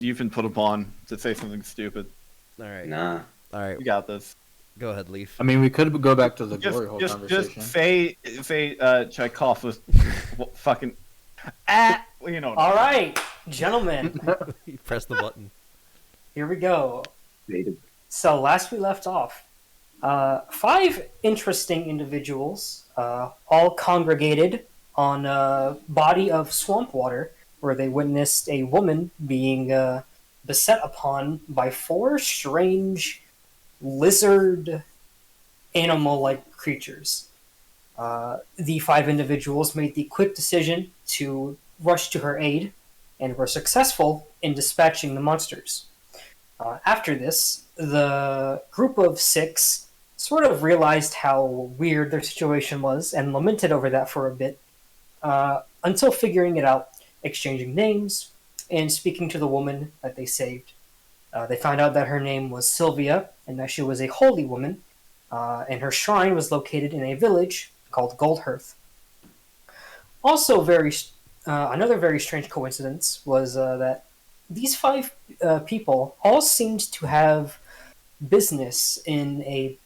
You can put a bond to say something stupid. All right. Nah. All right. You got this. Go ahead, Leaf. I mean, we could go back to the Just, glory hole just conversation. say Chekhov was fucking. You know. All right, gentlemen, You press the button. here we go. Baited. So last we left off, 5 interesting individuals all congregated on a body of swamp water where they witnessed a woman being beset upon by 4 strange lizard animal-like creatures. The 5 individuals made the quick decision to rush to her aid and were successful in dispatching the monsters. After this, the group of 6 sort of realized how weird their situation was and lamented over that for a bit, until figuring it out, exchanging names, and speaking to the woman that they saved. They found out that her name was Sylvia and that she was a holy woman, and her shrine was located in a village called Goldhearth. Also, another very strange coincidence was that these 5 people all seemed to have business in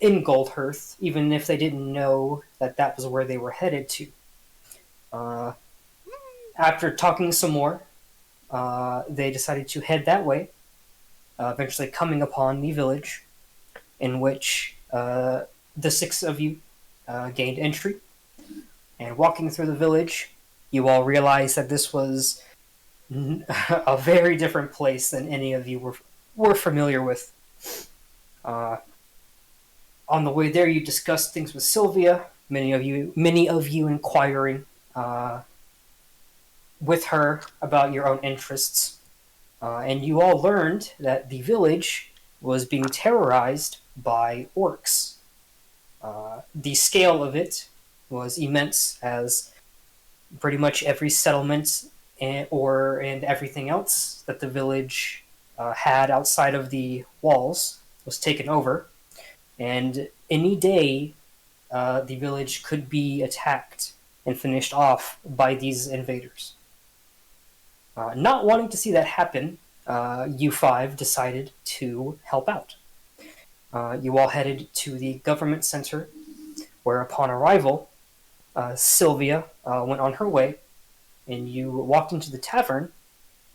Goldhearth, even if they didn't know that that was where they were headed to. After talking some more, they decided to head that way, eventually coming upon the village, in which the 6 of you gained entry. And walking through the village, you all realized that this was a very different place than any of you were familiar with. On the way there, you discussed things with Sylvia. Many of you inquiring with her about your own interests, and you all learned that the village was being terrorized by orcs. The scale of it was immense, as pretty much every settlement and everything else that the village had outside of the walls was taken over, and any day the village could be attacked and finished off by these invaders. Not wanting to see that happen, you 5 decided to help out. You all headed to the government center, where upon arrival, Sylvia went on her way, and you walked into the tavern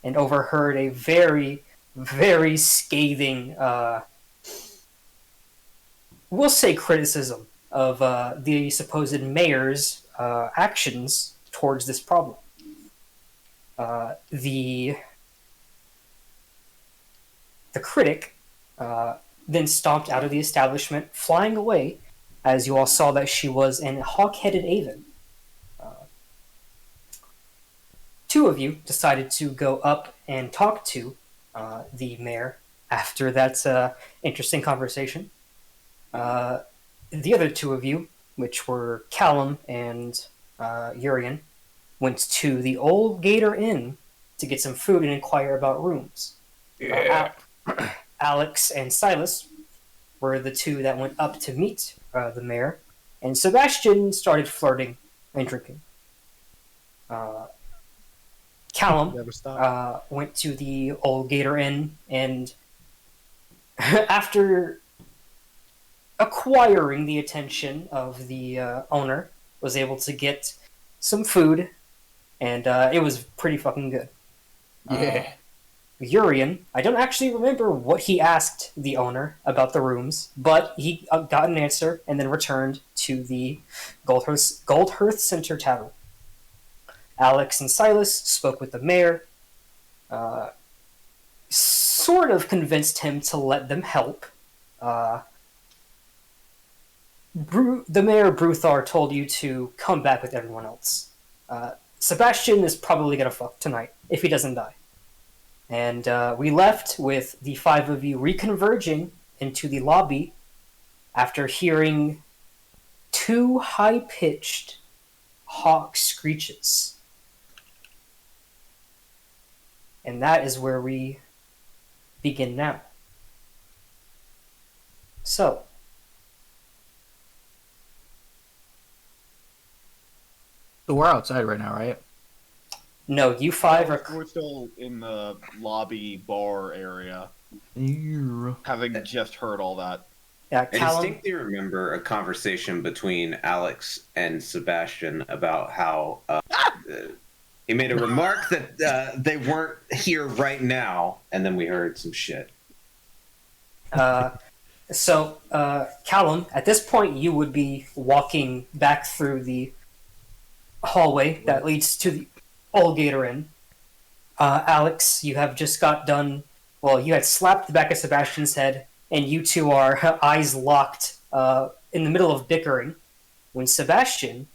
and overheard a very, very scathing, we'll say, criticism of the supposed mayor's actions towards this problem. The critic then stomped out of the establishment, flying away, as you all saw that she was an hawk-headed Aven. 2 of you decided to go up and talk to the mayor after that interesting conversation. The other 2 of you, which were Callum and Urian, went to the Old Gator Inn to get some food and inquire about rooms. Yeah. Alex and Silas were the 2 that went up to meet the mayor, and Sebastian started flirting and drinking. Callum Never stop. went to the Old Gator Inn, and after acquiring the attention of the owner, was able to get some food, and it was pretty fucking good. Yeah. Urian, I don't actually remember what he asked the owner about the rooms, but he got an answer and then returned to the Goldhearth Center Tavern. Alex and Silas spoke with the mayor, sort of convinced him to let them help. The mayor, Bruthar, told you to come back with everyone else. Sebastian is probably gonna fuck tonight, if he doesn't die. And we left with the 5 of you reconverging into the lobby after hearing 2 high-pitched hawk screeches. And that is where we begin now. So, So we're outside right now, right? No, you five are. We're still in the lobby bar area, Yeah. having just heard all that. Yeah, I Callum. distinctly remember a conversation between Alex and Sebastian about how he made a remark that they weren't here right now, and then we heard some shit. Callum, at this point, you would be walking back through the hallway that leads to the old Gator Inn. Alex, you have just got done. Well, you had slapped the back of Sebastian's head, and you two are eyes locked in the middle of bickering. When Sebastian,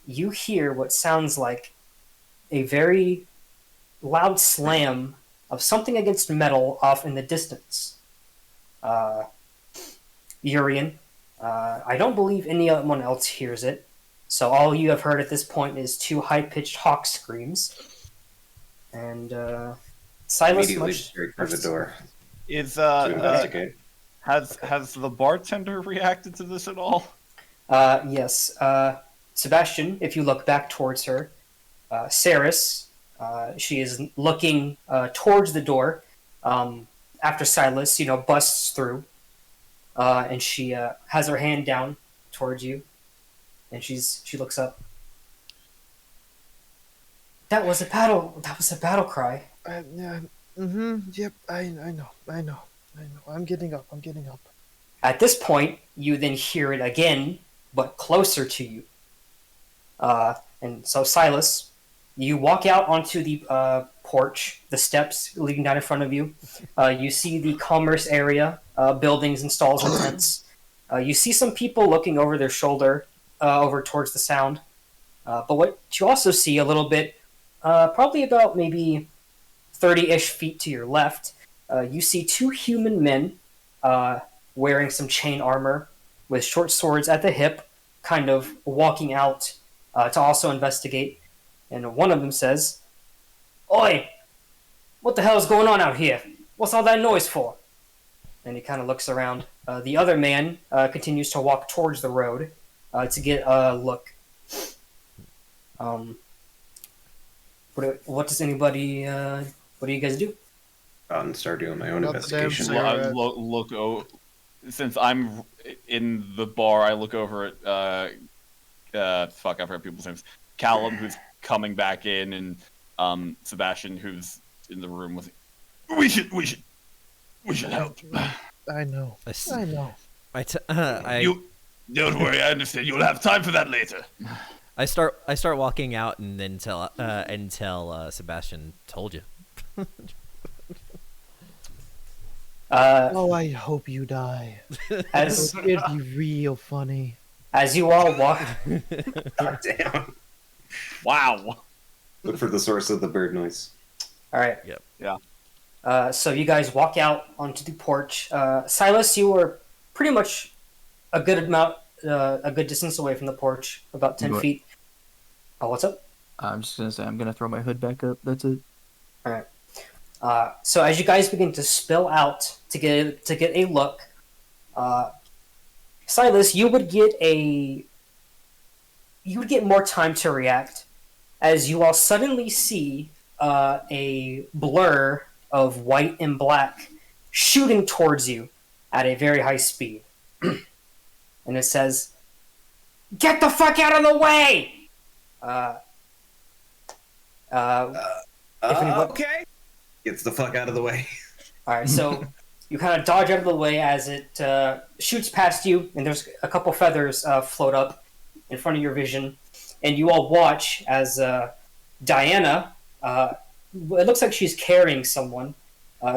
you hear what sounds like a very loud slam of something against metal off in the distance. Urian, I don't believe anyone else hears it, so all you have heard at this point is two high-pitched hawk screams. And Silas, Immediately straight for the door Is to investigate. has the bartender reacted to this at all? Yes. Sebastian, if you look back towards her, Saris, she is looking towards the door after Silas, busts through, and she has her hand down towards you, and she looks up. That was a battle. That was a battle cry. Yeah. Yep. I know. I'm getting up. At this point, you then hear it again, but closer to you. And so, Silas, you walk out onto the porch, the steps leading down in front of you. You see the commerce area, buildings and stalls and tents. You see some people looking over their shoulder, over towards the sound. But what you also see a little bit, probably about maybe 30-ish feet to your left, you see two human men wearing some chain armor with short swords at the hip, kind of walking out to also investigate. And one of them says, "Oi! What the hell is going on out here? What's all that noise for?" And he kind of looks around. The other man continues to walk towards the road to get a look. What does anybody... what do you guys do? And start doing my own Not the damn investigation. cigarette. Well, I look since I'm in the bar, I look over at fuck, I've heard people's names. Callum, who's coming back in, and Sebastian, who's in the room with. We should help. I know. I You don't worry, I understand. You'll have time for that later. I start walking out and then tell Sebastian, told you. Oh, I hope you die. As It'd be real funny. as you all walk, God damn. Wow. Look for the source of the bird noise. all right. Yep. Yeah. So you guys walk out onto the porch. Silas, you were pretty much a good distance away from the porch, about 10 What? feet. Oh, what's up? I'm just gonna say I'm gonna throw my hood back up. That's it. All right. So as you guys begin to spill out to get a look, Silas, you would get more time to react as you all suddenly see a blur of white and black shooting towards you at a very high speed, and it says, "Get the fuck out of the way!" If anybody- Okay. Gets the fuck out of the way. All right, so you kind of dodge out of the way as it shoots past you, and there's a couple feathers float up in front of your vision, and you all watch as Diana. It looks like she's carrying someone.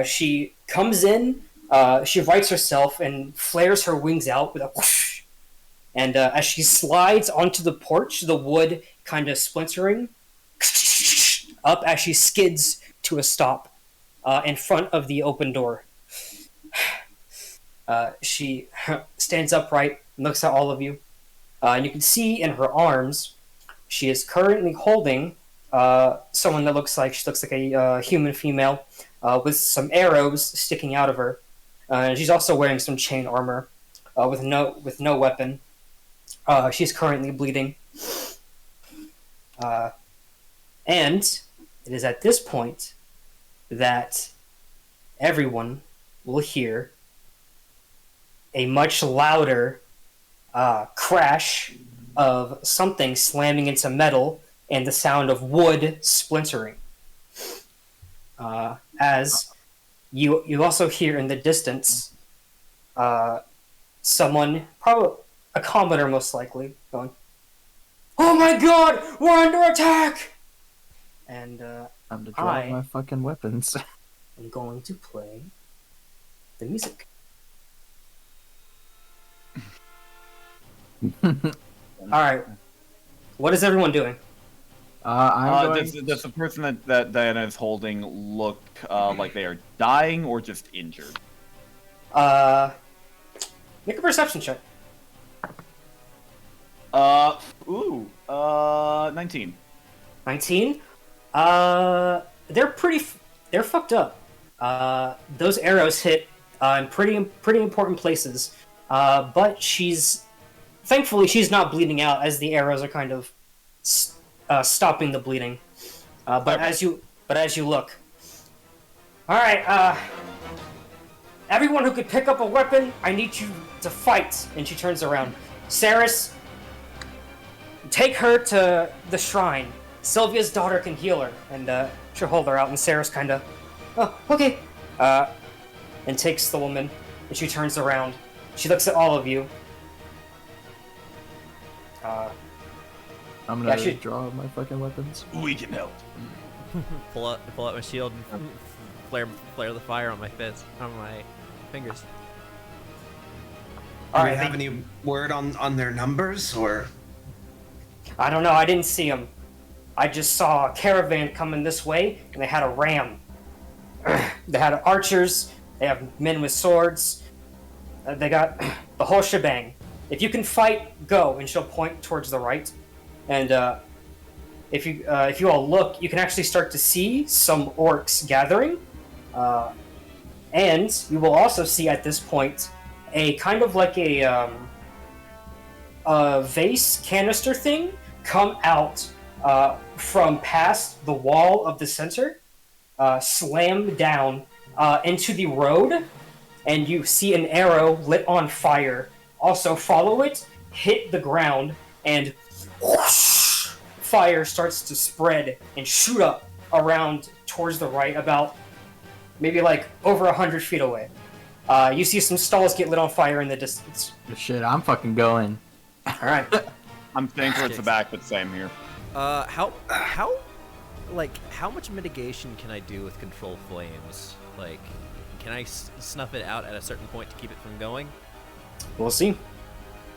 She comes in, she rights herself, and flares her wings out with a whoosh. And as she slides onto the porch, the wood kind of splintering up as she skids to a stop in front of the open door. She stands upright and looks at all of you. And you can see in her arms, she is currently holding someone that looks like a human female with some arrows sticking out of her. And she's also wearing some chain armor with no weapon. She's currently bleeding. And it is at this point that everyone will hear a much louder crash of something slamming into metal and the sound of wood splintering. As you also hear in the distance someone, probably a commoner most likely, going, "Oh my god, we're under attack!" And Time to draw I- my fucking weapons. I'm going to play the music. Alright. What is everyone doing? I'm going. Does the person that Diana is holding look like they are dying or just injured? Make a perception check. 19. 19? They're fucked up. Those arrows hit in pretty important places. But thankfully she's not bleeding out as the arrows are kind of stopping the bleeding. But Okay. as you look, all right, everyone who could pick up a weapon, I need you to fight. And she turns around. Saris, take her to the shrine. Sylvia's daughter can heal her, and she'll hold her out. And Saris kind of, oh, okay, and takes the woman. And she turns around. She looks at all of you. I'm gonna actually- draw my fucking weapons. We can help. pull out my shield and flare the fire on my fingers. Do All we right, have any word on their numbers, or I don't know. I didn't see them. I just saw a caravan coming this way, and they had a ram. They had archers. They have men with swords. They got the whole shebang. If you can fight, go. And she'll point towards the right. And if you all look, you can actually start to see some orcs gathering. And you will also see at this point a kind of like a vase canister thing come out from past the wall of the center, slam down into the road, and you see an arrow lit on fire. Also follow it, hit the ground, and whoosh, fire starts to spread and shoot up around towards the right, about maybe like over 100 feet away. You see some stalls get lit on fire in the distance. Shit, I'm fucking going. All right. I'm staying towards the back, but same here. How much mitigation can I do with control flames? Like, can I snuff it out at a certain point to keep it from going? We'll see.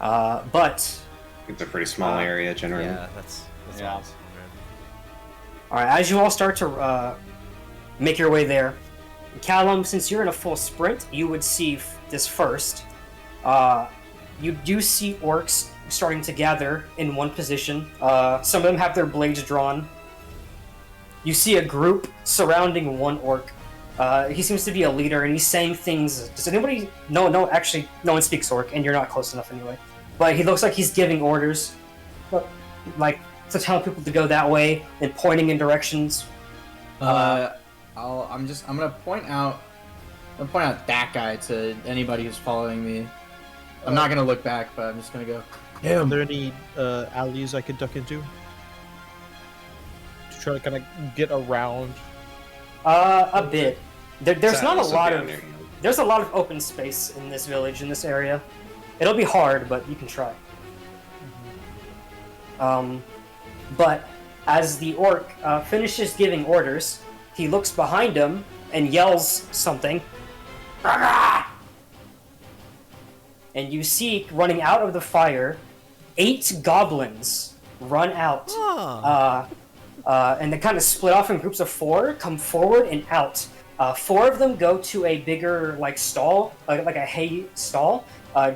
But it's a pretty small area generally? Yeah, that's Yeah. what I was wondering. all right, as you all start to make your way there, Callum, since you're in a full sprint, you would see this first. You do see orcs starting to gather in one position. Some of them have their blades drawn. You see a group surrounding one orc. He seems to be a leader, and he's saying things. Does anybody? No. Actually, no one speaks orc, and you're not close enough anyway. But he looks like he's giving orders, like to tell people to go that way and pointing in directions. I'm gonna point out that guy to anybody who's following me. I'm not gonna look back, but I'm just gonna go. Are there any alleys I could duck into? To try to kind of get around. A bit. There's not a Sadness lot down of. there. There's a lot of open space in this village, in this area. It'll be hard, but you can try. But as the orc finishes giving orders, he looks behind him and yells something. And you see, running out of the fire, 8 goblins run out. And they kind of split off in groups of 4, come forward and out. 4 of them go to a bigger stall, like a hay stall,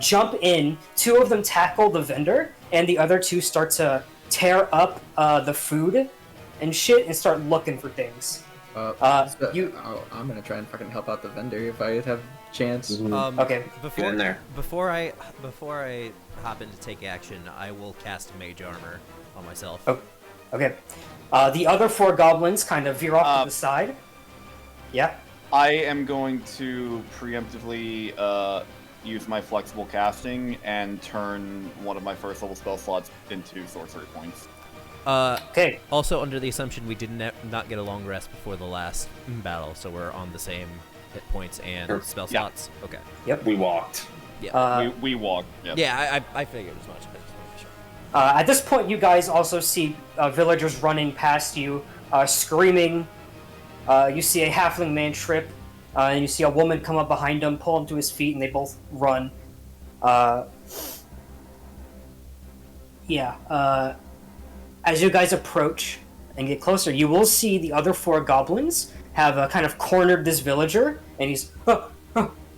jump in. 2 of them tackle the vendor, and the other 2 start to tear up the food and shit and start looking for things. I'm gonna try and fucking help out the vendor if I have a chance. Okay. Get in there. Before I hop in to take action, I will cast Mage Armor on myself. Oh. Okay. The other 4 goblins kind of veer off to the side. Yeah. I am going to preemptively use my flexible casting and turn one of my first level spell slots into sorcery points. Okay. Also, under the assumption we did not get a long rest before the last battle, so we're on the same hit points and Sure. spell Yeah. slots. Okay. Yep. We walked. Yeah. We walk. Yep. Yeah, I figured as much. I just wanted to be sure. At this point, you guys also see villagers running past you, screaming. You see a halfling man trip, and you see a woman come up behind him, pull him to his feet, and they both run. As you guys approach and get closer, you will see the other 4 goblins have kind of cornered this villager, and he's...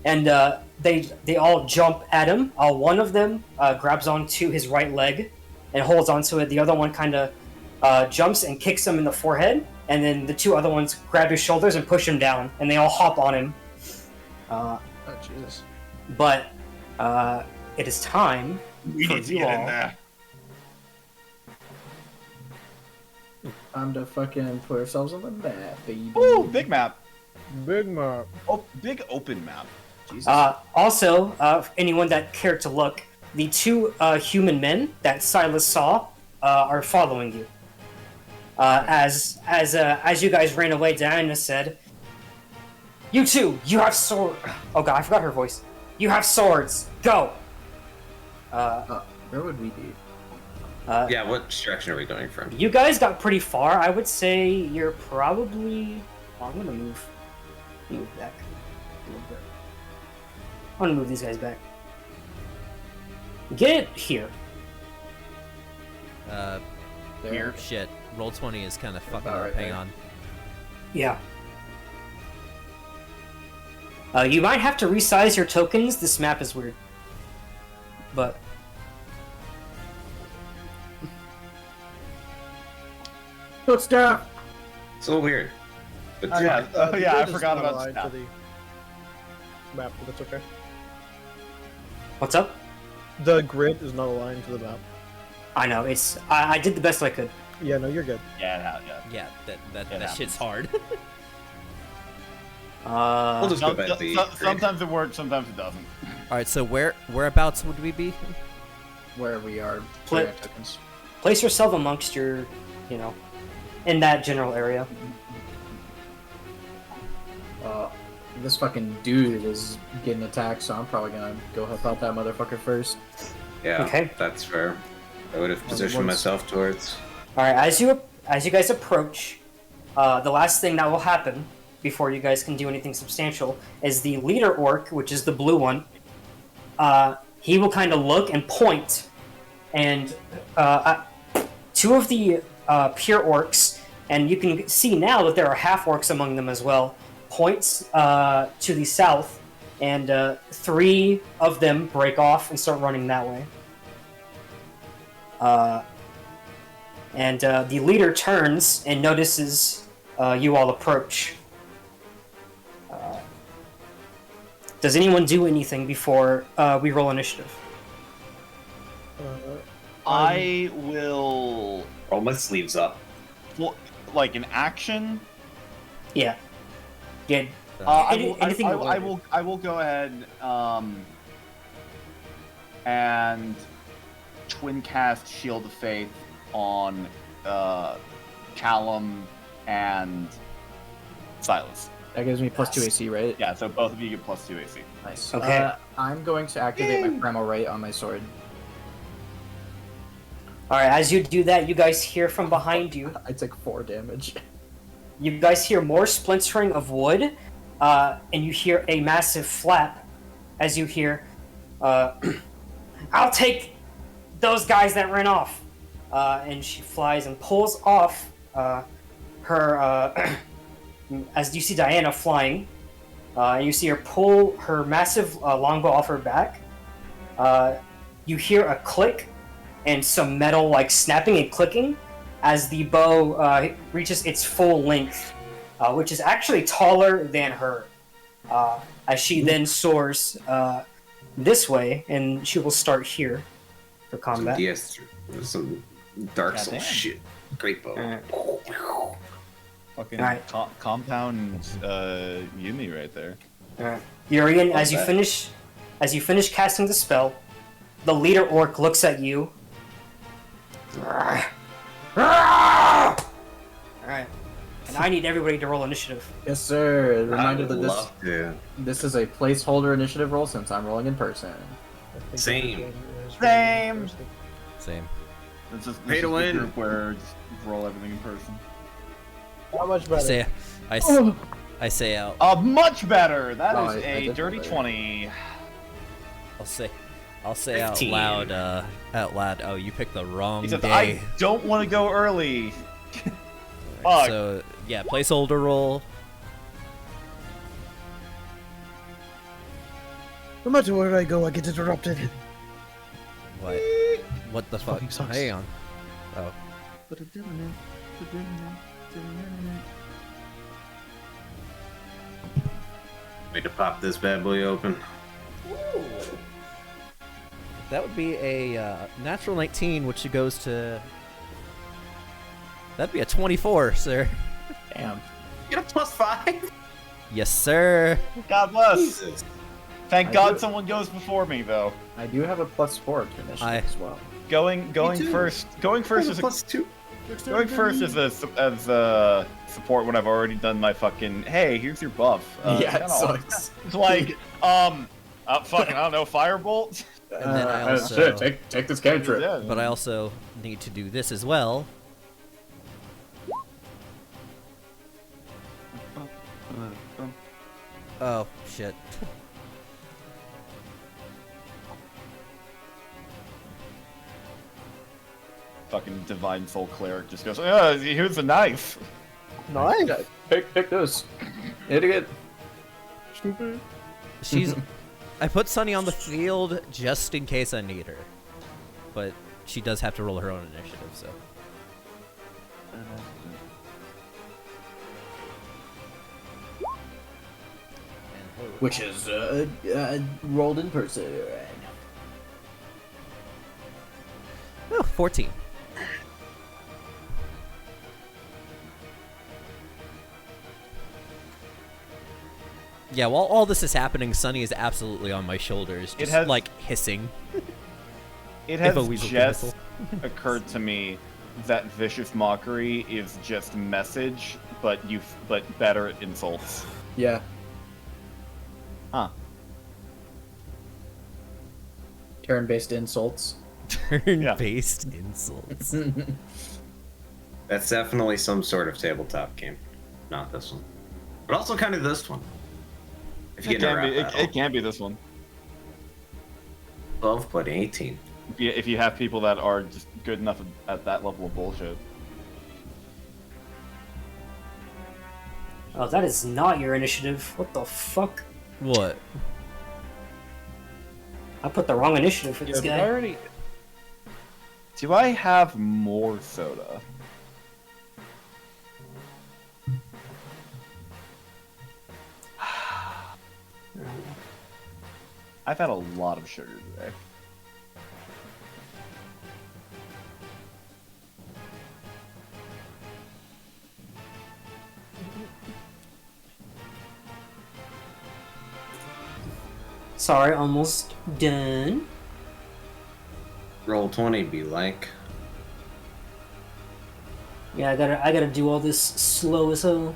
and they all jump at him. One of them grabs onto his right leg and holds onto it. The other one kind of jumps and kicks him in the forehead, and then the 2 other ones grab his shoulders and push him down, and they all hop on him. Oh, Jesus. But it is time We for need to you get in all. there. Time to fucking put ourselves on the map, baby. Ooh, big map. Big map. Oh, big open map. Jesus. Also, anyone that cared to look, the 2 human men that Silas saw are following you. As you guys ran away, Diana said, "You two, you have sword." Oh god, I forgot her voice. "You have swords. Go." Where would we be? Yeah, what direction are we going from? You guys got pretty far. I would say you're probably. Oh, I'm gonna move back a little bit. I'm gonna move these guys back. Get here. There. Shit. Roll 20 is kind of fucking About up. right Hang there. on. Yeah. You might have to resize your tokens. This map is weird. But Footstep! It's a little weird. But Yeah. Oh, the yeah, I grid is forgot not about aligned snap. to the map, but that's okay. what's up? The grid is not aligned to the map. I know it's. I did the best I could. Yeah, no, you're good. Yeah, Yeah, that happens. shit's hard. we'll just go back to the grid. Sometimes it works, sometimes it doesn't. All right, so whereabouts would we be? Where we are. Play- putting our tokens. Place yourself amongst your, in that general area. This fucking dude is getting attacked, so I'm probably gonna go help out that motherfucker first. Yeah, Okay. that's fair. I would have positioned once- myself towards. All right, as you guys approach, the last thing that will happen before you guys can do anything substantial is the leader orc, which is the blue one. He will kind of look and point, and 2 of the pure orcs, and you can see now that there are half orcs among them as well, points to the south, and 3 of them break off and start running that way. And the leader turns and notices you all approach. Does anyone do anything before we roll initiative? I will, Roll my sleeves up. well, like an action. Yeah. Yeah. Anything I will go ahead and twin cast Shield of Faith on Callum and Silas. That gives me plus 2 AC, right? Yeah, so both of you get plus 2 AC. Nice. Okay. I'm going to activate my primal right on my sword. All right. As you do that, you guys hear from behind you. I took 4 damage. You guys hear more splintering of wood, and you hear a massive flap. As you hear, "I'll take those guys that ran off," and she flies and pulls off her. As you see Diana flying, and you see her pull her massive longbow off her back. You hear a click and some metal like snapping and clicking as the bow reaches its full length, which is actually taller than her. As she then soars this way, and she will start here for combat. DS, some Dark Souls Goddamn. shit. Great bow. Fucking Alright. compound Yumi right there. Urian, Love as you that. finish casting the spell, the leader orc looks at you. Alright. And I need everybody to roll initiative. Yes, sir. I Reminder would that love to. this is a placeholder initiative roll since I'm rolling in person. Same. Same. Same. Pay to win. Group where just roll everything in person. How much I better? say, I say out. Much better. That Oh, is I a did dirty better. 20. I'll say out 15. loud. Oh, you picked the wrong He says, day. I don't want to go early. Fuck. So yeah, placeholder roll. No matter where I go, I get interrupted. What? What the fuck? fucking sucks. Hang on. Oh. Way to pop this bad boy open. That would be a natural 19, which goes to. That'd be a 24, sir. Damn. Get a +5. Yes, sir. God bless. Jesus. Thank I God do- someone goes before me, though. I do have a +4 to initiative as well. Going too. first. Going first is +2. going first as a support when I've already done my fucking. Hey, here's your buff. Yeah, it kinda- sucks. It's like fucking I don't know, firebolt. And then I also- shit, take this cantrip. Yeah. But I also need to do this as well. Oh shit. Fucking divine soul cleric just goes. Here's a knife. Nice. Pick this. Idiot. Stupid. She's. I put Sunny on the field just in case I need her, but she does have to roll her own initiative. So. Which is rolled in person. Oh, 14. Yeah, while all this is happening, Sunny is absolutely on my shoulders, just has- like hissing. It If has a weasel can just whistle. occurred to me that vicious mockery is just message, but better at insults. Yeah. Huh. Turn-based insults. Turn-based insults. That's definitely some sort of tabletop game. Not this one. But also kind of this one. If you It get can around be. that. It can be this one. 12 put 18. If you have people that are just good enough at that level of bullshit. Oh, that is not your initiative. What the fuck? What? I put the wrong initiative for this Did I guy. already? Do I have more soda? I've had a lot of sugar today. Sorry, almost done. Roll 20 be like. Yeah, I gotta do all this slow as hell.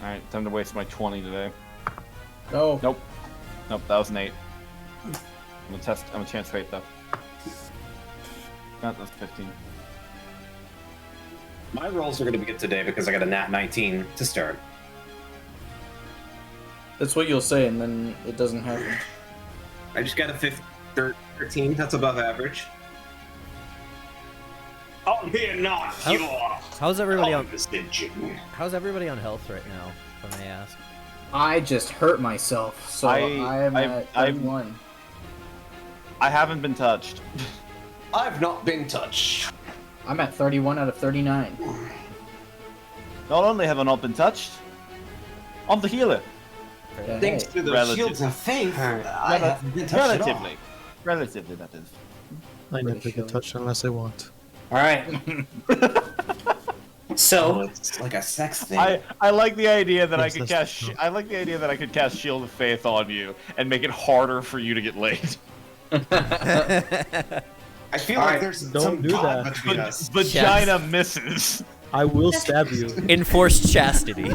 Alright, time to waste my 20 today. No. Nope. Nope, that was an 8. I'm a chance fate though. No, that's 15. My rolls are going to be good today because I got a nat 19 to start. That's what you'll say, and then it doesn't happen. I just got a 13. That's above average. Oh, here not How- your How's everybody on? conversation. How's everybody on health right now? If I may ask. I just hurt myself, so I- I am I- at I'm- 31. I haven't been touched. I've not been touched. I'm at 31 out of 39. Not only have I not been touched, I'm the healer. Yeah, Thanks hey. to those Relative. shields of faith, I haven't been touched at all. Relatively, that is. I never get touched unless I want. All right. Oh, So, it's like a sex thing. I like the idea that I Yes, could that's cast. true. I like the idea that I could cast Shield of Faith on you and make it harder for you to get laid. I feel Alright, like there's don't some do bond that. between us. Vagina misses. I will stab you. Enforced chastity.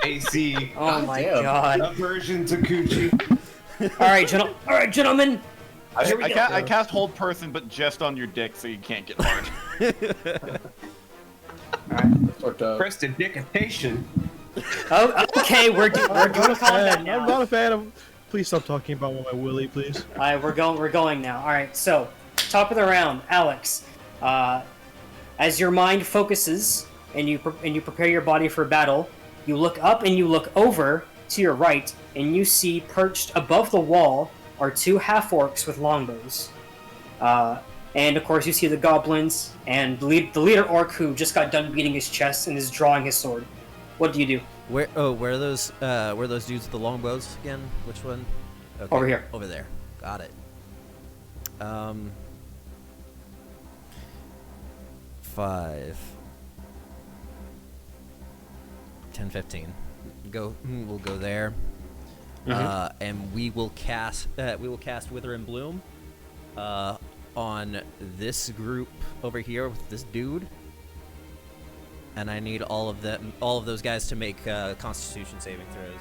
AC. oh my damn. god. Aversion to coochie. All right, gentlemen. Here we go. I cast Hold Person, but just on your dick, so you can't get hard. Sort of. Prestidigitation. Oh, okay, we're doing combat now. I'm not a fan of. Please stop talking about my willy, please. All right, we're going now. All right, so top of the round, Alex. As your mind focuses and you prepare your body for battle, you look up and you look over to your right, and you see perched above the wall are two half-orcs with longbows. And of course, you see the goblins and the leader orc who just got done beating his chest and is drawing his sword. What do you do? Where are those dudes with the longbows again? Which one? Okay, Over here. Over there. Got it. 5 10 15. We'll go there. And we will cast Wither and Bloom on this group over here with this dude. And I need all of those guys to make Constitution saving throws.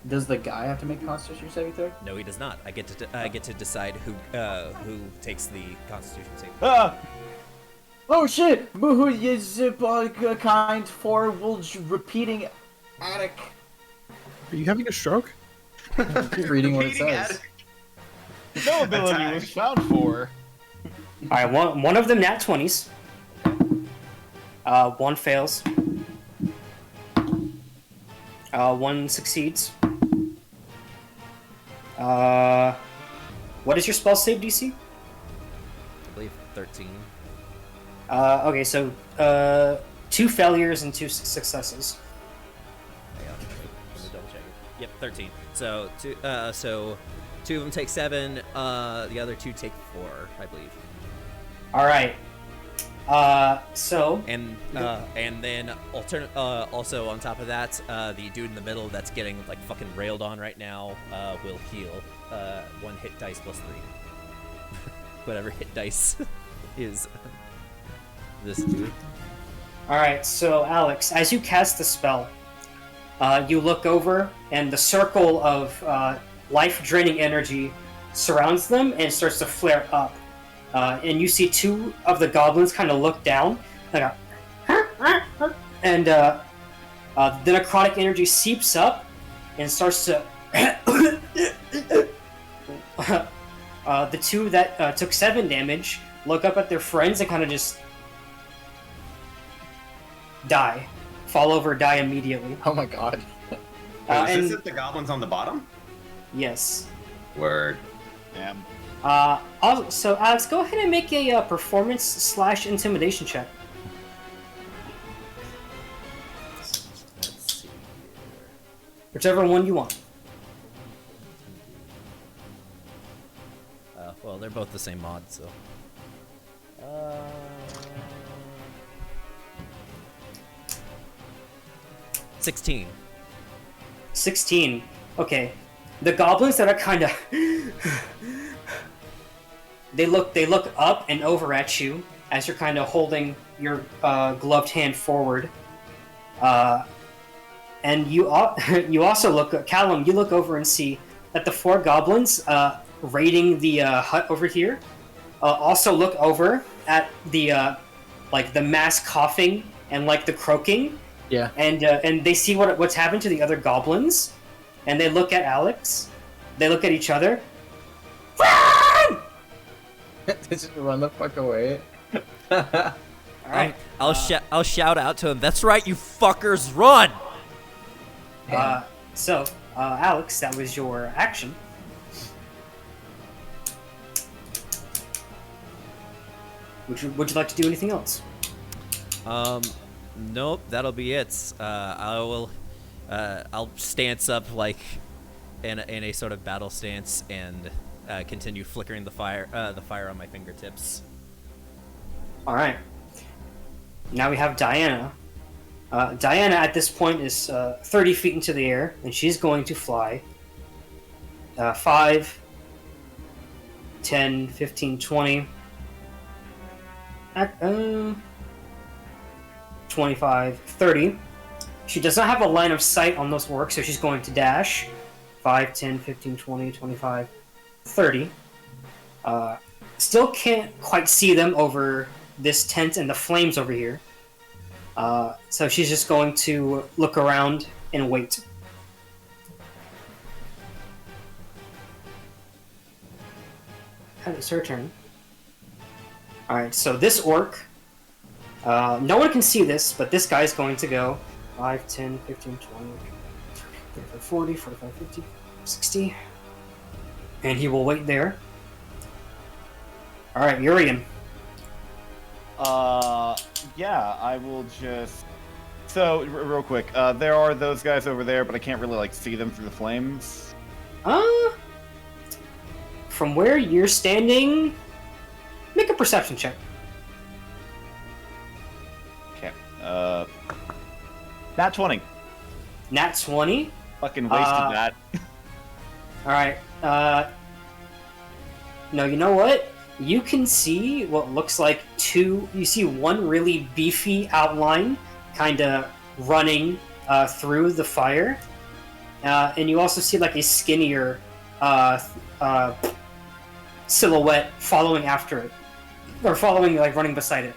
Does the guy have to make a Constitution saving throw? No, he does not. I get to decide who takes the Constitution saving. Ah! Oh shit! Boohoo is kind for repeating attic. Are you having a stroke? Just reading what it says. No ability was found for. All right, one of them nat 20s. One fails. One succeeds. What is your spell save DC? I believe 13. Okay, so 2 failures and 2 successes. Hang on, let me double check it. Yep, 13. So two of them take 7. The other 2 take 4, I believe. All right. So And then also on top of that, the dude in the middle that's getting like fucking railed on right now will heal 1 hit dice plus 3. Whatever hit dice is this dude. all right, so Alex, as you cast the spell, you look over and the circle of life-draining energy surrounds them and starts to flare up. And you see 2 of the goblins kind of look down, like and the necrotic energy seeps up and starts to. The 2 that took 7 damage look up at their friends and kind of just die, fall over, die immediately. Oh my god. Is And this the goblins on the bottom? yes. Word. Damn. So Alex, go ahead and make a performance/intimidation check. Let's see. Whichever one you want. Well, they're both the same mod, so. 16. 16. Okay. The goblins that are kind of they look up and over at you as you're kind of holding your gloved hand forward. And you also look, Callum, you look over and see that the 4 goblins raiding the hut over here also look over at the like the mass coughing and like the croaking. Yeah. And they see what's happened to the other goblins, and they look at Alex. They look at each other. Run! Just run the fuck away. All right. I'll shout out to him. That's right, you fuckers, run! So, Alex, that was your action. Would you like to do anything else? Nope, that'll be it. I'll stance up like in a sort of battle stance and continue flickering the fire on my fingertips. All right. Now we have Diana. Diana at this point is 30 feet into the air, and she's going to fly 5, 10, 15, 20, 25, 30. She does not have a line of sight on those orcs, so she's going to dash 5, 10, 15, 20, 25, 30. Still can't quite see them over this tent and the flames over here. So she's just going to look around and wait. It's her turn. Alright, so this orc, no one can see this, but this guy's going to go 5, 10, 15, 20, 35, 40, 45, 50, 60. And he will wait there. Alright, Urian. Yeah, I will just... So, real quick, there are those guys over there, but I can't really, like, see them through the flames. From where you're standing, make a perception check. Okay, Nat 20. Nat 20? Fucking wasted that. Alright, no, you know what? You can see what looks like you see one really beefy outline kind of running through the fire. And you also see like a skinnier silhouette following after it. Or following, like running beside it.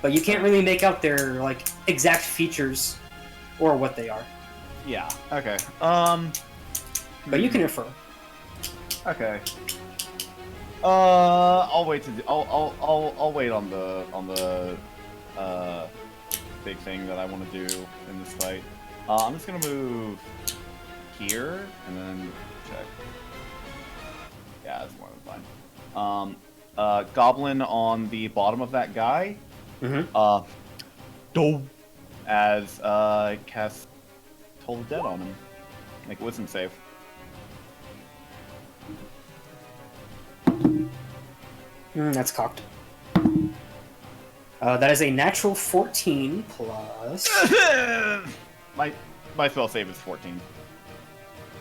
But you can't really make out their like exact features or what they are. Yeah, okay. But you can infer. Okay. I'll wait to I'll wait on the big thing that I want to do in this fight. I'm just gonna move here and then check. Yeah, that's more than fine. Goblin on the bottom of that guy. Mm-hmm. As cast Toll the Dead on him. Make a wisdom save. That's cocked. That is a natural 14 plus. my spell save is 14.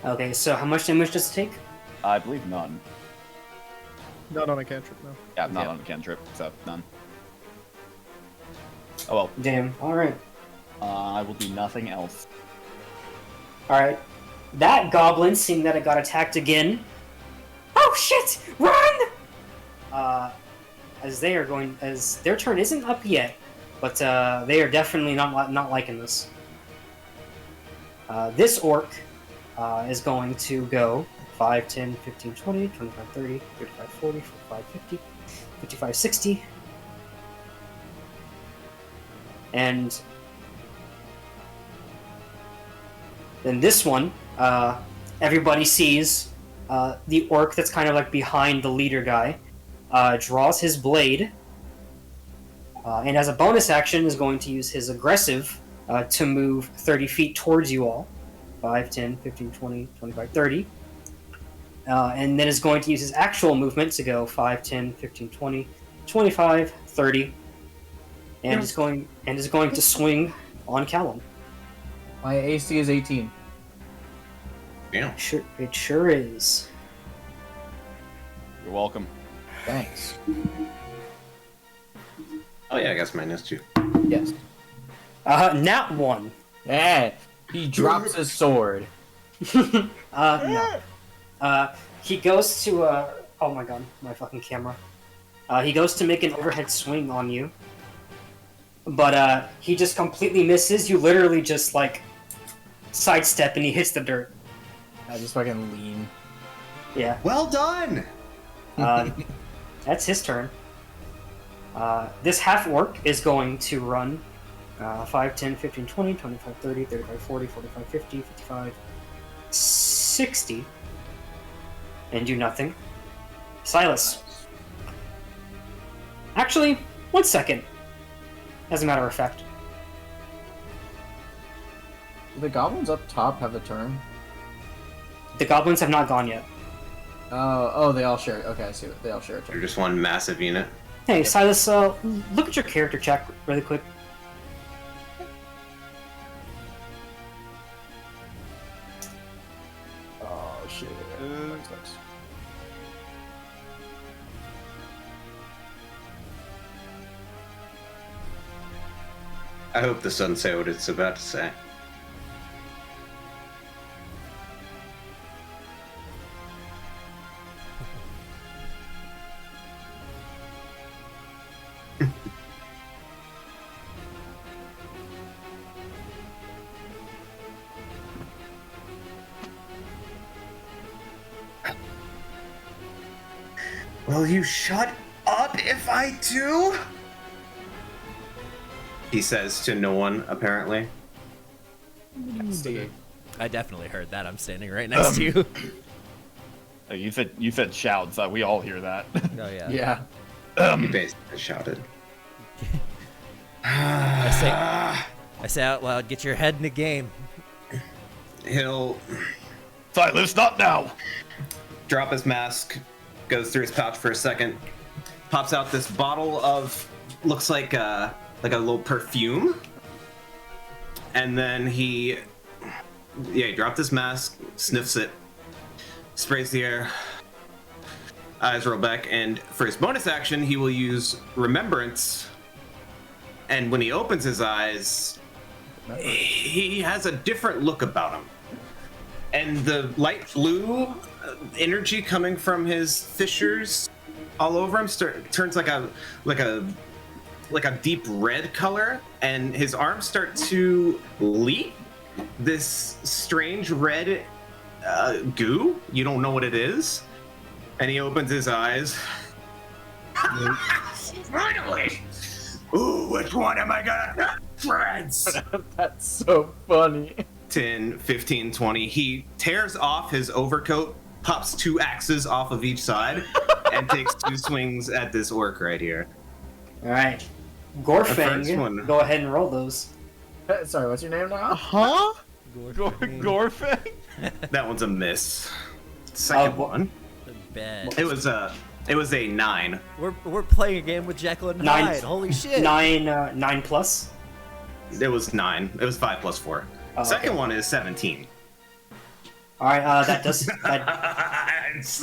Okay, so how much damage does it take? I believe none. Not on a cantrip, no. Yeah, not on a cantrip, so none. Oh well. Damn. All right. I will do nothing else. All right. That goblin, seeing that it got attacked again. Oh shit! Run! As their turn isn't up yet, but they are definitely not liking this. This orc is going to go 5, 10, 15, 20, 25, 30, 35, 40, 45, 50, 55, 60. And then this one, everybody sees the orc that's kind of like behind the leader guy, draws his blade, and as a bonus action is going to use his aggressive to move 30 feet towards you all. 5, 10, 15, 20, 25, 30. And then is going to use his actual movement to go 5, 10, 15, 20, 25, 30. And is going to swing on Callum. My AC is 18. Damn. It sure is. You're welcome. Thanks. Oh yeah, I guess mine is too. Yes. Nat 1. Yeah. He drops his sword. No. He goes to oh my god, my fucking camera. He goes to make an overhead swing on you. But he just completely misses. You literally just like sidestep and he hits the dirt. I just fucking lean. Yeah. Well done. That's his turn. This half orc is going to run 5, 10, 15, 20, 25, 30, 35, 40, 45, 50, 55, 60. And do nothing. Silas. Actually, 1 second. As a matter of fact. Do the goblins up top have a turn? The goblins have not gone yet. Oh, they all share. Okay, I see. They all share a You're turn. just one massive unit. Hey, Silas, look at your character check really quick. Oh shit. I hope the sun say what it's about to say. Will you shut up if I do? He says to no one, apparently. I definitely heard that. I'm standing right next to you. You said shouts. We all hear that. Oh yeah. Yeah. He basically shouted. I say out loud, get your head in the game. He'll Silas, not now. drop his mask, goes through his pouch for a second, pops out this bottle of, looks like a little perfume, and then he dropped his mask, sniffs it, sprays the air, eyes roll back, and for his bonus action, he will use Remembrance, and when he opens his eyes, he has a different look about him. And the light blue energy coming from his fissures all over him turns like a deep red color, and his arms start to leak this strange red goo. You don't know what it is, and he opens his eyes. Finally! Ooh, which one am I gonna friends? That's so funny. 10, 15, 20. He tears off his overcoat, pops 2 axes off of each side, and takes 2 swings at this orc right here. Alright. first one. Gorfang, go ahead and roll those. Sorry, what's your name now? Huh? Gorfang? That one's a miss. Second one. Bet. It was a 9. We're playing a game with Jekyll and Nine. Hyde. Holy shit. 9 plus. It was 9. It was 5 plus 4. Oh, Second okay. one is 17. Alright, that does. That, It's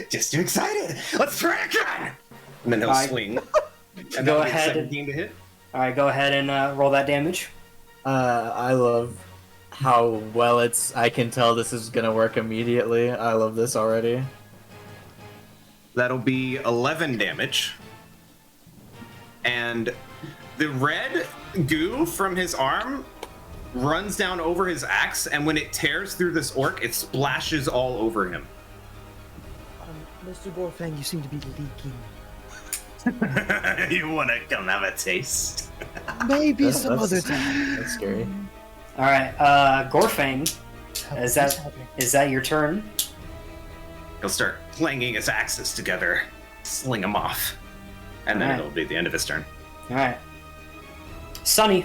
just too excited. Let's try again. And then he'll Alright. swing. And Go that'll be ahead. 17 to hit. Alright, go ahead and roll that damage. I love how well I can tell this is gonna work immediately. I love this already. That'll be 11 damage. And the red goo from his arm runs down over his axe, and when it tears through this orc, it splashes all over him. Mr. Gorfang, you seem to be leaking. You wanna come have a taste? Maybe some other time. That's scary. Alright, Gorfang, is that your turn? He'll start clanging his axes together, sling them off, and then Alright. it'll be the end of his turn. Alright. Sunny.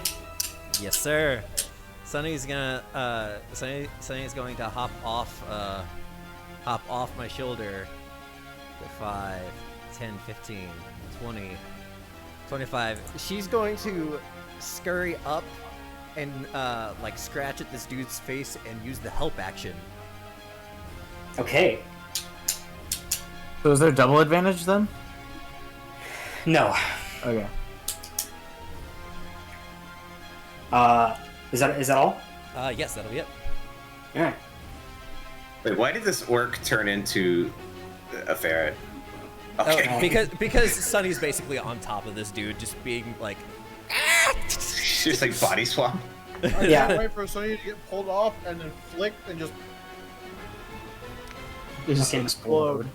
Yes, sir. Sonny's gonna Sonny's going to hop off my shoulder for 5, 10, 15, 20, 25. She's going to scurry up and like scratch at this dude's face and use the help action. Okay. So is there double advantage then? No. Okay. Is that all? Yes, that'll be it. Alright. Wait, why did this orc turn into a ferret? Okay. Oh, because Sonny's basically on top of this dude, just being like, Just like body swap. I can't Yeah. wait for Sonny to get pulled off and then flick and just It just Okay. explode.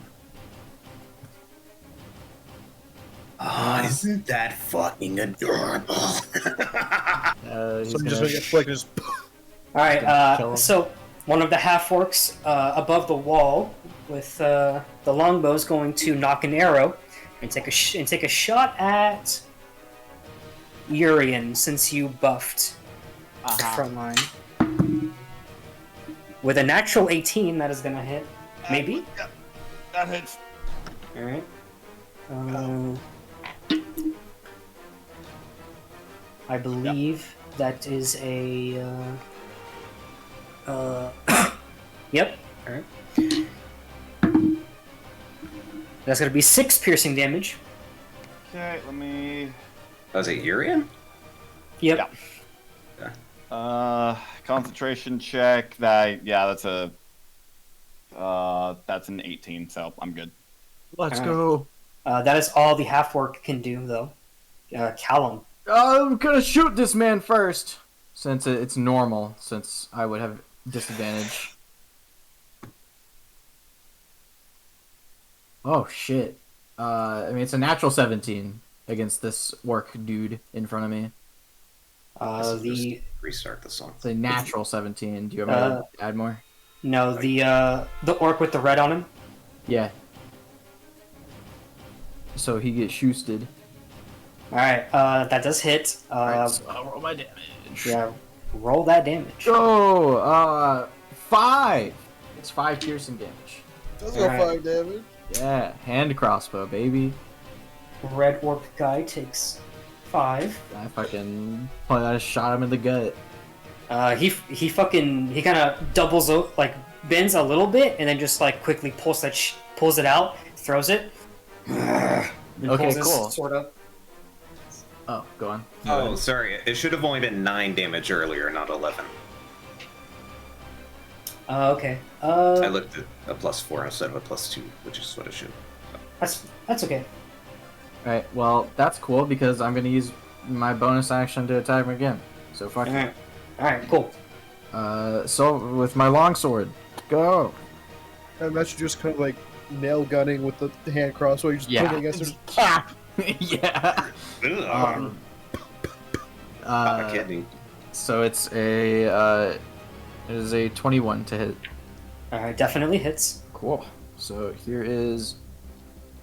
Oh, isn't that fucking adorable? He's Sonny's just gonna gonna get flicked and just Alright, Kill him. so one of the half-orcs above the wall with the longbow is going to knock an arrow and take a shot at Urian since you buffed front line. With a natural 18, that is gonna hit. Maybe. Yep. That hits. All right. I believe that is a. Yep. All right. That's gonna be 6 piercing damage. Okay, let me. Was it Urian? Yep. Concentration check. That's an 18, so I'm good. Let's Alright. go. That is all the half orc can do, though. Callum. I'm gonna shoot this man first, since it's normal. Since I would have disadvantage. Oh shit! I mean, it's a natural 17 against this orc dude in front of me. The Restart the song. It's a natural 17. Do you want me to add more? no, the orc with the red on him. Yeah. So he gets shoosted. All right, that does hit. Alright, so I'll roll my damage. Yeah, roll that damage. Oh, 5. It's 5 piercing damage. That's Alright. 5 damage. Yeah, hand crossbow, baby. Red orc guy takes 5. I shot him in the gut. He kind of doubles like bends a little bit and then just like quickly pulls it out, throws it. And Okay, pulls his cool. sword up. Oh, go on. Oh, sorry. It should have only been 9 damage earlier, not 11. Okay. I looked at a +4 instead of a +2, which is what it should. That's okay. Alright, well, that's cool because I'm gonna use my bonus action to attack him again. So fuck it. Alright, cool. So with my longsword, go. I imagine just kind of like nail gunning with the hand crossbow. You just Yeah. pointing against her. Yeah. Not kidding. So it's a 21 to hit. Alright, definitely hits. Cool. So here is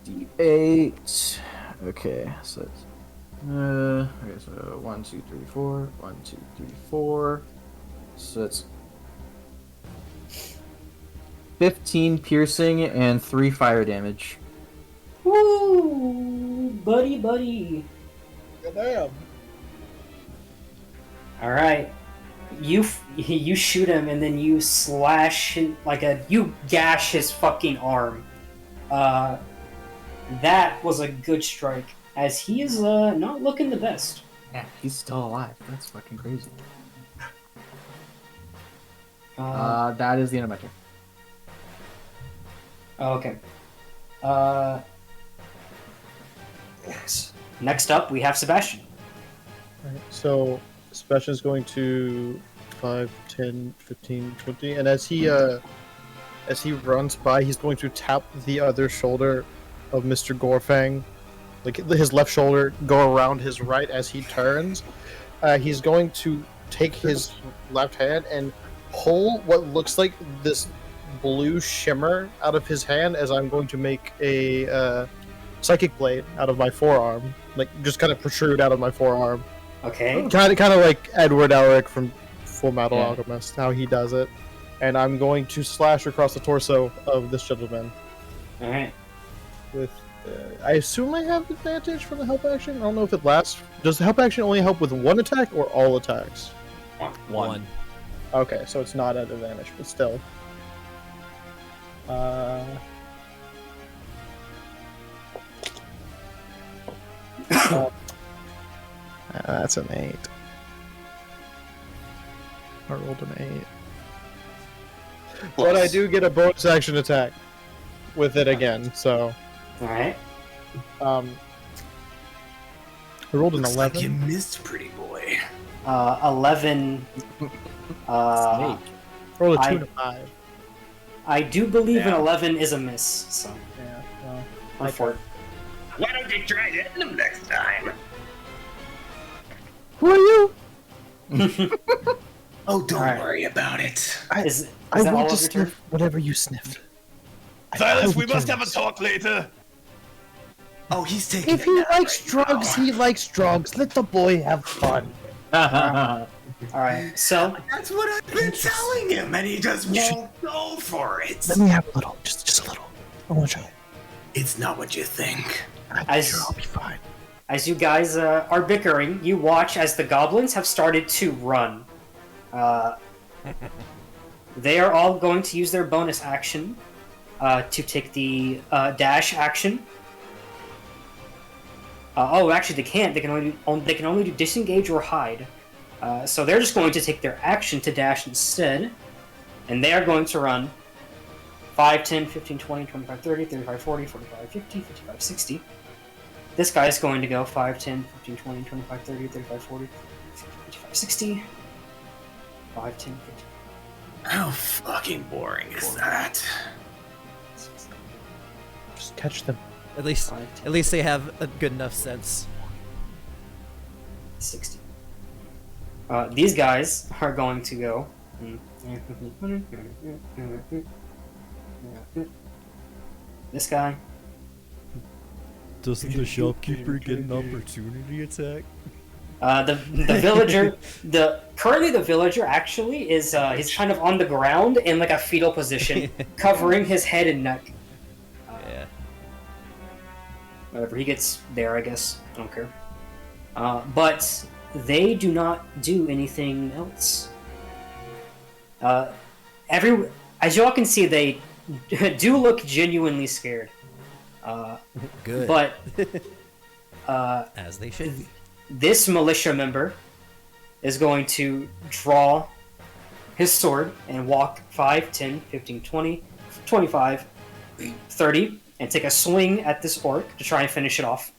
D8. Okay, so it's okay, so 1, 2, 3, 4. 1, 2, 3, 4. So it's 15 piercing and 3 fire damage. Woo! Buddy. Damn. Alright. You shoot him and then you you gash his fucking arm. That was a good strike, as he is not looking the best. Yeah, he's still alive. That's fucking crazy. That is the end of my turn. Okay. Next up, we have Sebastian. Alright, so Sebastian's going to 5, 10, 15, 20, and as he runs by, he's going to tap the other shoulder of Mr. Gorfang, like his left shoulder, go around his right as he turns. He's going to take his left hand and pull what looks like this blue shimmer out of his hand as I'm going to make a psychic blade out of my forearm, like just kind of protrude out of my forearm. Okay. Kind of like Edward Elric from Full Metal Yeah. Alchemist, how he does it. And I'm going to slash across the torso of this gentleman. Alright. With, I assume I have advantage from the help action. I don't know if it lasts. Does the help action only help with one attack or all attacks? One. Okay, so it's not at advantage, but still. That's an 8. I rolled an 8. But I do get a bonus action attack with it again, so Alright. I rolled an 11. you missed, pretty boy. 11. Snake. Rolled a 2 I- and a 5. I do believe an Yeah. 11 is a miss, so. Yeah, well, Unfortunate. Why don't you try to hit him next time? who are you? Oh, don't Alright. worry about it. Is I that all want to of your turn? sniff whatever you sniffed. Silas, I we must have a returns. talk later. Oh, he's taking. If he likes drugs, he likes drugs. Let the boy have fun. All right, so That's what I've been telling him, and he just won't go for it. Let me have a little, just a little. I want to try. It's not what you think. I'm sure I'll be fine. as you guys are bickering, you watch as the goblins have started to run. They are all going to use their bonus action to take the dash action. Oh, actually, they can't. They can only do disengage or hide. So they're just going to take their action to dash instead, and they are going to run 5, 10, 15, 20, 25, 30, 35, 40, 45, 50, 55, 60. This guy is going to go 5, 10, 15, 20, 25, 30, 35, 40, 55, 60. 5, 10, 15. How fucking boring is that? Just catch them. At least they have a good enough sense. 60. These guys are going to go. This guy. Doesn't the shopkeeper get an opportunity attack? The villager. Currently the villager actually is he's kind of on the ground in like a fetal position, covering his head and neck. Yeah. Whatever, he gets there, I guess. I don't care. But they do not do anything else. As you all can see, they do look genuinely scared. Good. But as they should be. this militia member is going to draw his sword and walk 5, 10, 15, 20, 25, 30, and take a swing at this orc to try and finish it off.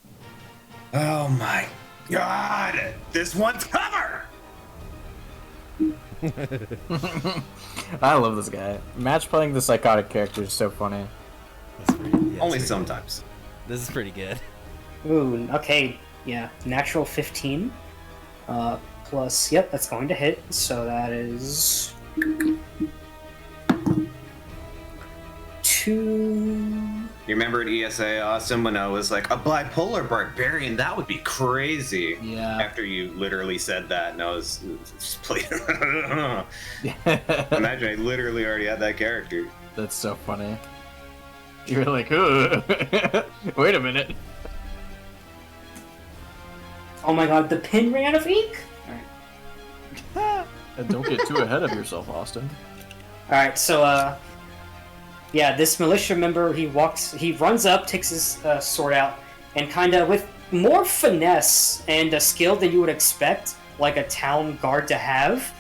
Oh my god! This one's cover! I love this guy. Match playing the psychotic character is so funny. Only sometimes. This is pretty good. Ooh, okay, yeah, natural 15. Plus, yep, that's going to hit, so that is 2. You remember at ESA, Austin, when I was like, a bipolar barbarian, that would be crazy. Yeah. After you literally said that, and I was imagine I literally already had that character. That's so funny. You're like, "Ugh." Wait a minute. Oh my god, the pen ran out of ink? And don't get too ahead of yourself, Austin. Alright, so, yeah, this militia member, he runs up, takes his sword out, and kind of, with more finesse and skill than you would expect, like a town guard to have,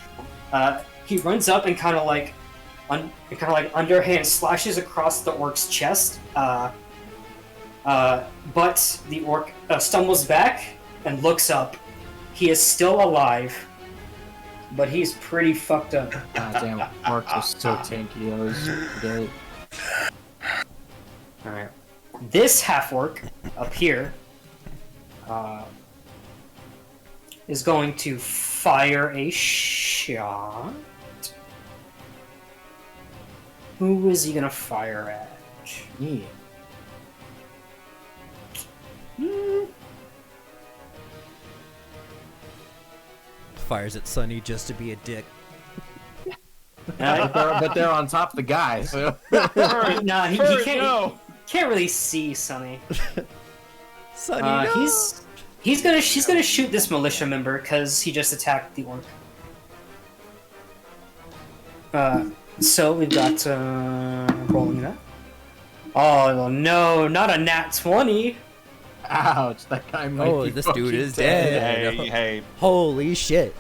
he runs up and kind of like underhand slashes across the orc's chest, but the orc stumbles back and looks up. He is still alive, but he's pretty fucked up. God damn it. Mark was so tanky. I was great. Alright. This half-orc up here is going to fire a shot. Who is he gonna fire at? Yeah. Fires at Sunny just to be a dick. But they're on top of the guy, so. Nah, he can't really see Sonny. Sunny, no! She's gonna shoot this militia member because he just attacked the orc. So we've got rolling that. Oh no, not a nat 20. Ouch, that guy might Oh, be this dude fucking is dead. Hey, Holy shit.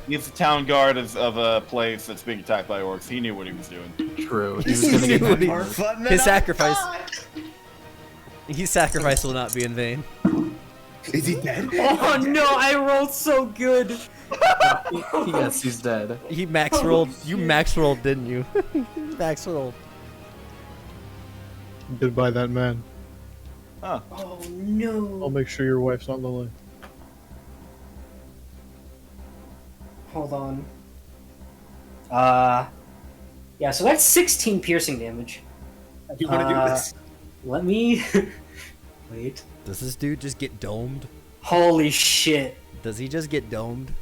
he's the town guard of a place that's being attacked by orcs. He knew what he was doing. True. He was gonna get Dude, more fun His sacrifice. His sacrifice will not be in vain. Is he dead? Oh no, I rolled so good. Yes, he's dead. He max rolled. You max rolled, didn't you? Max rolled. Goodbye, that man. Huh. Oh no. I'll make sure your wife's not lonely. Hold on. Yeah, so that's 16 piercing damage. You want to do this? Let me wait. Does this dude just get domed? Holy shit. Does he just get domed?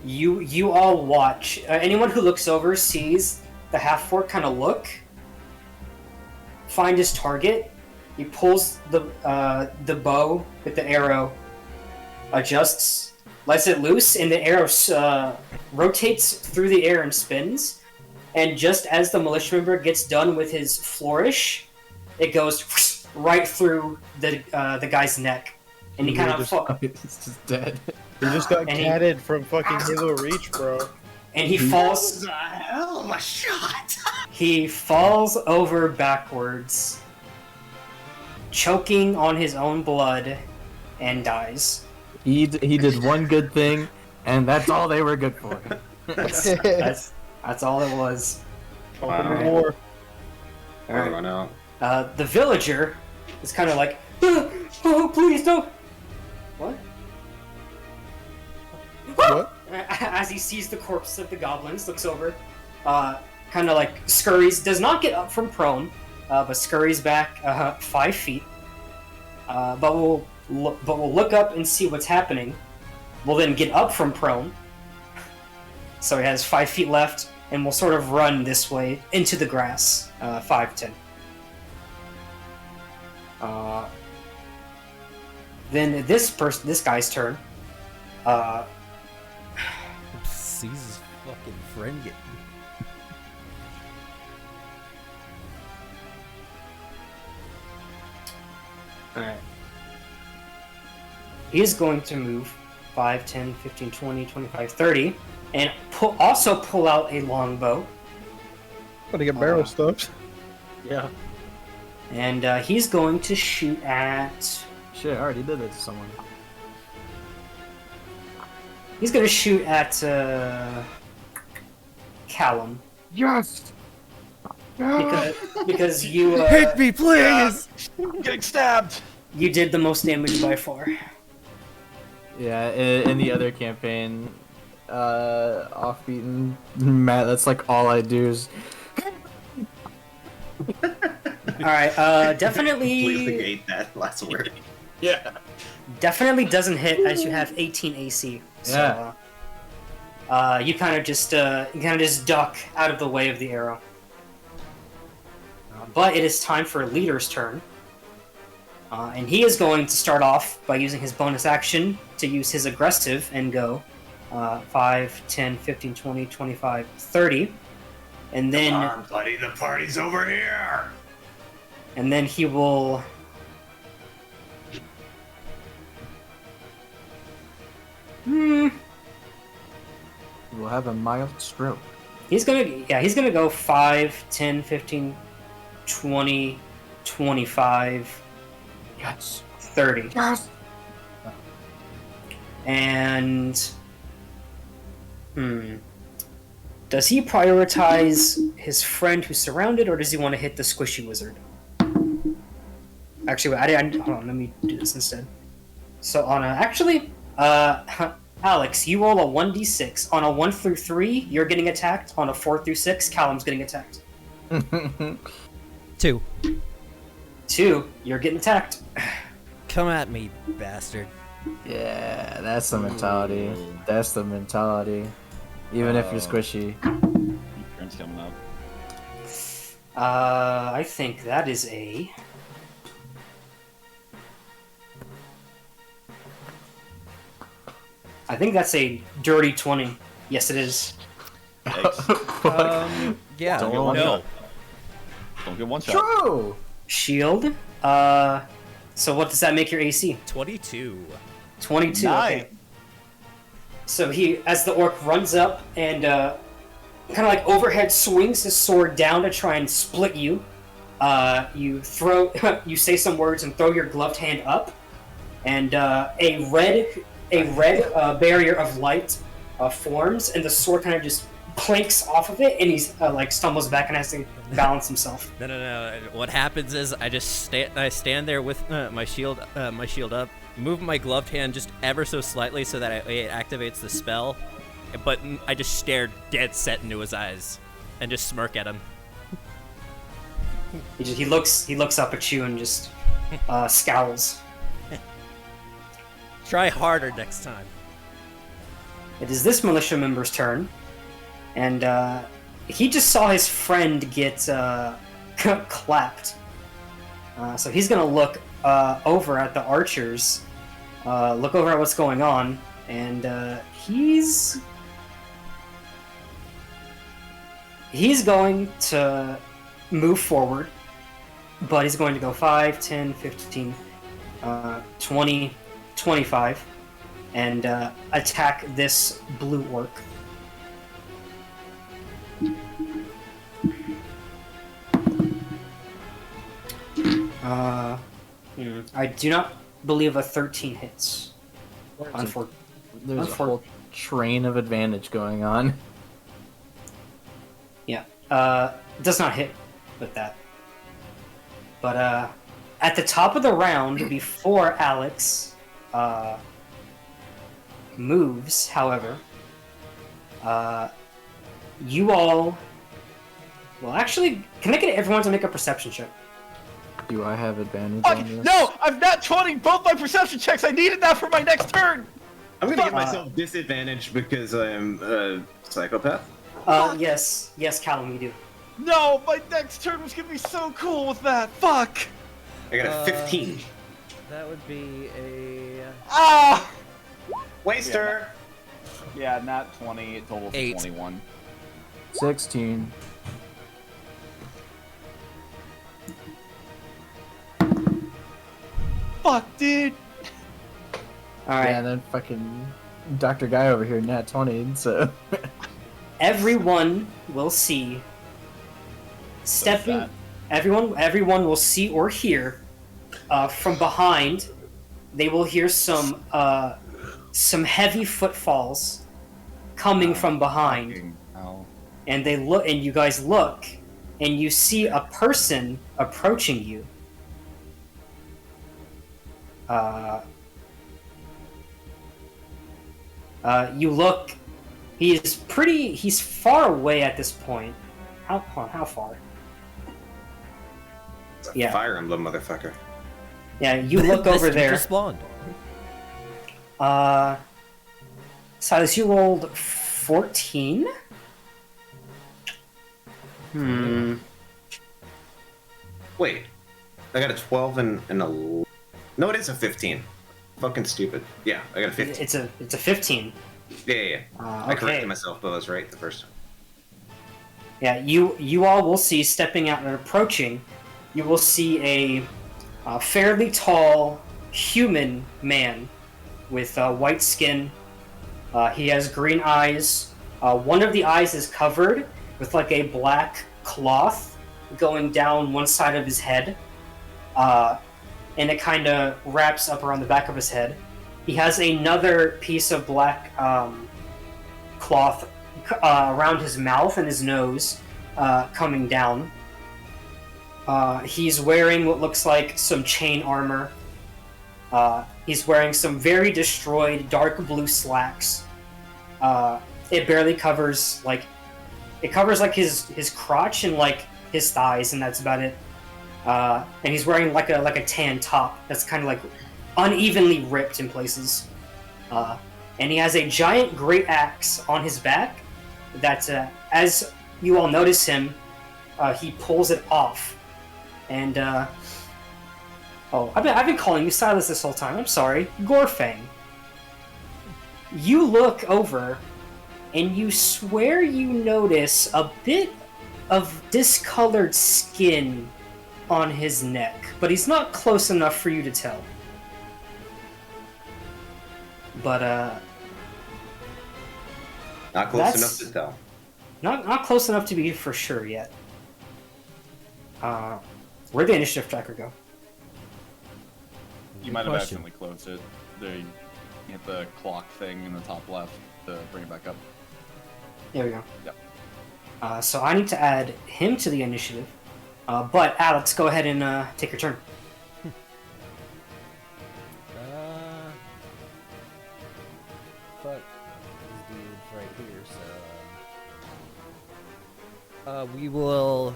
You all watch. Anyone who looks over sees the half-orc kind of look, find his target. He pulls the bow with the arrow, adjusts, lets it loose, and the arrow rotates through the air and spins. And just as the militia member gets done with his flourish, it goes right through the guy's neck, and he kind of It's just dead. He just got And he- catted from fucking Halo Reach, bro. and he falls. a hell of a shot. He falls over backwards, choking on his own blood, and dies. He did one good thing, and that's all they were good for. That's all it was. Wow. War. Alright. Run out. The villager is kind of like, oh, please don't. What? What? As he sees the corpse of the goblins, looks over, kind of like scurries, does not get up from prone, but scurries back 5 feet. But we'll look up and see what's happening. We'll then get up from prone. So he has 5 feet left, and we'll sort of run this way into the grass. 5, 10. Then this guy's turn. Sees his fucking friend get. Alright. He is going to move 5, 10, 15, 20, 25, 30, and also pull out a longbow. Gotta get barrel stuffed. Yeah. And he's going to shoot at. Shit, I already did that to someone. He's going to shoot at Callum. Yes! Because you. Hit me, please! Getting stabbed. You did the most damage by far. Yeah, in the other campaign, Offbeaten, Matt, that's like all I do is. Alright, Completely definitely. ate that last word. Yeah. Definitely doesn't hit as you have 18 AC. So, you kind of just duck out of the way of the arrow. But it is time for Leader's turn. And he is going to start off by using his bonus action to use his aggressive and go 5, 10, 15, 20, 25, 30. And then Come on, buddy, the party's over here. and then he will We'll have a mild stroke. he's gonna go 5, 10, 15, 20, 25, Yes. 30. Yes. And does he prioritize his friend who's surrounded, or does he want to hit the squishy wizard? Actually, hold on. Let me do this instead. So on Alex, you roll a 1d6. On a 1 through 3, you're getting attacked. On a 4 through 6, Callum's getting attacked. 2. 2, you're getting attacked. Come at me, bastard. Yeah, that's the mentality. That's the mentality. Even if you're squishy. Turn's coming up. I think that is a. I think that's a dirty 20. Yes, it is. Yikes. Yeah, Don't get one shot. Don't get one shot. True. Shield. So what does that make your AC? 22. 22. Nice. Okay. So he, as the orc runs up and kind of like overhead swings his sword down to try and split you. You throw, you say some words and throw your gloved hand up, and a red barrier of light forms, and the sword kind of just clanks off of it, and he's like stumbles back and has to balance himself. No. What happens is I just stand there with my shield up, move my gloved hand just ever so slightly so that it activates the spell, but I just stare dead set into his eyes and just smirk at him. He looks up at you and just scowls. Try harder next time. It is this militia member's turn, and he just saw his friend get clapped. So he's gonna look over at the archers, look over at what's going on, and he's going to move forward, but he's going to go 5, 10, 15, 20, 25, and attack this blue orc. I do not believe a 13 hits. There's a whole train of advantage going on. Yeah, does not hit with that. But at the top of the round, before Alex moves, however, you all... Well, actually, can I get everyone to make a perception check? Do I have advantage Fuck, on this? no! I've not 20 both my perception checks! I needed that for my next turn! I'm gonna give myself disadvantage because I'm a psychopath. Yes, Callum, you do. No, my next turn was gonna be so cool with that! Fuck! I got a 15. That would be a... Ah! Waster! Yeah, not 20, it totals 8. 21. 16. Fuck, dude! Alright. Yeah, and then fucking Dr. Guy over here, nat 20, so... Everyone will see stepping. sad. Everyone will see or hear from behind. They will hear some heavy footfalls coming from behind, Fucking hell. and they look. And you guys look, and you see a person approaching you. You look. He's far away at this point. How far? It's a Yeah. Fire Emblem, motherfucker. Yeah, you look over there. Just spawned. Silas, you rolled 14? Wait, I got a 12 and a... No, it is a 15. Fucking stupid. Yeah, I got a 15. It's a 15. Yeah. I Okay. corrected myself, but I was right the first time. Yeah, you all will see stepping out and approaching. You will see a fairly tall human man with white skin. He has green eyes. One of the eyes is covered with like a black cloth going down one side of his head, and it kind of wraps up around the back of his head. He has another piece of black cloth around his mouth and his nose, coming down. He's wearing what looks like some chain armor. He's wearing some very destroyed dark blue slacks. It barely covers his crotch and like his thighs, and that's about it. And he's wearing like a tan top that's kind of like unevenly ripped in places. And he has a giant great axe on his back that, as you all notice him, he pulls it off. And, I've been calling you Silas this whole time. I'm sorry. Gorfang. You look over, and you swear you notice a bit of discolored skin on his neck, but he's not close enough for you to tell. But, Not close That's- enough to tell. not close enough to be for sure yet. Where'd the initiative tracker go? You might have question. accidentally closed it. There, you hit the clock thing in the top left to bring it back up. There we go. Yep. So I need to add him to the initiative. But Alex, go ahead and take your turn. Fuck these dudes right here, so... we will...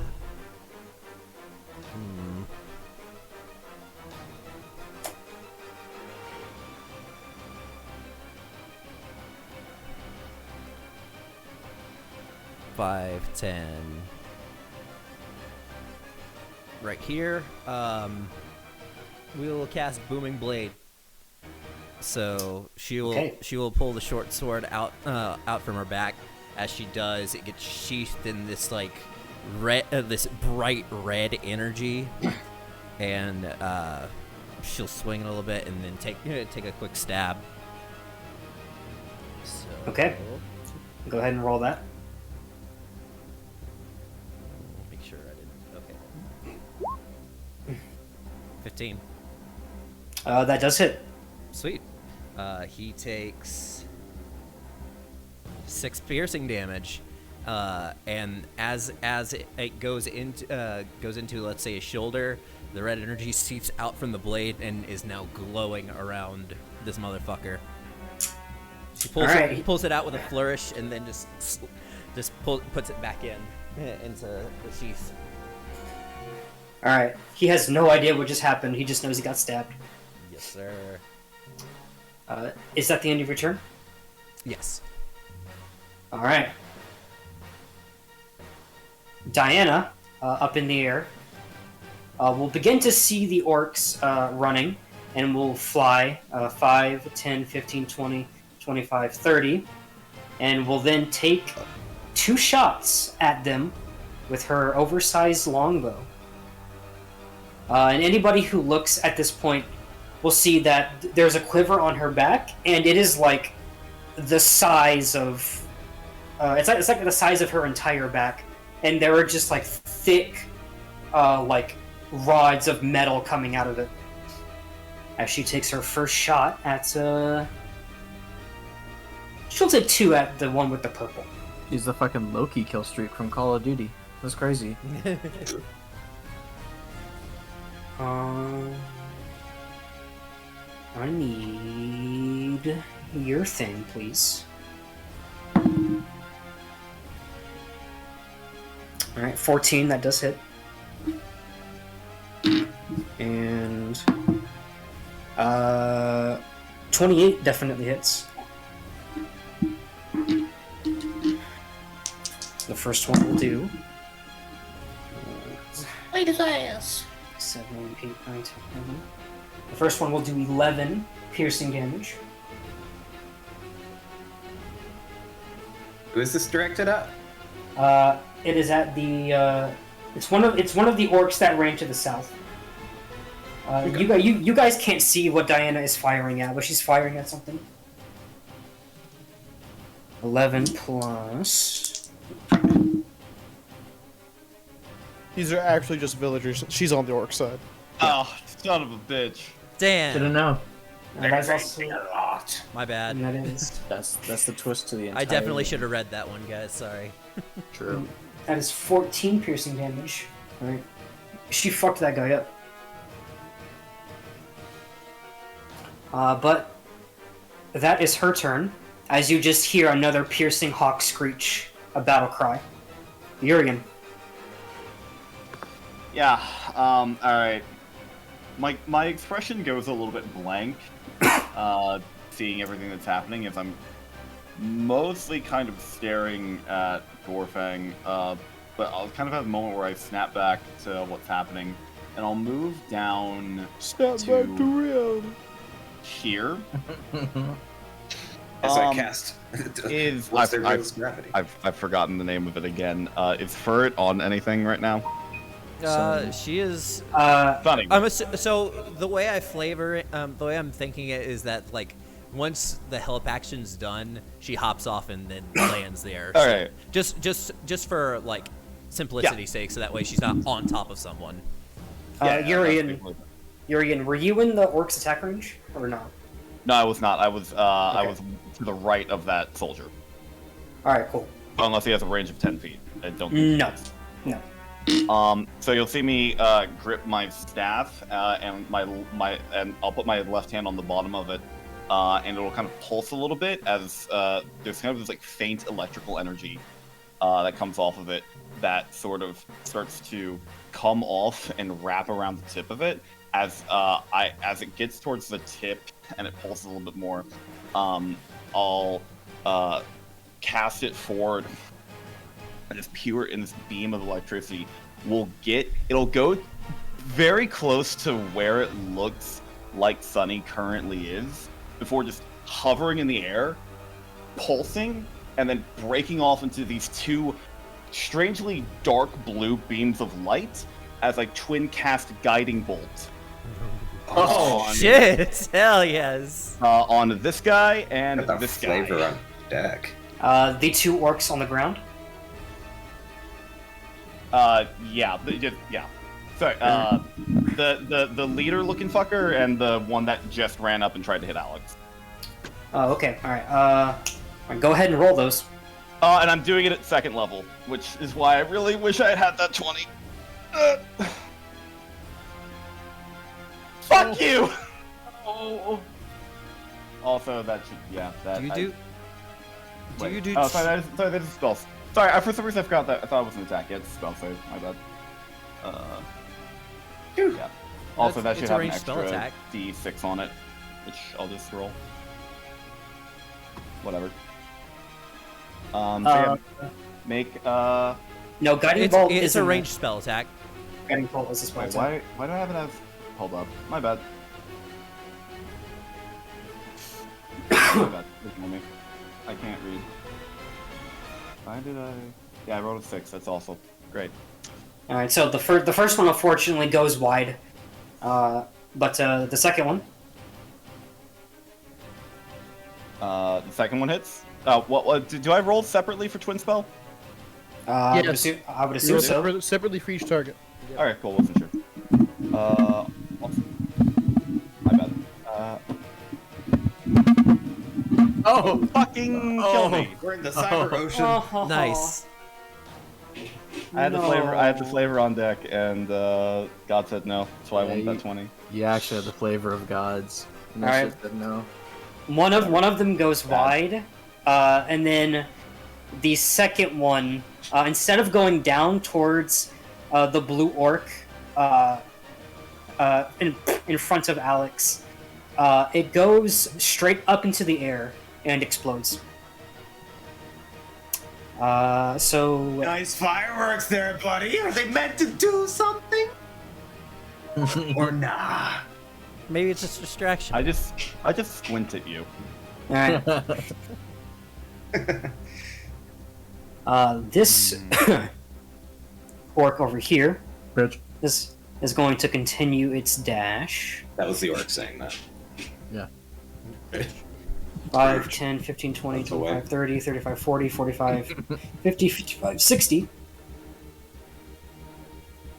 5, 10. Right here. We will cast Booming Blade. So she will pull the short sword out from her back. As she does, it gets sheathed in this like red, this bright red energy, and she'll swing it a little bit and then take a quick stab. So, Okay. Go ahead and roll that. Make sure I didn't. Okay. 15. That does hit. Sweet. He takes 6 piercing damage, and as it goes into let's say a shoulder, the red energy seeps out from the blade and is now glowing around this motherfucker. She pulls it out with a flourish and then puts it back into the sheath. All right. He has no idea what just happened. He just knows he got stabbed. Yes, sir. Is that the end of your turn? Yes. All right. Diana, up in the air, will begin to see the orcs running, and will fly 5, 10, 15, 20, 25, 30, and will then take 2 shots at them with her oversized longbow. And anybody who looks at this point will see that there's a quiver on her back, and it is like the size of it's like the size of her entire back, and there are just like thick like rods of metal coming out of it as she takes her first shot at she'll take 2 at the one with the purple. She's the fucking Loki kill streak from Call of Duty. That's crazy. I need your thing, please. Alright, 14, that does hit. And 28 definitely hits. The first one will do. Wait his ass. 7, 8, 9, 10, 11. The first one will do 11 piercing damage. Who is this directed at? It is at the. It's one of the orcs that ran to the south. You guys can't see what Diana is firing at, but she's firing at something. 11 plus. These are actually just villagers. She's on the orc side. Oh, son of a bitch. Damn. Didn't know. That's also a lot. My bad. that is That's the twist to the entire I definitely should have read that one, guys. Sorry. True. that is 14 piercing damage. All right, she fucked that guy up. But that is her turn. As you just hear another piercing hawk screech, a battle cry. Urian. Yeah, alright. My expression goes a little bit blank, seeing everything that's happening, as I'm mostly kind of staring at Gorfang, but I'll kind of have a moment where I snap back to what's happening, and I'll move down Snap back to real. here. As I cast. What's their I've gravity? I've forgotten the name of it again. Is Furret on anything right now? She is. Funny. So the way I flavor it, the way I'm thinking it is that like once the help action's done, she hops off and then lands there. All So right. Just for like simplicity's sake, so that way she's not on top of someone. Urian, were you in the orc's attack range or not? No, I was not. I was to the right of that soldier. All right, cool. Unless he has a range of 10 feet. I don't think No, no. So you'll see me grip my staff and and I'll put my left hand on the bottom of it, and it'll kind of pulse a little bit as there's kind of this like faint electrical energy that comes off of it that sort of starts to come off and wrap around the tip of it. As it gets towards the tip and it pulses a little bit more, I'll cast it forward and this beam of electricity it'll go very close to where it looks like Sunny currently is, before just hovering in the air, pulsing, and then breaking off into these two strangely dark blue beams of light as like twin cast guiding bolts. Oh, Shit! Hell yes. On this guy and Got the this flavor guy. on deck. The two orcs on the ground. Yeah. Sorry, the leader looking fucker and the one that just ran up and tried to hit Alex. Oh, okay. All right. Go ahead and roll those. And I'm doing it at second level, which is why I really wish I had that 20. Fuck you! Oh. Also, that should, yeah, that. Do you I- do? Do wait. you do? Oh, sorry, that is spells. Sorry, for some reason I forgot that. I thought it was an attack. Yeah, it's a spell save. My bad. Yeah. Also, that It's should a have an ranged spell extra attack. D6 on it, which I'll just roll. Whatever. So yeah, make No, guiding It's, bolt it's is a ranged spell attack. Guiding bolt is a spell Wait, attack. why do I have it as? Hold up, my bad. My bad. Ignore me. I can't read. Why did I? Yeah, I rolled a 6. That's awful. Great. All right. So the first one unfortunately goes wide, but the second one. The second one hits. What do I roll separately for twin spell? I would Yes. assume so. Separately for each target. All right, cool. Wasn't sure. Awesome. My bad. Oh, Fucking kill me. We're in the cyber ocean. Oh, Nice. I had the flavor. I had the flavor on deck, and God said no. That's why I Yeah, won you- that 20. you actually have the flavor of gods. And All that right. shit said no. One of them goes wide, and then the second one, instead of going down towards the blue orc in front of Alex, it goes straight up into the air and explodes. So Nice fireworks there, buddy. Are they meant to do something? Or nah? Maybe it's just a distraction. I just squint at you. all right. This orc over here Bitch. is going to continue its dash. That was the orc saying that. Yeah. 5, 10, 15, 20, That's a way. 25, 30, 35, 40, 45, 50, 55, 60.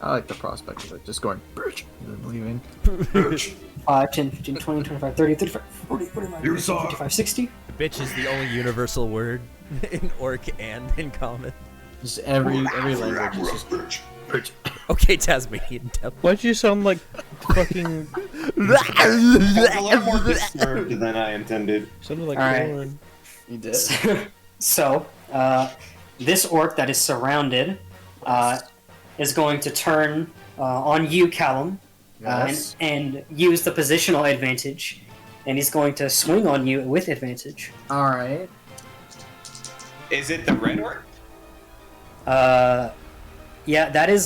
I like the prospect of it. Just going, bitch, and then leaving. 5, 10, 15, 20, 25, 30, 35, 40, 45, You 50, saw. 55, 60. Bitch is the only universal word in orc and in common. Just every language is just bitch. Okay, Tasmanian devil. Why'd you sound like fucking? That was a little more disturbed than I intended. Sounded like Alright. Lauren. You did. So, this orc that is surrounded is going to turn on you, Callum, Yes. and use the positional advantage, and he's going to swing on you with advantage. All right. Is it the red orc? Yeah, that is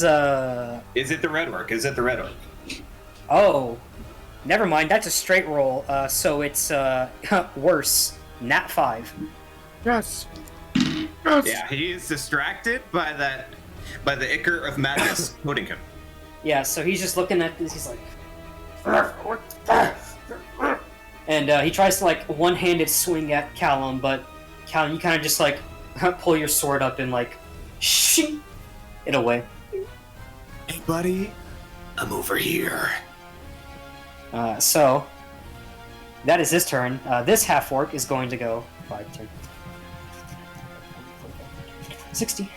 Is it the red orc? Is it the red orc? Oh, never mind. That's a straight roll. So it's worse. Nat 5. Yes. Yeah, he's distracted by the ichor of madness putting him. Yeah, so he's just looking at this. He's like, and he tries to like one-handed swing at Callum, but Callum, you kind of just like pull your sword up and like shing it away. Hey, buddy, I'm over here. So that is his turn. This half orc is going to go 5, 10, 60.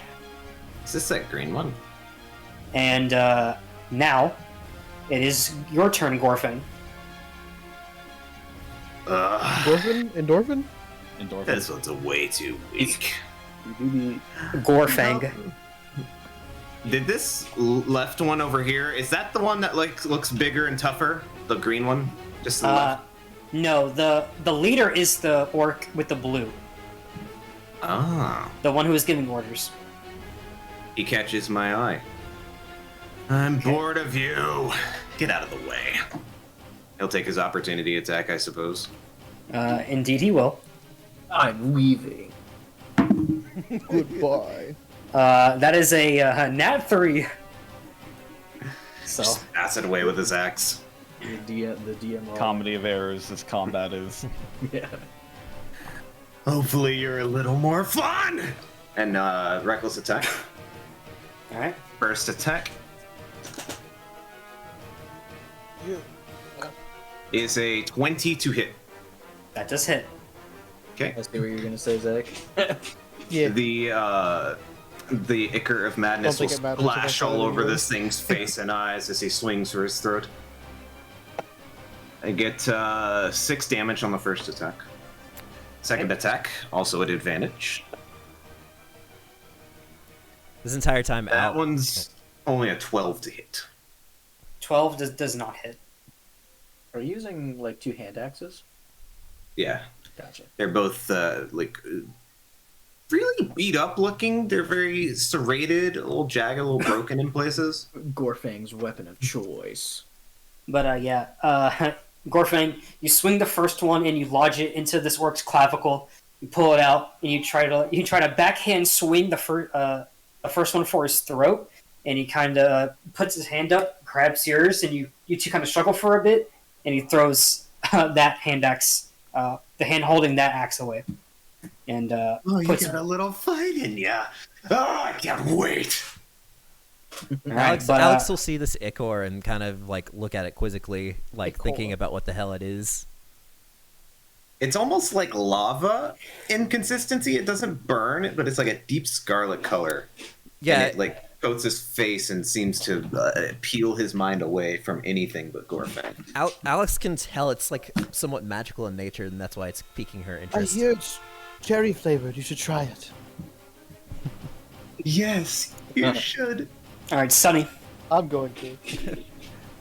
Is this that green one? And now it is your turn, Gorfin. Endorphin? Endorphin. This one's a way too weak. Gorfang. Did this left one over here? Is that the one that like looks bigger and tougher? The green one, just to the left. No, the leader is the orc with the blue, Ah, the one who is giving orders. He catches my eye. I'm bored of you. Get out of the way. He'll take his opportunity attack, I suppose. Indeed, he will. I'm leaving. Goodbye. That is a nat 3. So Just bats it away with his axe. The DM roll. Comedy of errors as combat is. Yeah. Hopefully you're a little more fun! And reckless attack. all right. First attack is a 20 to hit. That does hit. Okay. I see what you're gonna say, Zach. Yeah. The Ichor of Madness will Don't think it matters if I splash try all to over do this thing's face and eyes as he swings for his throat. I get 6 damage on the first attack. Second attack, also at advantage. This entire time That out. one's only a 12 to hit. 12 does not hit. Are you using like 2 hand axes? Yeah, Gotcha. they're both really beat up looking. They're very serrated, a little jagged, a little broken in places. Gorfang's weapon of choice. But Gorfang, you swing the first one and you lodge it into this orc's clavicle. You pull it out and you try to backhand swing the first one for his throat, and he kind of puts his hand up, grabs yours, and you two kind of struggle for a bit, and he throws that hand axe, the hand holding that axe away, and Oh, you puts. got a little fight in ya. Oh, I can't wait. Alex, but, Alex will see this ichor and kind of like look at it quizzically, like Ichor. thinking about what the hell it is. It's almost like lava in consistency. It doesn't burn, but it's like a deep scarlet color. Yeah, And it like coats his face and seems to peel his mind away from anything but Gorfang. Alex can tell it's like somewhat magical in nature, and that's why it's piquing her I interest. hear it's cherry flavored. You should try it. Yes, you should. All right, Sonny. I'm going to.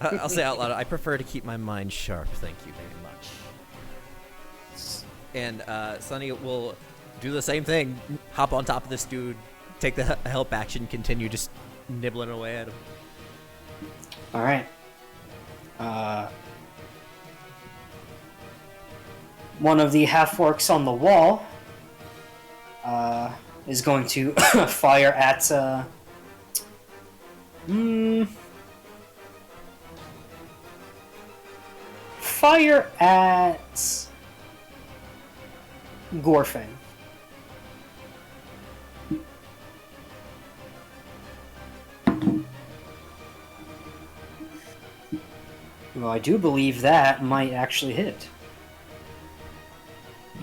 I'll say out loud, I prefer to keep my mind sharp, thank you very much. And Sonny will do the same thing, hop on top of this dude, take the help action, continue just nibbling away at him. All right. One of the half-orcs on the wall is going to fire at... Fire at... Gorfang. Well, I do believe that might actually hit.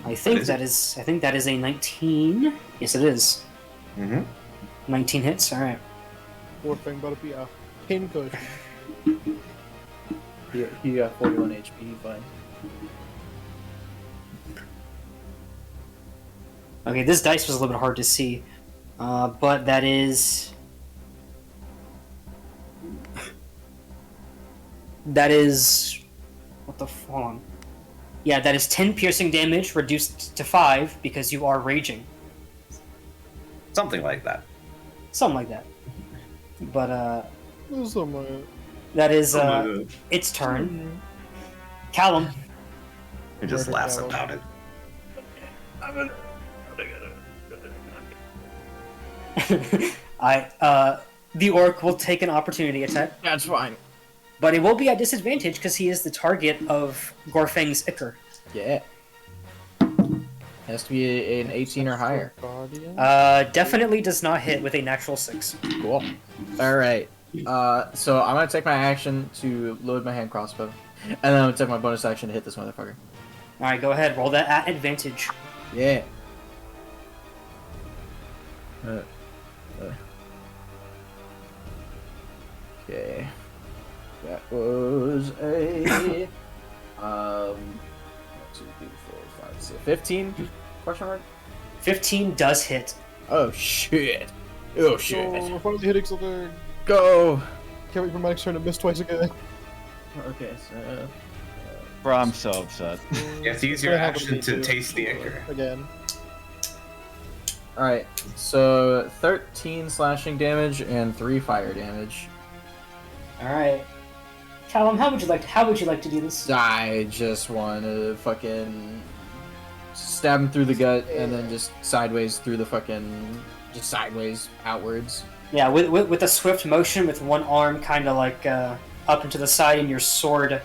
I think is that is. I think that is a 19. Yes, it is. Mm-hmm. 19 hits. All right. Poor thing about to be a pincushion. He got 41 HP, fine. Okay, this dice was a little bit hard to see, but that is. That is. What the hold on. Yeah, that is 10 piercing damage reduced to 5 because you are raging. Something like that. Something like that. But that is its turn. Callum. He just Murder laughs Callum. about it. The orc will take an opportunity attack, That's fine. but it will be at disadvantage because he is the target of Gorfang's Ichor. Yeah. Has to be an 18 or higher. Guardian. Definitely does not hit with a natural 6. Cool. Alright. So I'm gonna take my action to load my hand crossbow. And then I'm gonna take my bonus action to hit this motherfucker. Alright, go ahead, roll that at advantage. Yeah. Okay. That was a 1, 2, 3, 4, 5, 6, 15? Question mark? 15 does hit. Oh shit. Oh shit. Oh, we're finally hitting something. Go. Can't wait for my next turn to miss twice again. Okay, so Bro, I'm so upset. You have to use your Gonna happen to action me to too. taste the Ichor. Again. Alright, so 13 slashing damage and 3 fire damage. All right, Callum, how would you like to do this? I just want to fucking stab him through the gut and then just sideways through the fucking... just sideways outwards. Yeah, with a swift motion, with one arm kind of like up into the side, and your sword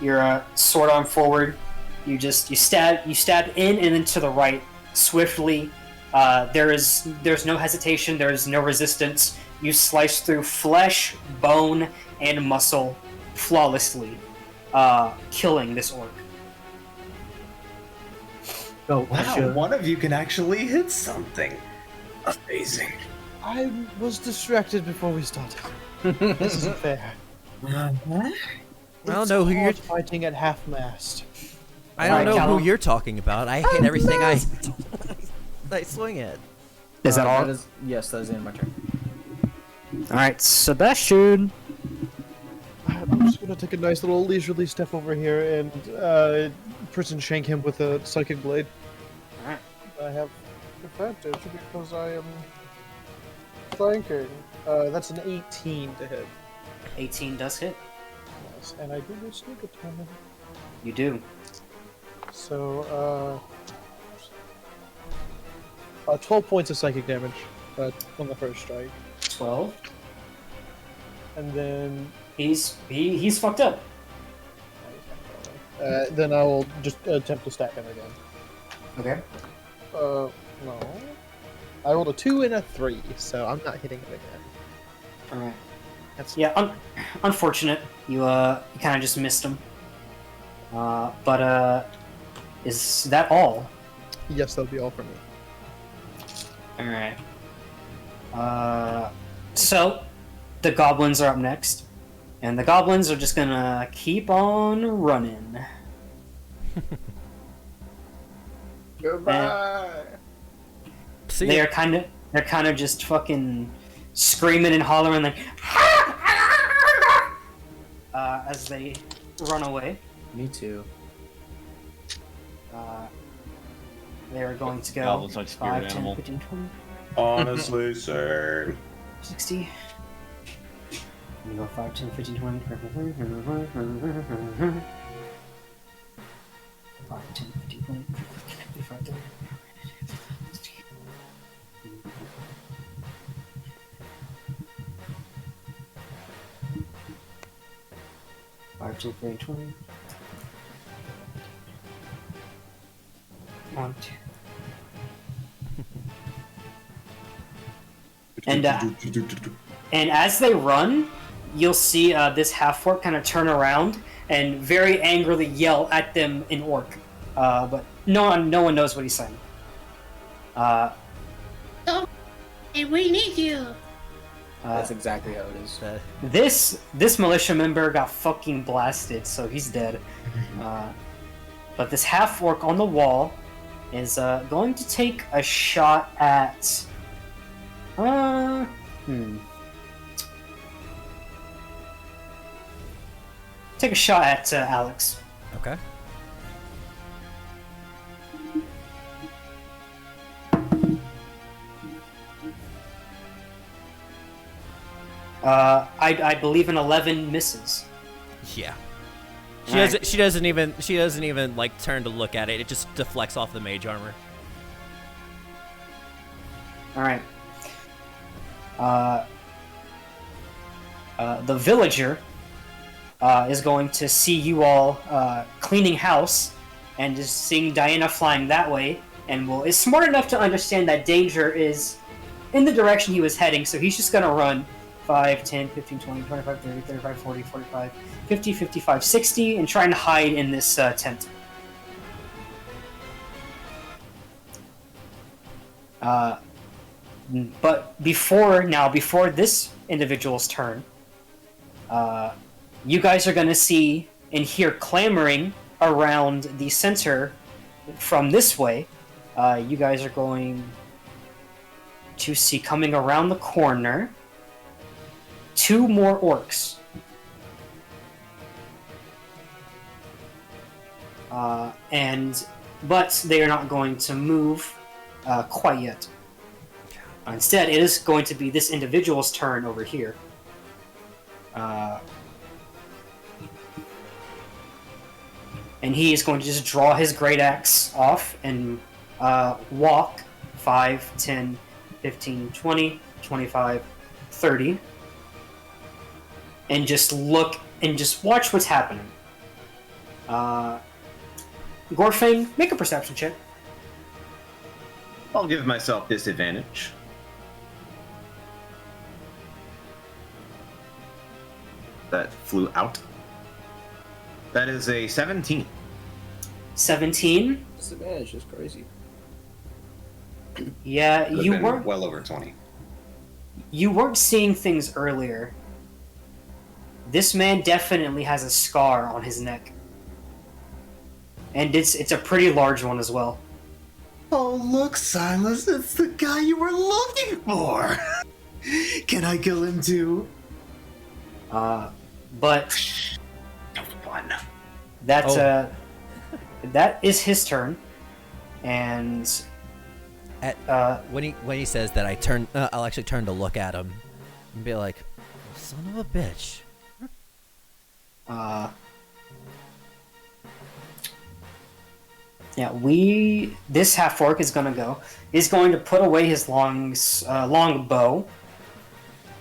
arm forward. You stab in and then to the right swiftly. There's no hesitation. There's no resistance. You slice through flesh, bone, and muscle flawlessly, killing this orc. Oh, Wow, one of you can actually hit something. Amazing. I was distracted before we started. This isn't fair. I don't It's know who you're. hard fighting at half mast. I don't Alright, know Callum. who you're talking about. I hit everything I swing at. Is that all? Yes, that is the end of my turn. All right, Sebastian. I'm just gonna take a nice little leisurely step over here and prison shank him with a psychic blade. Alright. I have advantage because I am flanking. That's an 18 to hit. 18 does hit. Yes, and I do no sneak attack. You do. So, 12 points of psychic damage on the first strike. 12. And then He's fucked up. then I will just attempt to stack him again. Okay. No. I rolled a 2 and a 3, so I'm not hitting him again. All right. That's Unfortunate. You kind of just missed him. But is that all? Yes, that'll be all for me. All right. So the goblins are up next, and the goblins are just gonna keep on running. Goodbye! See, They're kind of just fucking screaming and hollering like as they run away. Me too. They are going to go Goblins like spirit 5, 10, animal. 15, 20, Honestly, sir. 60. I'm gonna go 5, 10, 15, 20. 5, 10, 15, 20. 25, 30. 5, 10, 15, 20. 1, 2. And as they run, you'll see this half-orc kind of turn around and very angrily yell at them in orc. But no one knows what he's saying. We need you. That's exactly how it is. This militia member got fucking blasted, so he's dead. But this half-orc on the wall is going to take a shot at... Take a shot at Alex. okay. I believe an 11 misses. Yeah. Alright. She doesn't even like turn to look at it. It just deflects off the mage armor. Alright. The villager is going to see you all cleaning house and just seeing Diana flying that way, and is smart enough to understand that danger is in the direction he was heading, so he's just going to run 5, 10, 15, 20, 25, 30, 35, 40, 45, 50, 55, 60, and trying to hide in this tent. But before this individual's turn, you guys are going to see and hear clamoring around the center from this way. You guys are going to see coming around the corner 2 more orcs. But they are not going to move quite yet. Instead, it is going to be this individual's turn over here. And he is going to just draw his great axe off and walk 5, 10, 15, 20, 25, 30. And just look and just watch what's happening. Gorfang, make a perception check. I'll give myself disadvantage. That flew out. That is a 17. 17. Disadvantage is crazy. Yeah, Could've you been weren't well over 20. seeing things earlier. This man definitely has a scar on his neck. And it's a pretty large one as well. Oh, look, Silas, it's the guy you were looking for. Can I kill him too? But No fun. that that is his turn. And When he says that, I'll actually turn to look at him and be like, "Son of a bitch." yeah, this half orc is going to put away his long bow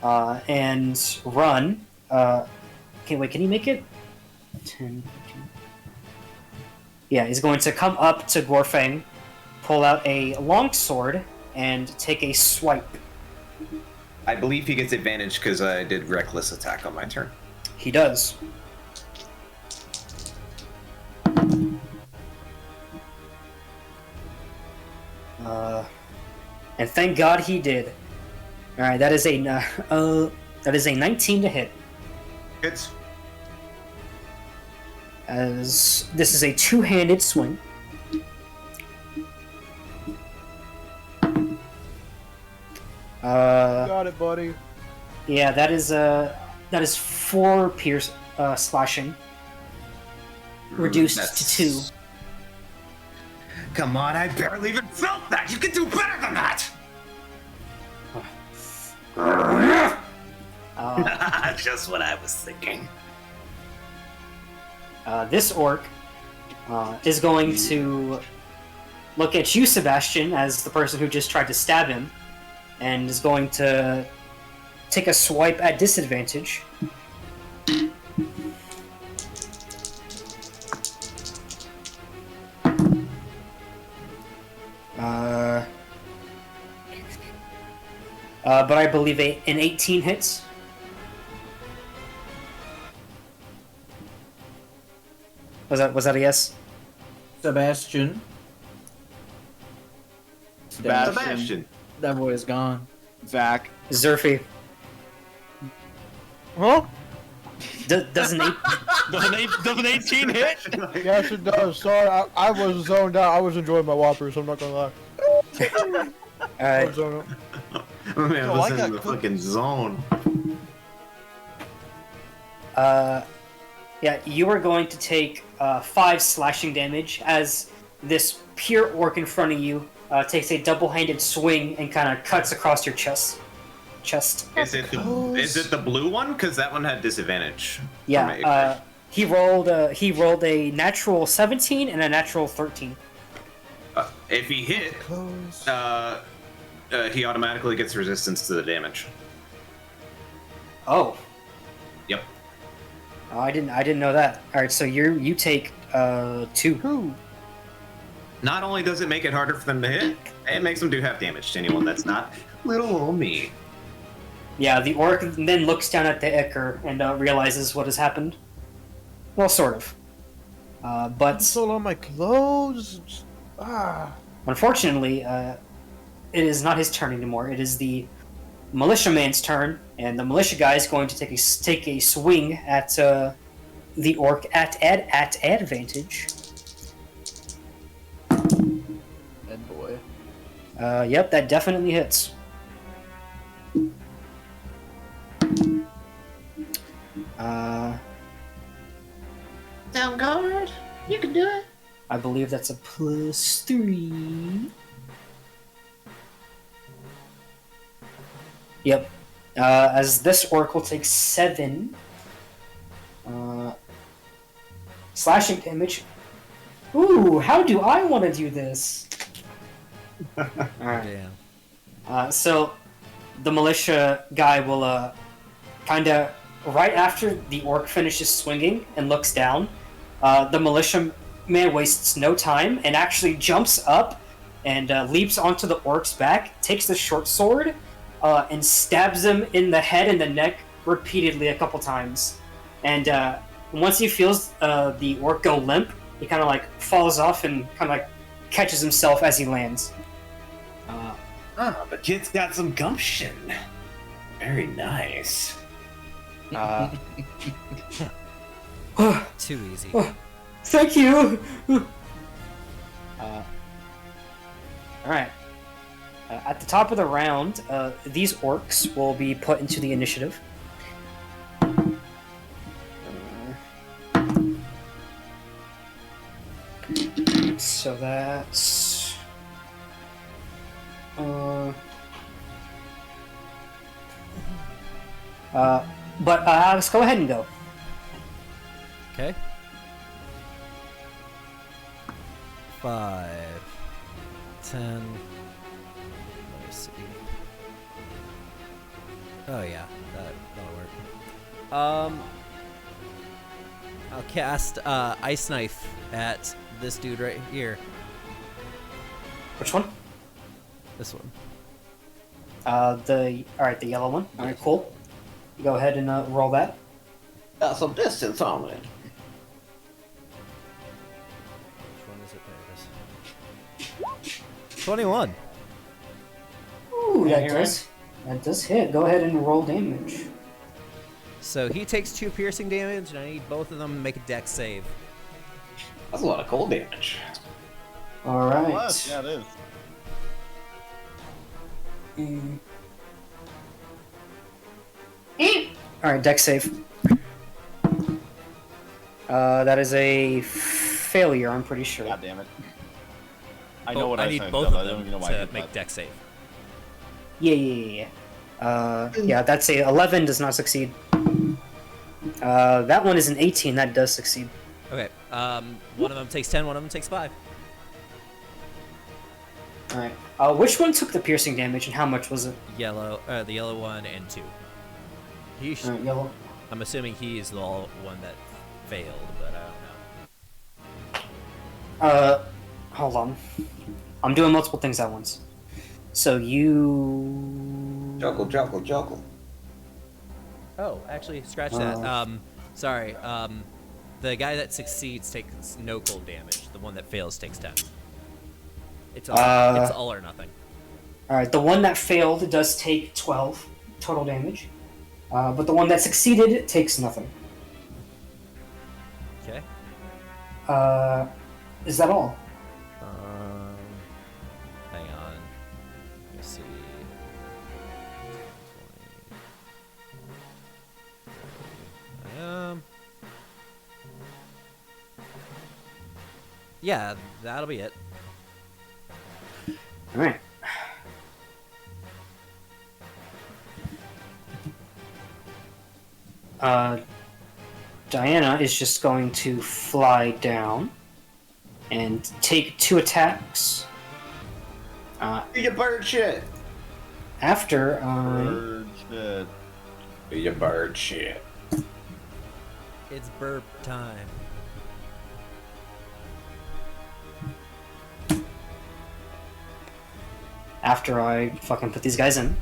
and run. Okay, wait, can he make it? 10, 15. Yeah, he's going to come up to Gorfang, pull out a long sword, and take a swipe. I believe he gets advantage because I did reckless attack on my turn. He does. And thank God he did. All right, that is a 19 to hit. Hits. As this is a two-handed swing. Got it, buddy. Yeah, that is 4 pierce slashing, reduced to 2. Come on, I barely even felt that. You can do better than that. Just what I was thinking. This orc is going to look at you, Sebastian, as the person who just tried to stab him, and is going to take a swipe at disadvantage. But I believe an 18 hits. Was that a yes? Sebastian. Sebastian. That boy is gone. Zach. Zerfy. Huh? Does an 8... Does an 18 hit? Yes, it does. Sorry, I was zoned out. I was enjoying my Whoppers, I'm not gonna lie. I was Alright. zoned out. Man, No, was I in got the cooked. fucking zone. Yeah, you are going to take 5 slashing damage as this pure orc in front of you takes a double-handed swing and kind of cuts across your chest. Is it the blue one? Because that one had disadvantage. Yeah, he rolled a natural 17 and a natural 13. If he hit, he automatically gets resistance to the damage. Oh, Yep. I didn't know that. All right, so you take 2. Not only does it make it harder for them to hit, it makes them do half damage to anyone that's not little old me. Yeah, the orc then looks down at the Ichor and realizes what has happened. Well, sort of. But Still on my clothes. unfortunately, it is not his turn anymore. It is the militiaman's turn, and the militia guy is going to take a swing at the orc at advantage. Dead boy. Yep, that definitely hits. Down guard. You can do it. I believe that's a +3. Yep. As this orc will take 7 slashing damage. Ooh, how do I want to do this? Alright. Damn. So, the militia guy will, kind of, right after the orc finishes swinging and looks down, the militia man wastes no time and actually jumps up and leaps onto the orc's back, takes the short sword, and stabs him in the head and the neck repeatedly a couple times. And once he feels the orc go limp, he kind of like falls off and kind of like catches himself as he lands. The kid's got some gumption. Very nice. Too easy. Thank you! Alright. At the top of the round, these orcs will be put into the initiative. So that's... but Alex, go ahead and go. Okay. 5, 10. Let me see. Oh yeah, that'll work. I'll cast Ice Knife at this dude right here. Which one? This one. The yellow one. Alright, cool. Go ahead and roll that. Got some distance on it. Which one is it? There it is. 21. Ooh, that does hit. Go ahead and roll damage. So he takes 2 piercing damage, and I need both of them to make a dex save. That's a lot of cold damage. Alright. Plus, yeah, it is. Alright, dex save. That is a failure, I'm pretty sure. God damn it. I know what I I need said, both though. of I don't them even know why I to did make that. dex save. Yeah. Yeah, that's a 11 does not succeed. That one is an 18, that does succeed. Okay, one of them takes 10, one of them takes 5. Alright. Which one took the piercing damage and how much was it? Yellow, the yellow one and 2. He Yellow. I'm assuming he is the one that failed, but I don't know. Hold on. I'm doing multiple things at once. So you... Juggle. Oh, actually, scratch that. Sorry. The guy that succeeds takes no cold damage. The one that fails takes 10. It's all or nothing. Alright, the one that failed does take 12 total damage. But the one that succeeded takes nothing. Okay. Is that all? Hang on. Let me see. 20. Yeah, that'll be it. Alright. Diana is just going to fly down and take 2 attacks. You bird shit. After Bird shit. You bird shit. It's burp time. after I fucking put these guys in.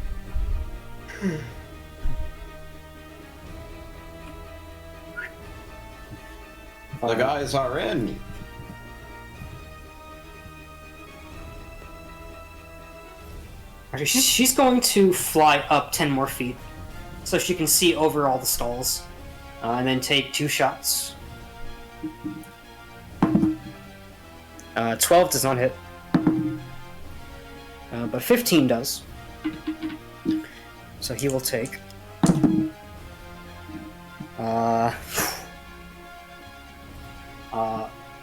The guys are in. Actually, she's going to fly up 10 more feet so she can see over all the stalls, and then take 2 shots. 12 does not hit, but 15 does. So he will take.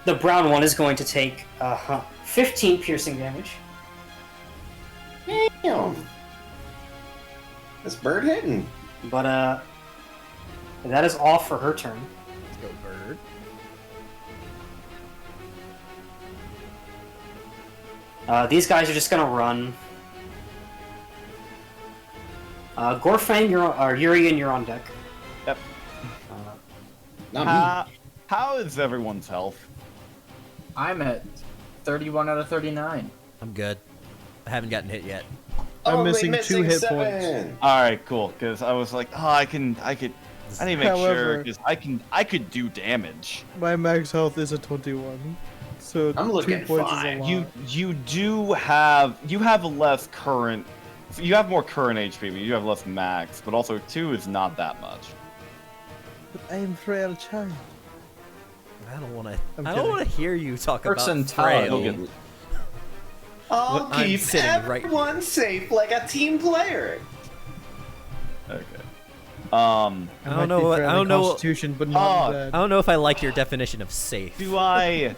The brown one is going to take 15 piercing damage. Damn. This bird hitting. But that is all for her turn. Let's go, bird. These guys are just gonna run. Gorfang, Urian, you're on deck. Yep. Not me. How is everyone's health? I'm at 31 out of 39. I'm good. I haven't gotten hit yet. I'm Only missing 2 hit 7. points. All right, cool. Because I was like, oh, I need to make sure However- because I could do damage. My max health is a 21. So I'm looking 2 points fine. is a lot. You do have less current. You have more current HP, but you have less max. But also 2 is not that much. But I am frail child. I don't want I'm to. I don't kidding. want to hear you talk about Percentile. frail. You'll get- I'll I'm keep sitting right- everyone safe like a team player. Okay. I don't know what. I don't know. Constitution, but not Oh, bad. I don't know if I like your definition of safe. Do I?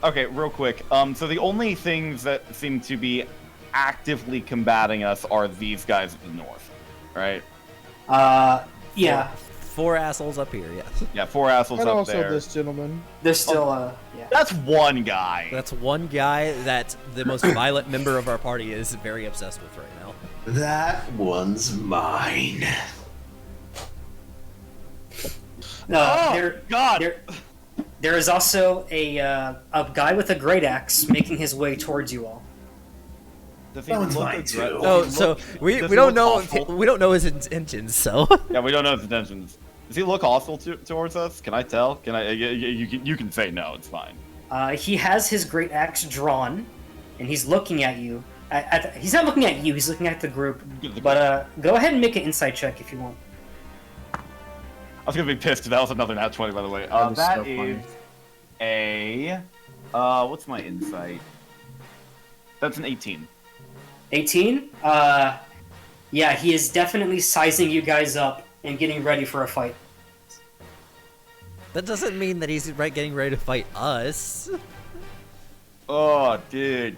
Okay, real quick. So the only things that seem to be actively combating us are these guys at the north, right? Yeah, Four assholes up here. Yes. Yeah, 4 assholes And up also there. this gentleman. there's still yeah. That's one guy. That's one guy that the most violent member of our party is very obsessed with right now. That one's mine. Oh, God. There is also a guy with a great axe making his way towards you all. Does he That one's look mine, aggra- too. does Oh, he so look- we does we he don't look know hostile? we don't know his intentions. So Yeah, we don't know his intentions. Does he look hostile towards us? Can I tell? Can I? You can say no. It's fine. He has his great axe drawn, and he's looking at you. He's not looking at you. He's looking at the group. But go ahead and make an insight check if you want. I was gonna be pissed. That was another nat 20, by the way. That is That so is funny. a. What's my insight? That's an 18. 18. Yeah, he is definitely sizing you guys up and getting ready for a fight. that doesn't mean that he's getting ready to fight us. Oh, dude.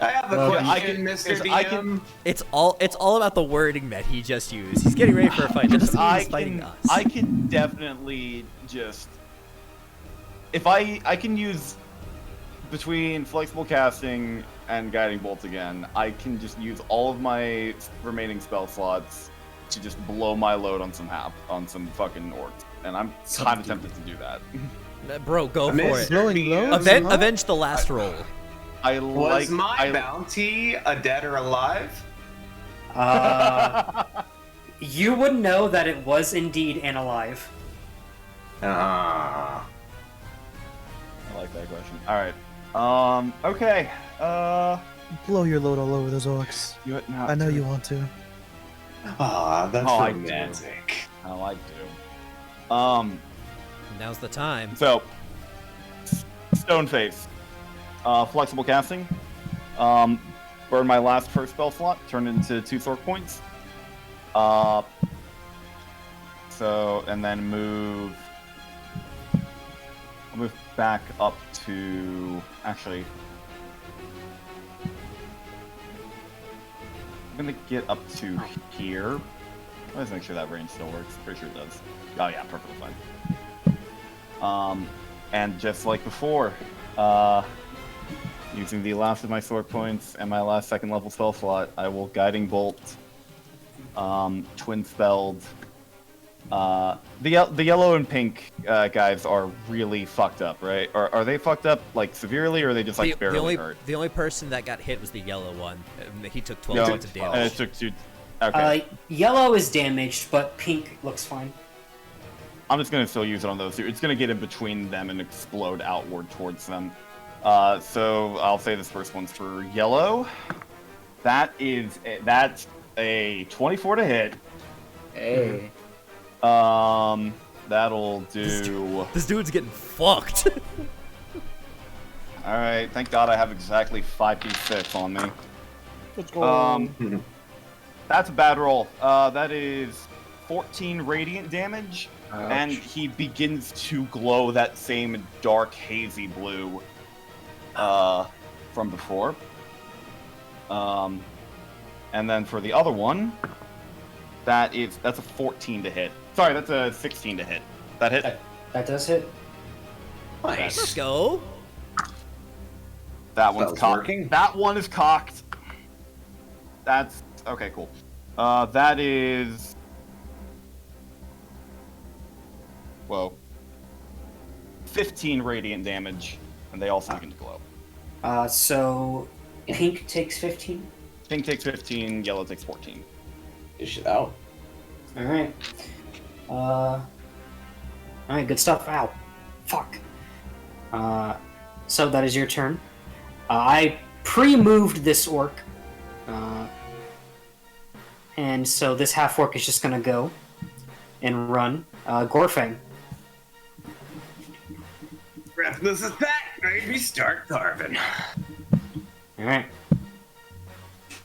I have a Well, question, I can- Mr. I DM. can- It's all about the wording that he just used. He's getting ready for a fight. That doesn't mean he's fighting us. I can definitely just. If I can use between flexible casting and guiding bolt again, I can just use all of my remaining spell slots to just blow my load on some fucking orcs, and I'm kind of tempted to do that. Bro, go for Mr. it. Blowing DM, loads? Avenge the last roll. I Was like. my bounty a dead or alive? You would know that it was indeed an alive. Ah. I like that question. All right. Okay. Blow your load all over those orcs. I know you want to. Ah, that's Oh, I do. romantic. Oh, I do. Now's the time. So, Stoneface. Flexible casting. Burn my last first spell slot, turn it into 2 sword points. And then move. I'll move back up to. Actually. I'm gonna get up to here. Let's make sure that range still works. Pretty sure it does. Oh yeah, perfectly fine. And just like before, using the last of my sword points and my last 2nd level spell slot, I will Guiding Bolt, Twin Spelled. The yellow and pink guys are really fucked up, right? Or are they fucked up like severely, or are they just like barely hurt? The only person that got hit was the yellow one. He took 12 No, points of and damage. it took 2. Okay. Yellow is damaged, but pink looks fine. I'm just gonna still use it on those 2. It's gonna get in between them and explode outward towards them. So I'll say this first one's for yellow. That's a 24 to hit. Hey. That'll do. This dude's getting fucked. All right. Thank God I have exactly 5d6 on me. Let's go. That's a bad roll. That is 14 radiant damage, and he begins to glow that same dark hazy blue from before. And And then for the other one, that's a 14 to hit. Sorry, that's a 16 to hit. That hit? That does hit. Nice. Let's go. That one's was cocked. working. That one is cocked. That's okay. Cool. That is. Whoa. 15 radiant damage, and they also begin to glow. So pink takes 15. Pink takes 15. Yellow takes 14. Dish it out. All right. All right. Good stuff. Ow. Fuck. So that is your turn. I pre-moved this orc, and so this half orc is just gonna go and run. Gorfang. Breathless attack, baby. Start carving. All right.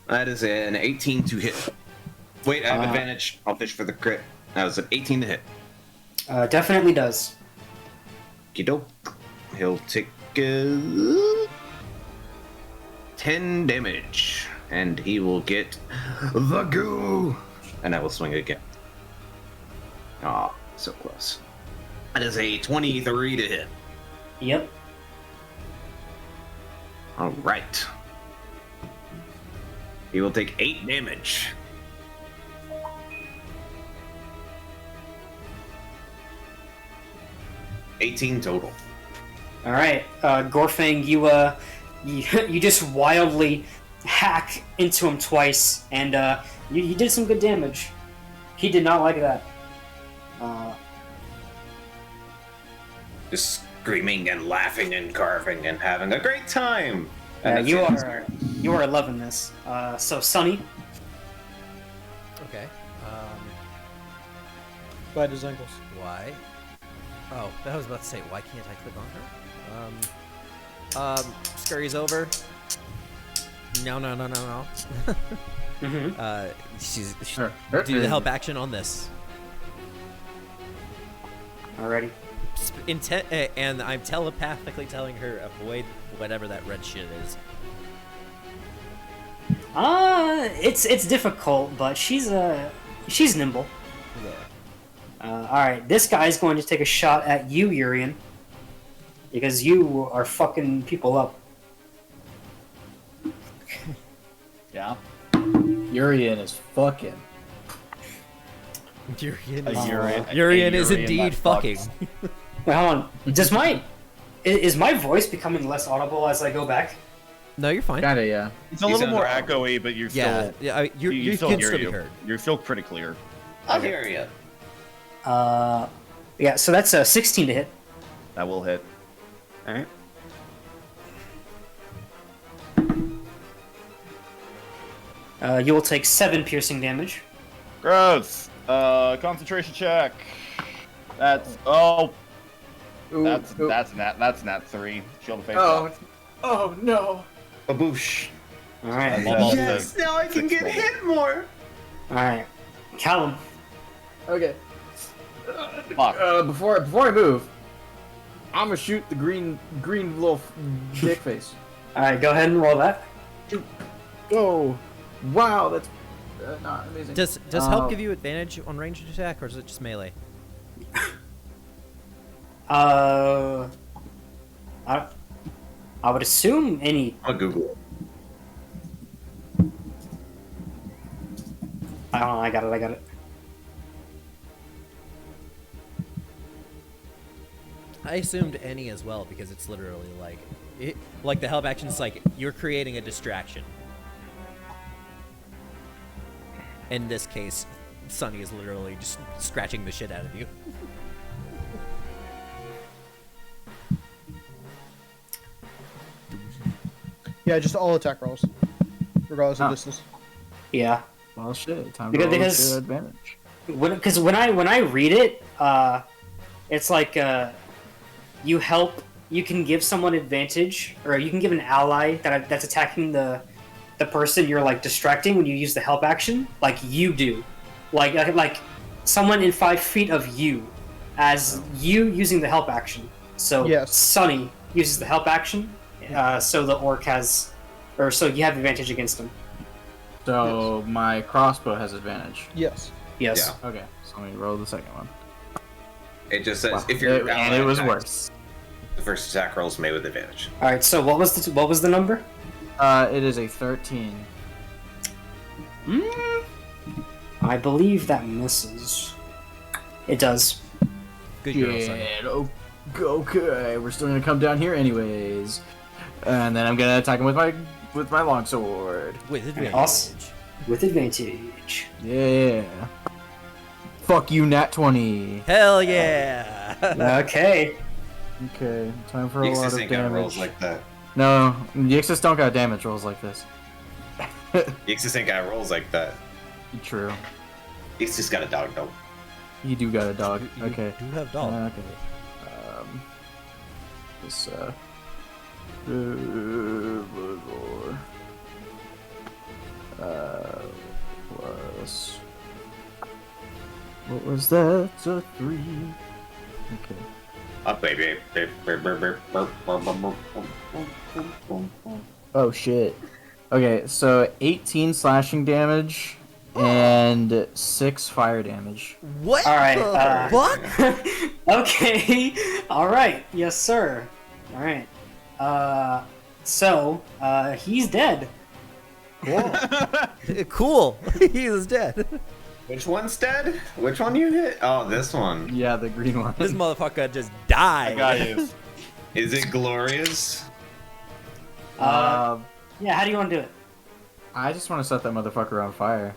That is an 18 to hit. Wait, I have advantage. I'll fish for the crit. That was an 18 to hit. Definitely does. Kido. He'll take 10 damage, and he will get the goo. And I will swing again. Aw, so close. That is a 23 to hit. Yep. All right. He will take 8 damage. $18 total. All right, Gorfang, you just wildly hack into him twice, and you did some good damage. He did not like that. Just screaming and laughing and carving and having a great time. And that's you it. you are loving this. So Sunny, Okay. By his ankles. Why? Oh, I was about to say, why can't I click on her? Scurries over. No. mm-hmm. She's Sure. do the help action on this. Alrighty. Intent, and I'm telepathically telling her avoid whatever that red shit is. It's difficult, but she's nimble. Yeah. All right, this guy's going to take a shot at you, Urian, because you are fucking people up. Yeah. Urian is fucking. Urian A is, Urian- Urian a is Urian indeed that fucking. fucks. Wait, hold on. Is my voice becoming less audible as I go back? No, you're fine. Kinda, yeah. It's a You little sound more audible. echoey, but you're Yeah, still. yeah. You still can hear still be you. heard. You're still pretty clear. I'll hear you. Yeah. So that's a 16 to hit. That will hit. All right. You will take 7 piercing damage. Gross. Concentration check. That's Ooh, that's ooh. nat 3. Shield of faith. Oh, oh no. Baboosh. All right. I'm almost Yes, a now I can get 6 hit more. All right. Callum. Okay. Fuck. Before I move, I'm gonna shoot the green little dick face. All right. Go ahead and roll that. Oh, wow, that's not amazing. Does help give you advantage on ranged attack, or is it just melee? I would assume any. I'll Google it. I don't know. I got it. I assumed any as well because it's literally like the help action is like you're creating a distraction. In this case, Sunny is literally just scratching the shit out of you. Yeah, just all attack rolls, regardless of distance. Yeah. Well, shit. Time Because- to roll to advantage. Because when I read it, it's like you help. You can give someone advantage, or you can give an ally that's attacking the person you're like distracting when you use the help action, like you do, like someone in 5 feet of you, as you using the help action. So Yes. Sunny uses the help action, so the orc has, or so you have advantage against him. So my crossbow has advantage. Yes. Yes. Yeah. Okay, so let me roll the second one. It just says Wow. if you're And it was worse. The first attack roll is made with advantage. All right. So what was the number? It is a 13. I believe that misses. It does. Good girl, son. Okay, we're still gonna come down here anyways, and then I'm gonna attack him with my longsword. With advantage. Awesome. With advantage. Yeah. Fuck you, Nat 20. Hell yeah! Okay. Okay, time for a lot Ixis of ain't got damage. rolls like that. No, the Ixis don't got damage rolls like this. Ixis ain't got rolls like that. True. Ixis got a dog though. You do got a dog. You Okay. do have dog. Okay. This plus. What was that? It's a 3. Okay. Up, baby. Oh shit. Okay, so 18 slashing damage and 6 fire damage. What? All right. the fuck? Okay. All right. Yes, sir. All right. So he's dead. Cool. He is dead. Which one's dead? Which one you hit? Oh, this one. Yeah, the green one. This motherfucker just I died. got you. Is it glorious? Yeah. How do you want to do it? I just want to set that motherfucker on fire.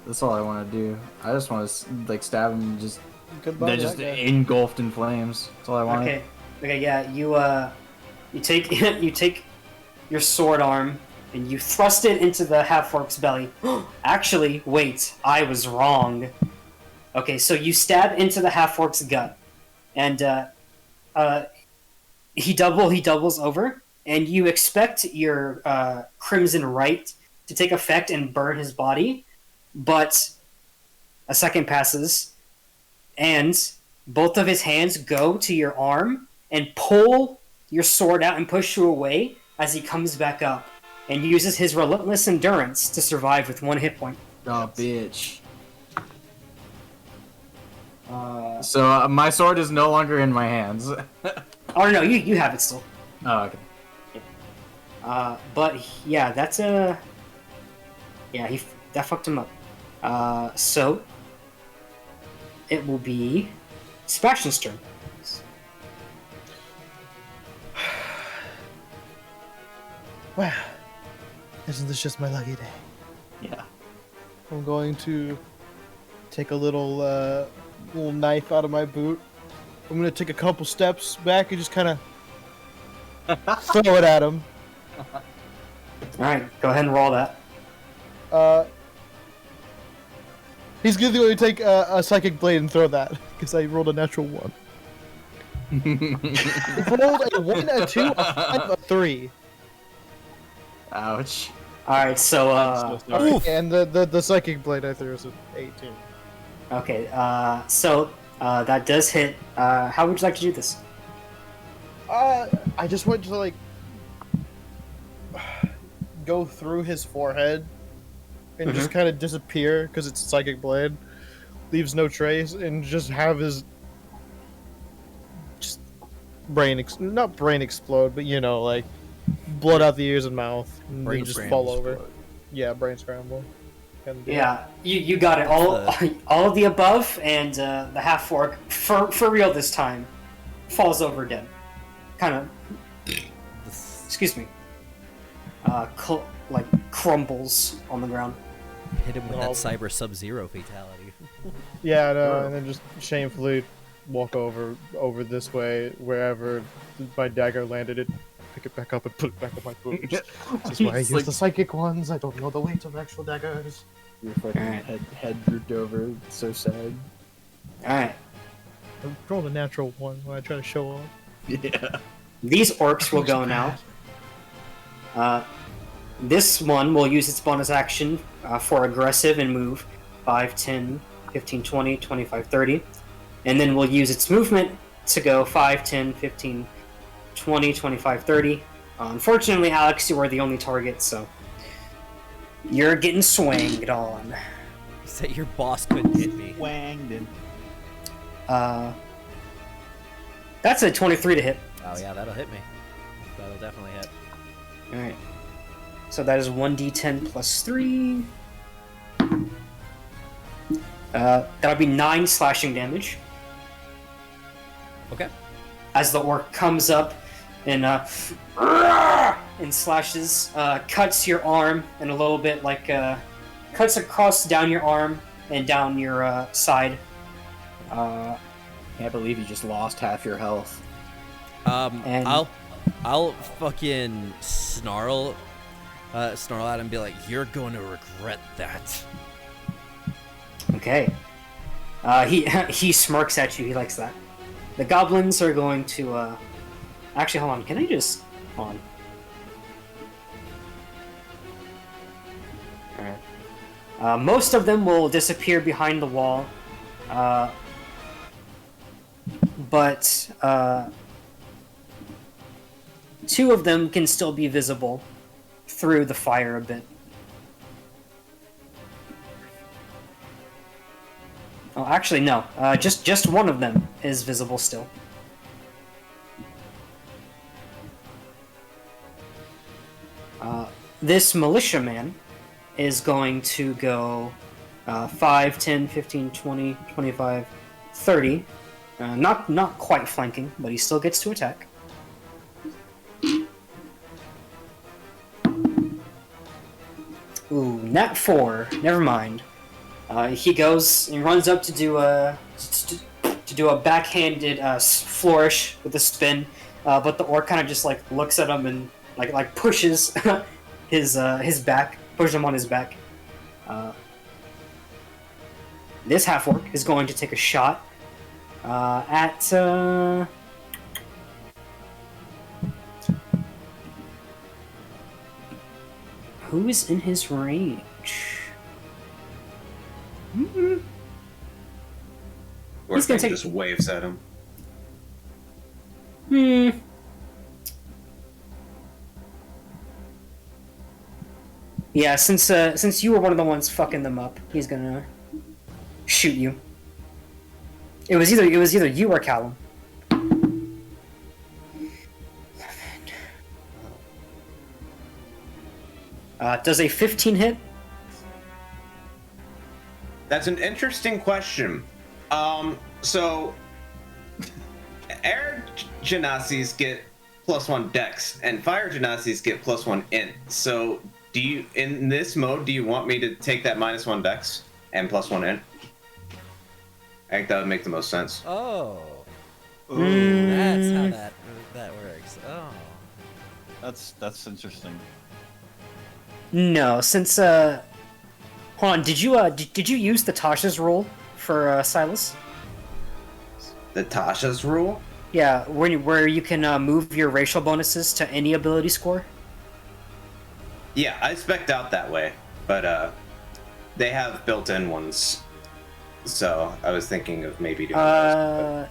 That's all I want to do. I just want to like stab him and just Goodbye. they're to just that guy. engulfed in flames. That's all I want. Okay. Okay. Yeah. You take you take your sword arm and you thrust it into the half-orc's belly. Actually, wait. I was wrong. Okay. So you stab into the half-orc's gut, and he doubles over, and you expect your crimson right to take effect and burn his body, but a second passes, and both of his hands go to your arm and pull your sword out and push you away as he comes back up and uses his relentless endurance to survive with 1 hit point. Oh, bitch. So my sword is no longer in my hands. Oh no, you have it still. Oh, okay. But yeah, that's that fucked him up. So it will be Sebastian's turn. Wow. Isn't this just my lucky day? Yeah. I'm going to take a little knife out of my boot. I'm gonna take a couple steps back and just kind of throw it at him. All right, go ahead and roll that. He's gonna only take a psychic blade and throw that because I rolled a natural 1. Rolled a 1, a 2, a 5, a 3. Ouch. All right, so And the psychic blade I threw was an 18. okay, so that does hit. How would you like to do this? I just want to like go through his forehead and just kind of disappear because it's psychic blade, leaves no trace, and just have his just not brain explode, but you know, like blood out the ears and mouth, and Brain then just scramble fall over. explode. Yeah, brain scramble. And, Yeah, you got it. All of the above, and the half orc for real this time falls over dead. Kind of. Excuse me. Like crumbles on the ground. Hit him with that Cyber Sub-Zero fatality. Yeah, no, and then just shamefully walk over this way, wherever my dagger landed it, pick it back up and put it back on my boot. This is why I use the psychic ones. I don't know the weight of actual daggers. Your fucking head drooped over. It's so sad. Alright. I rolled a natural 1 when I try to show off. Yeah. These orcs will go now. This one will use its bonus action for aggressive and move 5, 10, 15, 20, 25, 30. And then we'll use its movement to go 5, 10, 15, 20, 25, 30. Unfortunately, Alex, you are the only target, so You're getting swanged on. You said your boss couldn't hit me. Wanged in. That's a 23 to hit. Oh yeah, that'll hit me. That'll definitely hit. Alright. So that is 1d10 plus 3. That'll be 9 slashing damage. Okay. As the orc comes up and slashes, cuts your arm and a little bit like cuts across down your arm and down your side. Can't believe you just lost half your health. And- I'll fucking snarl at him and be like, "You're going to regret that." Okay. He smirks at you. He likes that. The goblins are going to. Actually, hold on. Can I just hold on? All right. Most of them will disappear behind the wall, but 2 of them can still be visible through the fire a bit. Oh, actually, no. Just one of them is visible still. This militiaman is going to go 5, 10, 15, 20, 25, 30. Not quite flanking, but he still gets to attack. Ooh, nat 4. Never mind. He goes and runs up to do a backhanded flourish with a spin, but the orc kind of just like looks at him and like pushes his back, pushes him on his back. This half orc is going to take a shot at. Who is in his range? He's gonna take. Just waves at him. Yeah, since you were one of the ones fucking them up, he's gonna shoot you. It was either you or Callum. Does a 15 hit? That's an interesting question. So air genasies get +1 dex, and fire genasies get +1 int. So do you, in this mode, do you want me to take that -1 dex and +1 int? I think that would make the most sense. Oh. That's how that works. Oh. That's interesting. No, since hold on, did you use the Tasha's rule for Silas? The Tasha's rule? Yeah, where you can move your racial bonuses to any ability score. Yeah, I spec'd out that way, but they have built-in ones. So I was thinking of maybe doing those.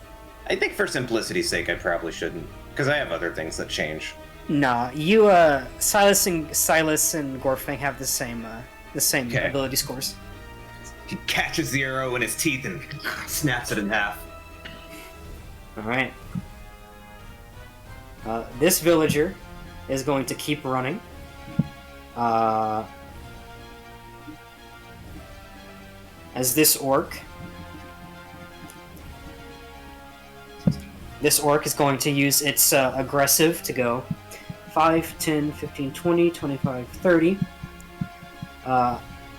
I think for simplicity's sake, I probably shouldn't, because I have other things that change. Nah, you Silas and Gorfang have the same Okay. ability scores. He catches the arrow in his teeth and snaps it in half. All right. This villager is going to keep running. As this orc is going to use its aggressive to go 5, 10, 15, 20, 25, 30.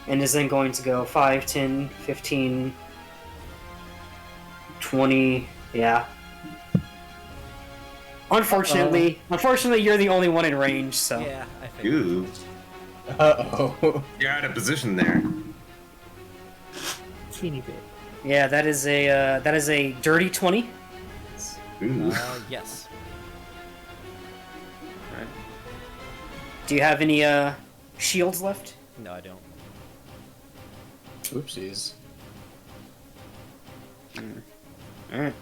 And is then going to go 5, 10, 15, 20, yeah. Unfortunately, you're the only one in range, so. Yeah, I figured. Ooh, Uh-oh. you're out of position there. Teeny bit. Yeah, that is a dirty 20. Ooh. Yes. Do you have any shields left? No, I don't. Oopsies. Alright.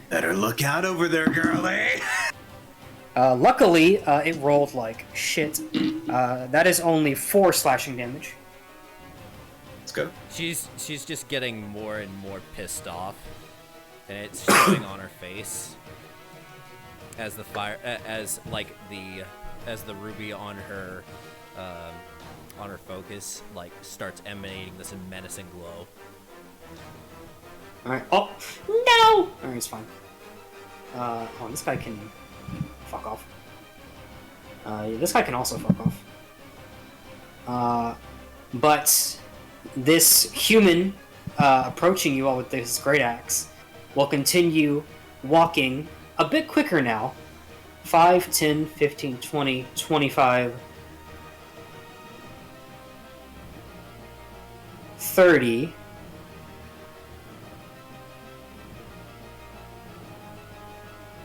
Better look out over there, girlie. Luckily, it rolled like shit. That is only 4 slashing damage. Let's go. She's just getting more and more pissed off, and it's showing on her face as the ruby on her focus starts emanating this menacing glow. Alright. Oh, no! Alright, it's fine. This guy can fuck off. Yeah, this guy can also fuck off. But this human approaching you all with this great axe will continue walking a bit quicker now. 5, 10, 15, 20, 25, 30...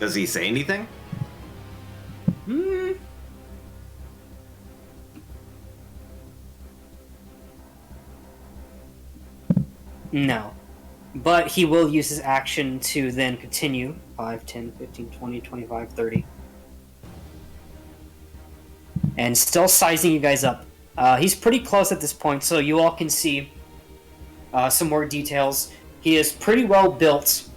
Does he say anything? No. But he will use his action to then continue. 5, 10, 15, 20, 25, 30. And still sizing you guys up. He's pretty close at this point, so you all can see some more details. He is pretty well built.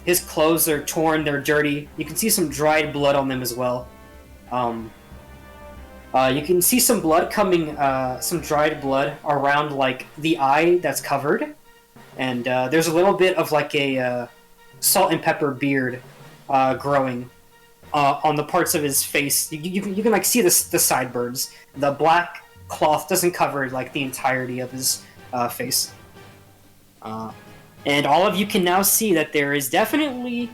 His clothes are torn, they're dirty. You can see some dried blood on them as well. You can see some blood coming, some dried blood around, like, the eye that's covered. And there's a little bit of, like, a salt and pepper beard growing on the parts of his face. You can like, see the sideburns. The black cloth doesn't cover, like, the entirety of his face. And all of you can now see that there is definitely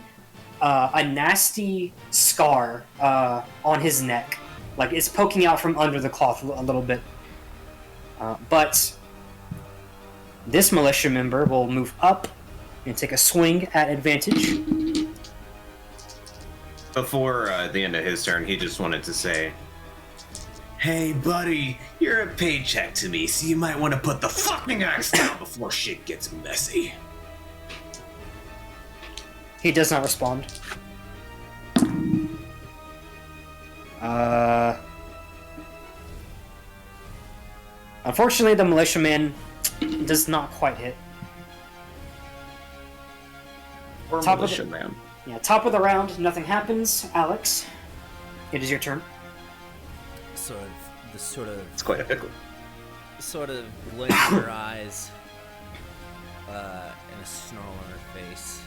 a nasty scar on his neck. Like, it's poking out from under the cloth a little bit. But this militia member will move up and take a swing at advantage. Before the end of his turn, he just wanted to say, "Hey, buddy, you're a paycheck to me, so you might want to put the fucking axe down before shit gets messy." He does not respond. Unfortunately, the militiaman does not quite hit. Top of the round, nothing happens. Alex, it is your turn. It's quite a pickle. Sort of blinks her eyes, and a snarl on her face.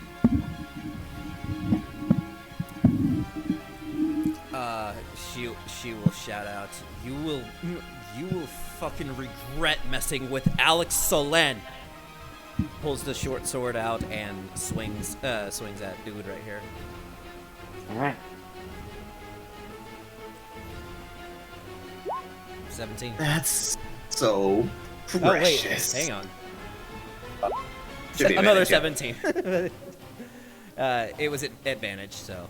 She will shout out, "You will fucking regret messing with Alex Solen." Pulls the short sword out and swings at dude right here. All right. 17. That's so precious. Oh wait, hang on. Should be Another advantage, 17. It was at advantage, so.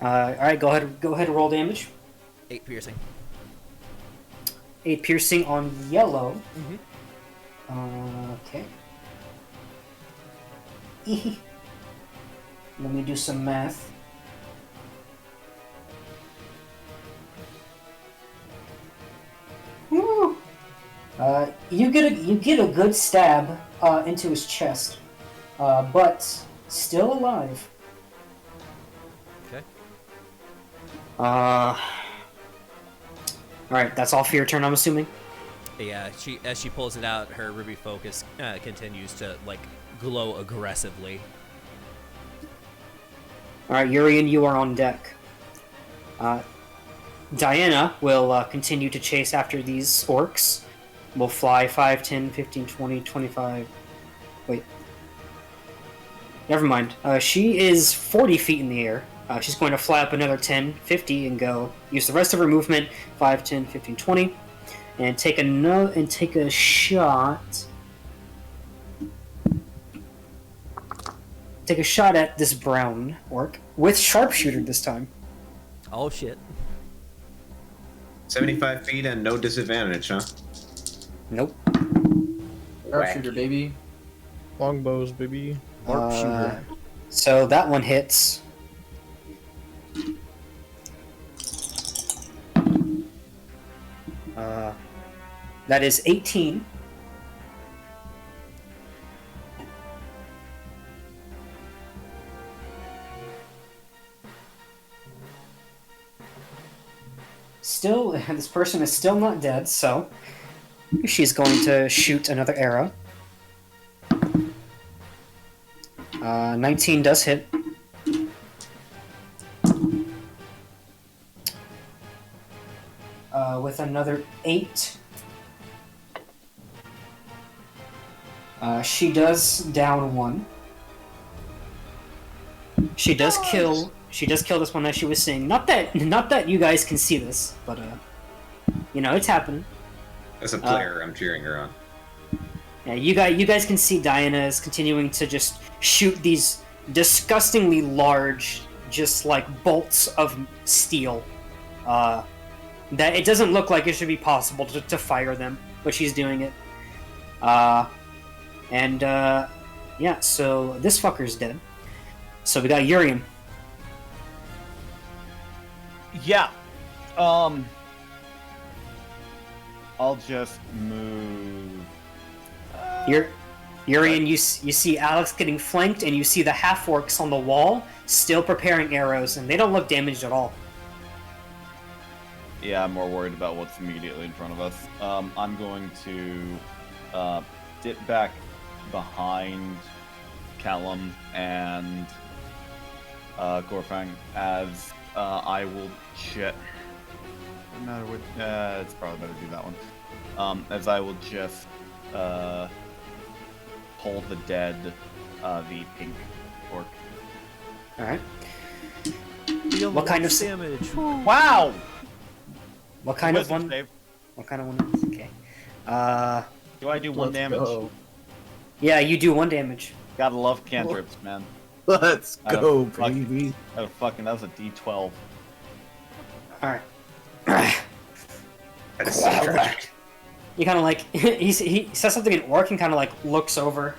All right, go ahead and roll damage. 8 piercing. 8 piercing on yellow. Okay. Let me do some math. Woo! You get a good stab into his chest, but still alive. Okay. All right, that's all for your turn, I'm assuming. Yeah, as she pulls it out, her ruby focus continues to glow aggressively. All right, Urian, you are on deck. Diana will continue to chase after these orcs. Will fly 5, 10, 15, 20, 25... Wait. Never mind. She is 40 feet in the air. She's going to fly up another 10, 50, and go use the rest of her movement, 5, 10, 15, 20, and take a shot. Take a shot at this brown orc with sharpshooter this time. Oh shit. 75 feet and no disadvantage, huh? Nope. Sharpshooter, baby. Longbows, baby. So that one hits. That is 18. Still, this person is still not dead, so she's going to shoot another arrow. 19 does hit. With another 8. She does down 1. She does kill. She does kill this one as she was saying. Not that you guys can see this, but you know it's happening. As a player, I'm cheering her on. Yeah, you guys can see Diana is continuing to just shoot these disgustingly large, just like bolts of steel. That it doesn't look like it should be possible to fire them, but she's doing it. Yeah, so this fucker's dead. So we got Urian. Yeah. I'll just move. Urian, you see Alex getting flanked, and you see the half-orcs on the wall still preparing arrows, and they don't look damaged at all. Yeah, I'm more worried about what's immediately in front of us. I'm going to dip back behind Callum and Gorfang as I will check. No matter what, it's probably better to do that one. As I will just hold the dead, the pink orc. All right. What kind of damage? Wow! What kind of Wisdom one? save. What kind of one? Okay. Do I do 1 damage? Go. Yeah, you do 1 damage. Gotta love cantrips, man. Let's I don't go, fucking- baby. That was a D12. All right. That is so tragic. You kind of like he says something in orc and kind of like looks over,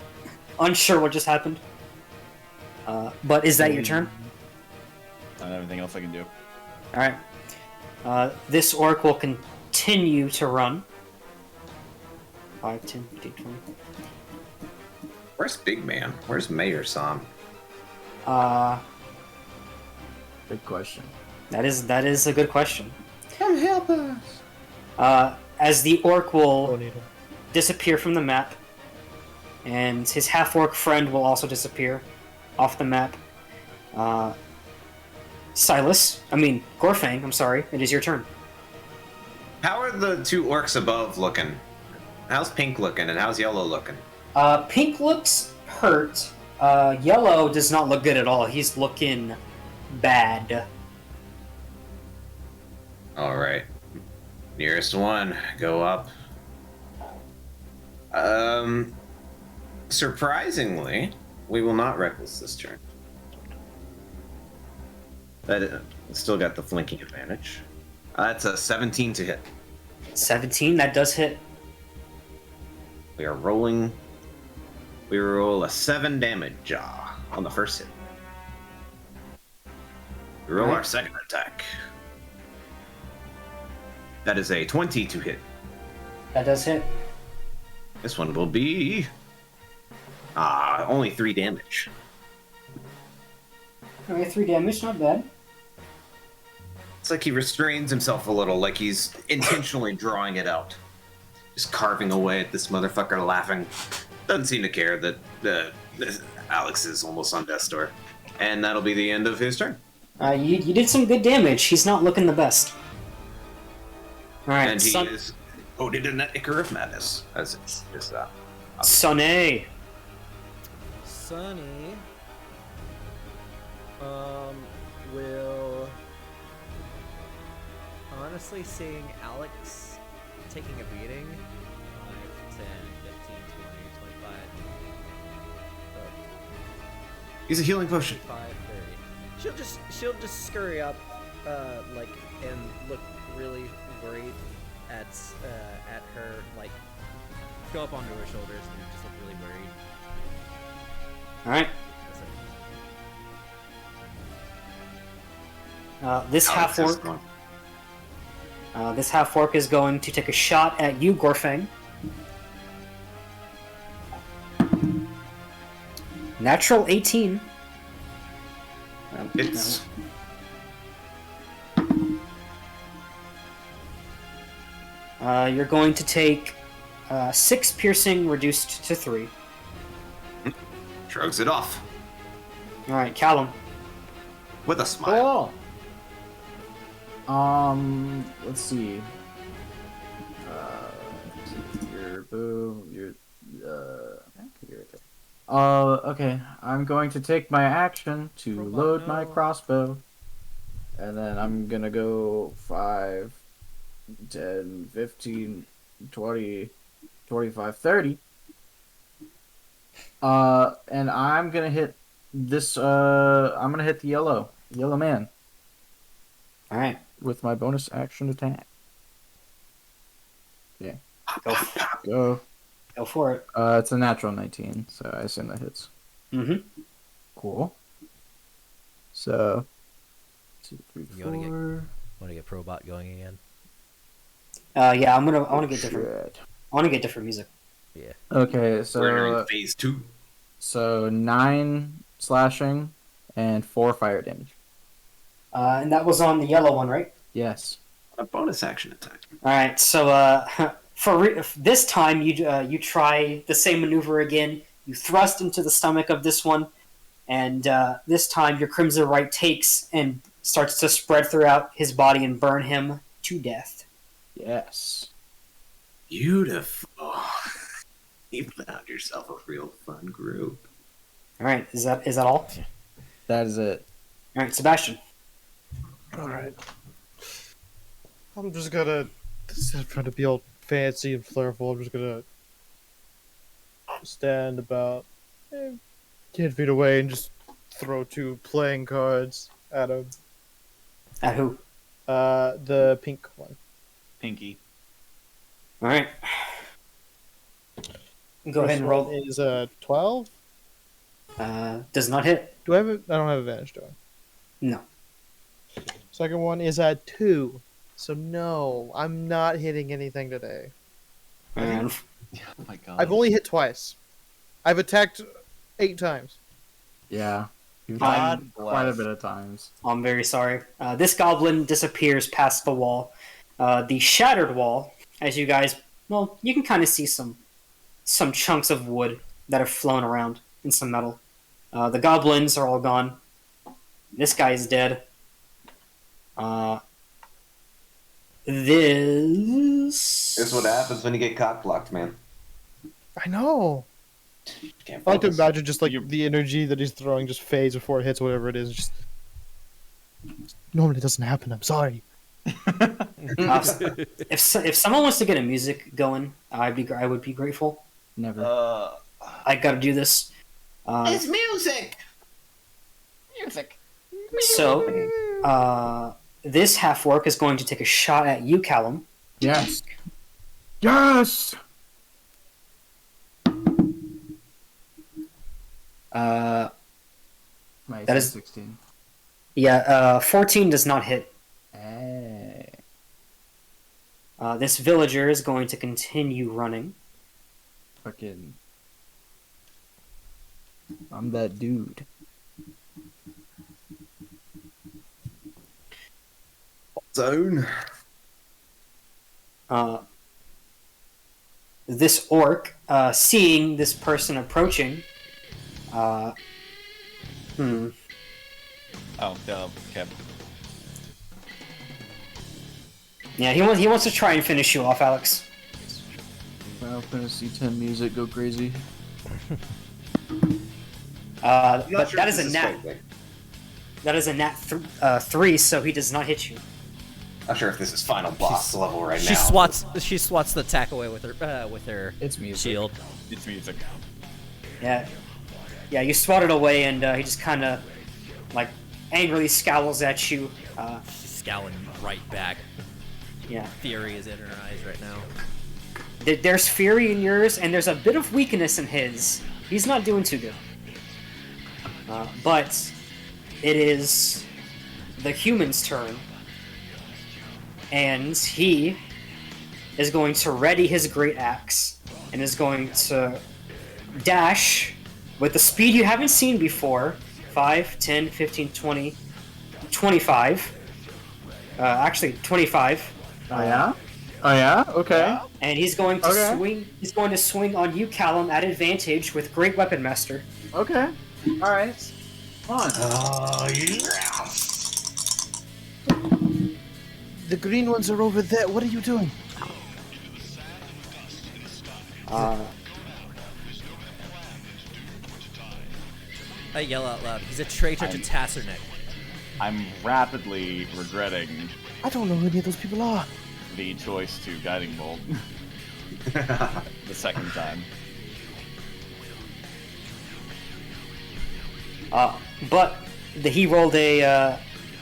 unsure what just happened. But is that your turn? And everything else I can do. All right. This orc will continue to run. 5, 10, 15, 20. Where's Big Man? Where's Mayor San? Good question. That is a good question. Come help us. As the orc will Don't need him. disappear from the map, and his half-orc friend will also disappear off the map. Gorfang, I'm sorry, it is your turn. How are the 2 orcs above looking? How's Pink looking and how's Yellow looking? Pink looks hurt. Yellow does not look good at all. He's looking bad. All right. Nearest one, go up. Surprisingly, we will not reckless this turn. That still got the flanking advantage. That's a 17 to hit. 17, that does hit. We are rolling. We roll a 7 damage on the first hit. We roll our second attack. That is a 20 to hit. That does hit. This one will be only 3 damage. Alright, 3 damage, not bad. It's like he restrains himself a little, like he's intentionally drawing it out. Just carving away at this motherfucker, laughing. Doesn't seem to care that Alex is almost on death's door. And that'll be the end of his turn. You did some good damage. He's not looking the best. Alright, And he is coded in that Ichor of Madness. As it's Sonny. Sunny will honestly seeing Alex taking a beating 5, 10, 15, 20, 25 He's a healing potion. 25, 30. She'll just scurry up and look really worried at her, like go up onto her shoulders and just look really worried. Alright. That's it. This Alex is half-orc... going- This half-orc is going to take a shot at you, Gorfang. Natural 18. It's You're going to take 6 piercing reduced to 3. shrugs it off Alright, Callum. with a smile. Cool. Let's see. Your boom. Okay. I'm going to take my action to load my crossbow, and then I'm gonna go 5, 10, 15, 20, 25, 30. And I'm gonna hit this. I'm gonna hit the yellow man Alright. with my bonus action attack. Yeah. Go Go. for it. It's a natural 19, so I assume that hits. Mm-hmm. Cool. So, 2, 3, You 4. Want to get Probot going again? Yeah, I want to get different. Shit. I want to get different music. Yeah. Okay, We're so in phase 2. 9 slashing and 4 fire damage. And that was on the yellow one, right? Yes. A bonus action attack. All right. So this time, you try the same maneuver again. You thrust into the stomach of this one, and this time your Crimson Right takes and starts to spread throughout his body and burn him to death. Yes. Beautiful. You found yourself a real fun group. All right. Is that all? That is it. All right, Sebastian. Alright. I'm just gonna, instead of trying to be all fancy and flairful, I'm just gonna stand about 10 feet away and just throw 2 playing cards at him. At who? The pink one. Pinky. All right. Go ahead and roll. Is 12? Does not hit. Do I have? I don't have advantage, do I? No. Second one is 2. So no, I'm not hitting anything today. And Oh my god. I've only hit twice. I've attacked 8 times. Yeah. You've God done quite a bless. bit of times. I'm very sorry. This goblin disappears past the wall. The shattered wall, as you guys, well, you can kind of see some chunks of wood that have flown around and some metal. The goblins are all gone. This guy is dead. This This is what happens when you get cock blocked, man. I know. Can't I like to focus. imagine just like the energy that he's throwing just fades before it hits whatever it is. Just normally it doesn't happen. I'm sorry. if someone wants to get a music going, I would be grateful. Never. I got to do this. It's music. Music. So, this half-orc is going to take a shot at you, Callum. Yes. Yes! Uh, My That AC is- 16. yeah, 14 does not hit. Hey. This villager is going to continue running. Fucking. I'm that dude. Zone. This orc, seeing this person approaching, Oh, okay. yeah, he wants to try and finish you off, Alex. Final Fantasy 10 music, go crazy. I'm not But sure that if is a this nat. fake. That is a nat 3, so he does not hit you. Not sure if this is final boss level right She now. swats the attack away with her It's music. shield. It's music. Yeah, you swat it away, and he just kind of like angrily scowls at you. She's scowling right back. Yeah, Fury is in her eyes right now. there's fury in yours, and there's a bit of weakness in his. He's not doing too good. But it is the human's turn. and he is going to ready his great axe and is going to dash with the speed you haven't seen before. 5, 10, 15, 20, 25. Actually, 25. Oh yeah? Oh yeah? Okay. And he's going to Okay. swing. He's going to swing on you, Callum, at advantage with Great Weapon Master. Okay. Alright. Come on. Oh, yeah. The green ones are over there. What are you doing? I yell out loud. He's a traitor to Tasserneck. I'm rapidly regretting I don't know who any of those people are. the choice to Guiding Bolt the second time. But he rolled a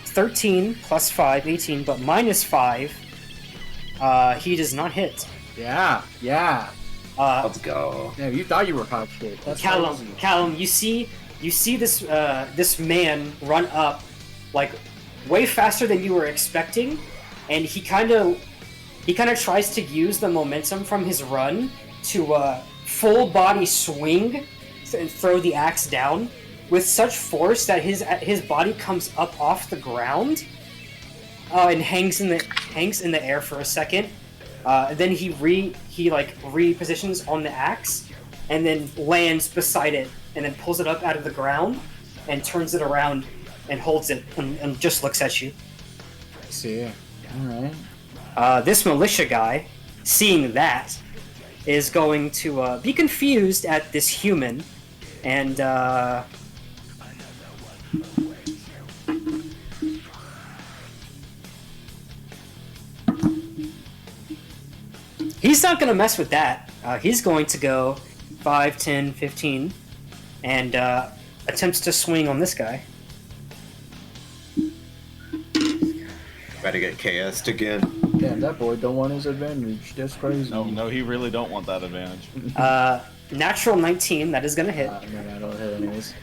13 plus 5, 18, but minus 5. He does not hit. Yeah. Yeah. Let's go. Yeah, you thought you were hot shit. That's crazy. Callum, you see this man run up like way faster than you were expecting, and he kind of tries to use the momentum from his run to full body swing and throw the axe down with such force that his body comes up off the ground and hangs in the air for a second. Then he repositions on the axe and then lands beside it and then pulls it up out of the ground and turns it around and holds it and just looks at you. I see. Alright. This militia guy, seeing that, is going to be confused at this human and he's not going to mess with that. He's going to go 5, 10, 15 and attempts to swing on this guy. Better get KS'd again. Damn, that boy don't want his advantage. That's crazy. No, he really don't want that advantage. Natural 19, that is going to hit. Man, I don't hit anyways.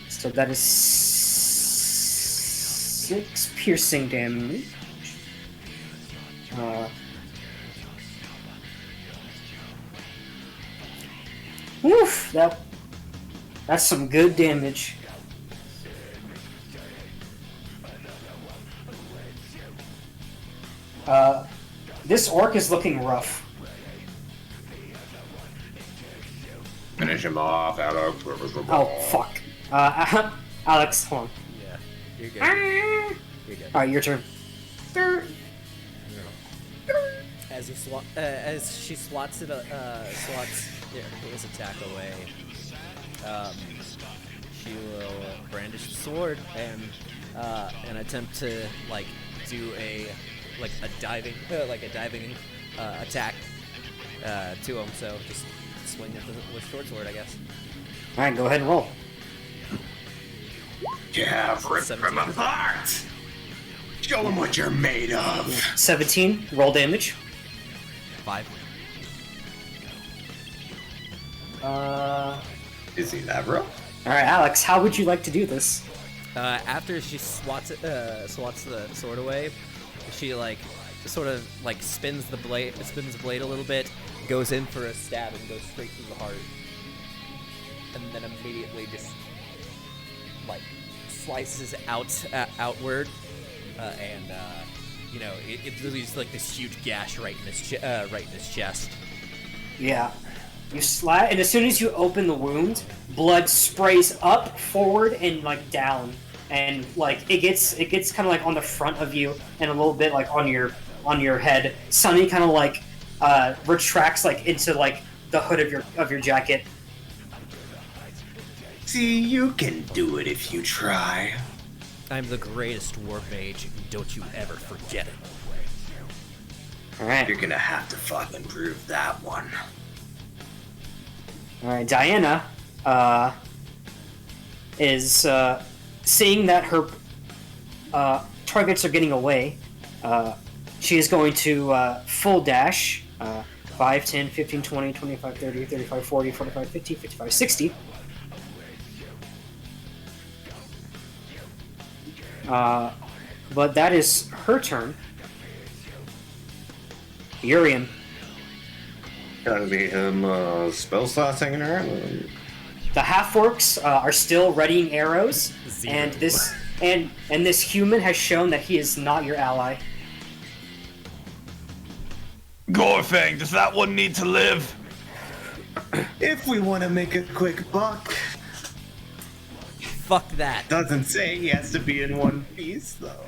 So that is 6 piercing damage. Woof! That's some good damage. This orc is looking rough. Finish him off, Alex. Oh, fuck. Alex, hold on. Yeah, you're good. You're good. Alright, your turn. As she slots his attack away, she will brandish the sword and attempt to do a diving attack to him. So just swing with the short sword, I guess. Alright, go ahead and roll. Yeah, rip 17. them apart. Show them what you're made of. 17, roll damage. 5. Is he that rough? Alright, Alex, how would you like to do this? After she swats the sword away, she spins the blade a little bit, goes in for a stab and goes straight through the heart, and then immediately just slices outward, and it leaves this huge gash right in his chest. Yeah. You and as soon as you open the wound, blood sprays up, forward, and down, and it gets kind of on the front of you and a little bit on your head. Sunny kind of retracts into the hood of your jacket. See, you can do it if you try. I'm the greatest war mage. Don't you ever forget it. All right. You're gonna have to fucking prove that one. All right, Diana is seeing that her targets are getting away. She is going to full dash 5, 10, 15, 20, 25, 30, 35, 40, 45, 50, 55, 60. But that is her turn. Urian. Gotta be him spell slots hanging around. The half-orcs are still readying arrows, Zero. and this human has shown that he is not your ally. Gorfang, does that one need to live? If we want to make a quick buck. Fuck that. Doesn't say he has to be in one piece, though.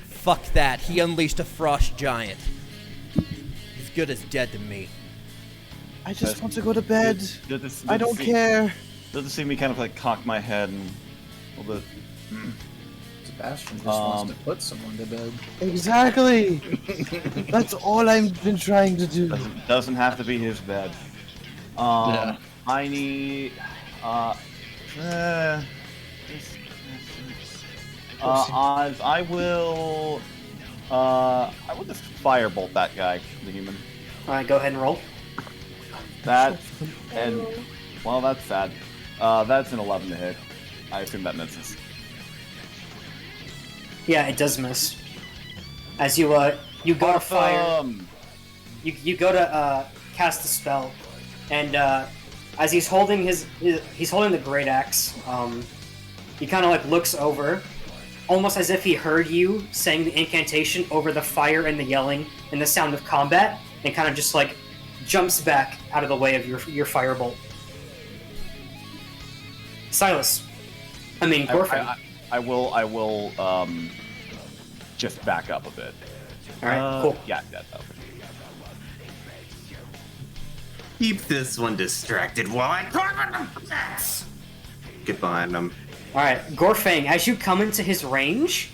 Fuck that. He unleashed a frost giant. He's good as dead to me. I just want to go to bed. Does I don't care. Does it see me kind of like cock my head and a little bit? Sebastian just wants to put someone to bed. Exactly. That's all I've been trying to do. Doesn't have to be his bed. Yeah. I need. Oz, I will just firebolt that guy, the human. Alright, go ahead and roll. That and well, that's sad. That's an 11 to hit. I assume that misses. Yeah, it does miss. As you go to fire, you go to cast a spell, and as he's holding he's holding the great axe, he kind of like looks over, almost as if he heard you saying the incantation over the fire and the yelling and the sound of combat, and kind of just like jumps back out of the way of your firebolt. Silas, I mean Gorfang. I will just back up a bit. All right, cool. Yeah, okay. Keep this one distracted while I carve the bats. Get behind him. All right, Gorfang, as you come into his range,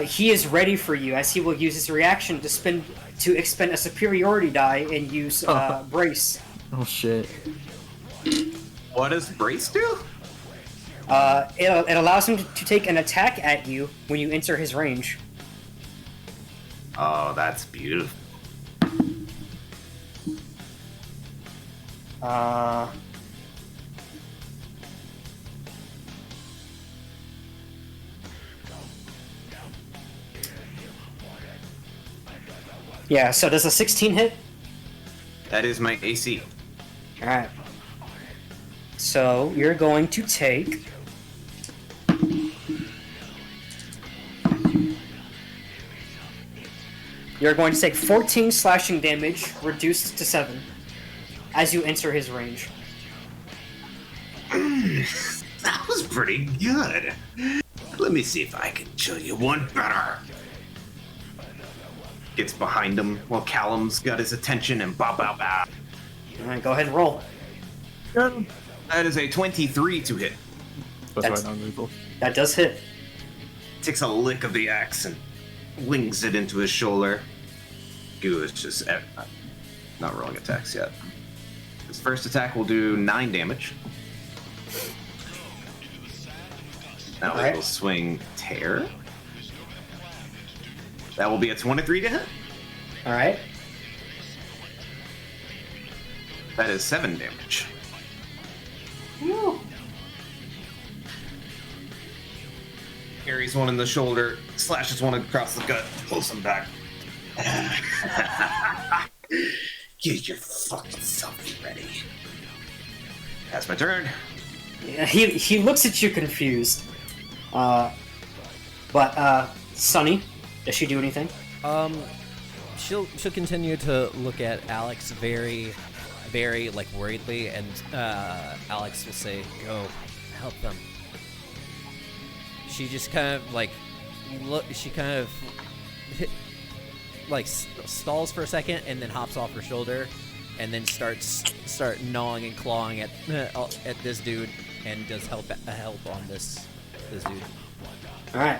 he is ready for you, as he will use his reaction to expend a superiority die and use brace. Oh shit. What does brace do? It allows him to take an attack at you when you enter his range. Oh, that's beautiful. Yeah, so does a 16 hit? That is my AC. Alright. So you're going to take... You're going to take 14 slashing damage, reduced to 7, as you enter his range. That was pretty good. Let me see if I can show you one better. Gets behind him while Callum's got his attention and ba ba ba. Alright, go ahead and roll. That is a 23 to hit. That's non-lethal. That does hit. Takes a lick of the axe and wings it into his shoulder. Goo is just not rolling attacks yet. His first attack will do 9 damage. Now he will swing tear. That will be a 23 to hit. Alright. That is 7 damage. Carries one in the shoulder, slashes one across the gut, pulls him back. Get your fucking self ready. That's my turn. Yeah, he looks at you confused. But Sunny, does she do anything? She'll continue to look at Alex very, very like worriedly, and Alex will say, "Go, help them." She just kind of like stalls for a second, and then hops off her shoulder, and then start gnawing and clawing at this dude, and does help on this dude. All right.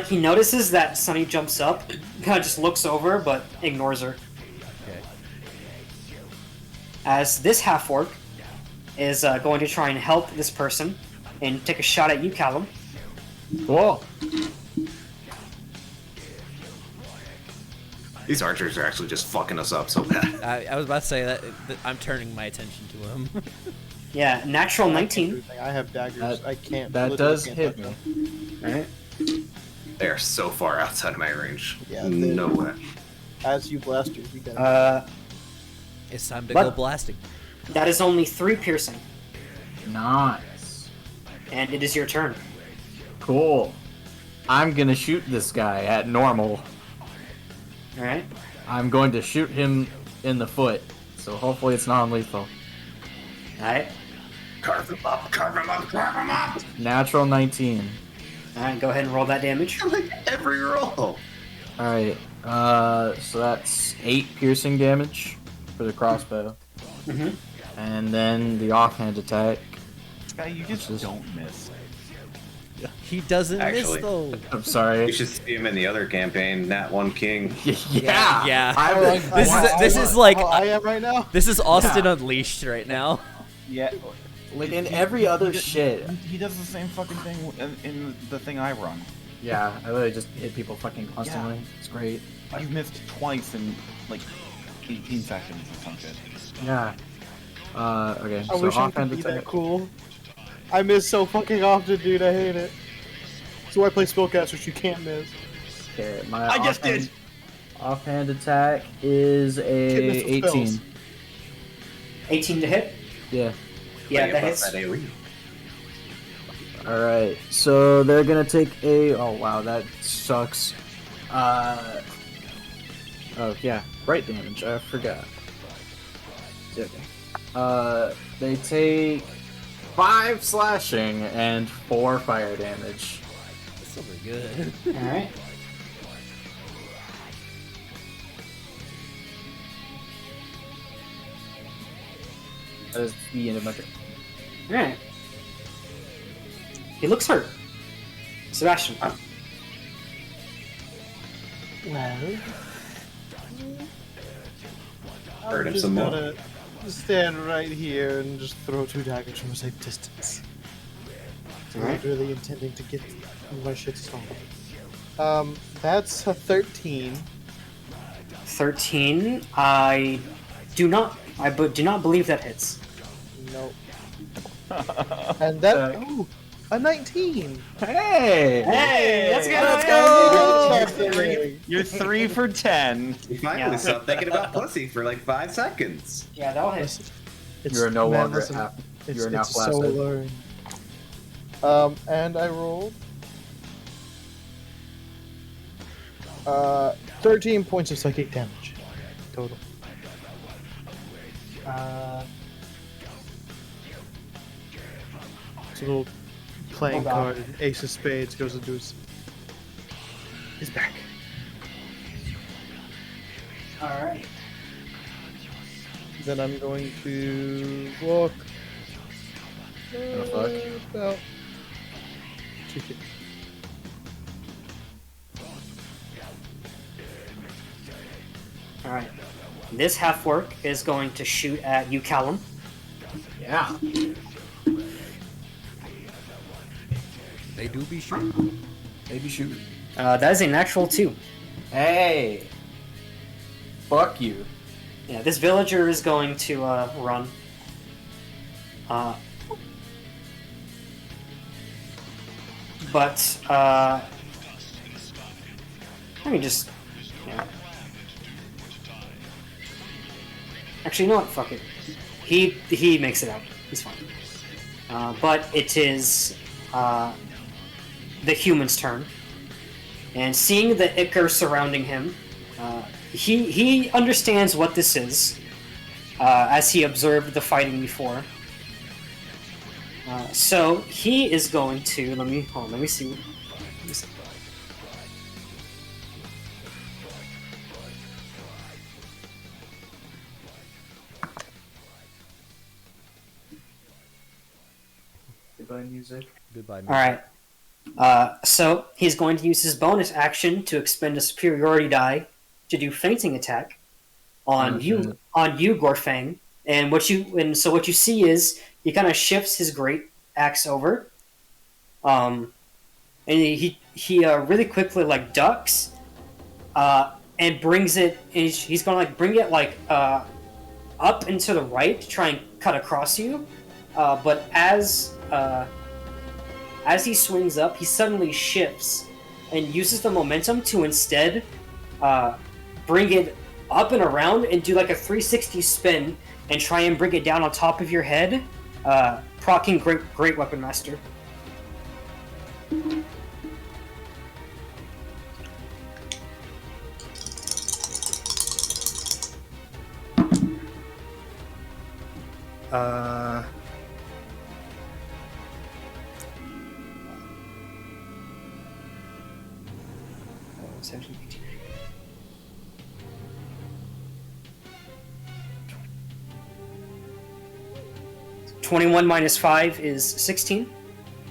He notices that Sunny jumps up, kind of just looks over, but ignores her. Okay. As this half-orc is going to try and help this person and take a shot at you, Callum. Whoa. These archers are actually just fucking us up so bad. I was about to say that I'm turning my attention to him. Yeah, natural I can't do 19. anything. I have daggers. I can't. That literally does can't hit touch me. them. Alright. They are so far outside of my range. Yeah, No way. As you blast you got It's time to What? go blasting. That is only 3 piercing, Nice. and it is your turn. Cool. I'm gonna shoot this guy at normal. Alright. I'm going to shoot him in the foot, so hopefully it's non-lethal. Alright. Carve him up, carve him up, carve him up! Natural 19. Alright, go ahead and roll that damage. Like every roll. Alright, so that's 8 piercing damage for the crossbow. Mm-hmm. And then the offhand attack. Guy, you just Which is- don't miss. He doesn't Actually- miss though. I'm sorry. You should see him in the other campaign, Nat One King. Yeah. Yeah. I was, This is like how I am right now. this is Austin Yeah. Unleashed right now. Yeah. like in every other shit. He does the same fucking thing in the thing I run. Yeah, I literally just hit people fucking constantly. It's great. You've missed twice in like 18 seconds or some shit. Yeah. Okay, I so wish I offhand could be attack. that cool. I miss so fucking often, dude. I hate it. So I play spellcasters. You can't miss. Okay, my I just did. offhand attack is Can't miss a with 18. spells. 18 to hit? Yeah. Yeah, Like, that plus hits. that AoE. Alright, so they're gonna take a. Oh wow, that sucks. Oh yeah, right damage. I forgot. Okay. They take 5 slashing and 4 fire damage. That's still pretty good. Alright. That is the end of my turn. Alright. He looks hurt. Sebastian. Well, Hurt him just some more. gonna stand right here and just throw 2 daggers from a safe distance. I'm Alright. not really intending to get my shit started. That's a 13. 13. I do not believe that hits. No. And that a 19. Hey! Hey, let's go! Let's go! You're 3 for 10. You finally Yeah. stopped thinking about pussy for like 5 seconds. Yeah, that'll hit. You are no man, longer listen, happy. It's, You are now it's so flaccid. alluring. And I rolled 13 points of psychic damage total. It's a little playing Hold on. card. Ace of Spades goes into his back. Alright. Then I'm going to walk The fuck? about 2 feet. Alright. This half orc is going to shoot at you, Callum. Yeah. They do be shooting. Maybe shoot. That is a natural 2. Hey! Fuck you. Yeah, this villager is going to run. But let me just. Yeah. Actually, you know what? Fuck it. He makes it out. He's fine. But it is the human's turn, and seeing the ichor surrounding him, he understands what this is, as he observed the fighting before. So he is going to let me see. Let me see. Goodbye, music. Goodbye. All right. So he's going to use his bonus action to expend a superiority die to do fainting attack on you, Gorfang. And what you see is he kind of shifts his great axe over, and he really quickly like ducks, and brings it. And he's gonna like bring it like up and to the right to try and cut across you, but as he swings up, he suddenly shifts and uses the momentum to instead bring it up and around and do like a 360 spin and try and bring it down on top of your head, proccing Great Weapon Master. Uh, 17, 18. 21 minus 5 is 16.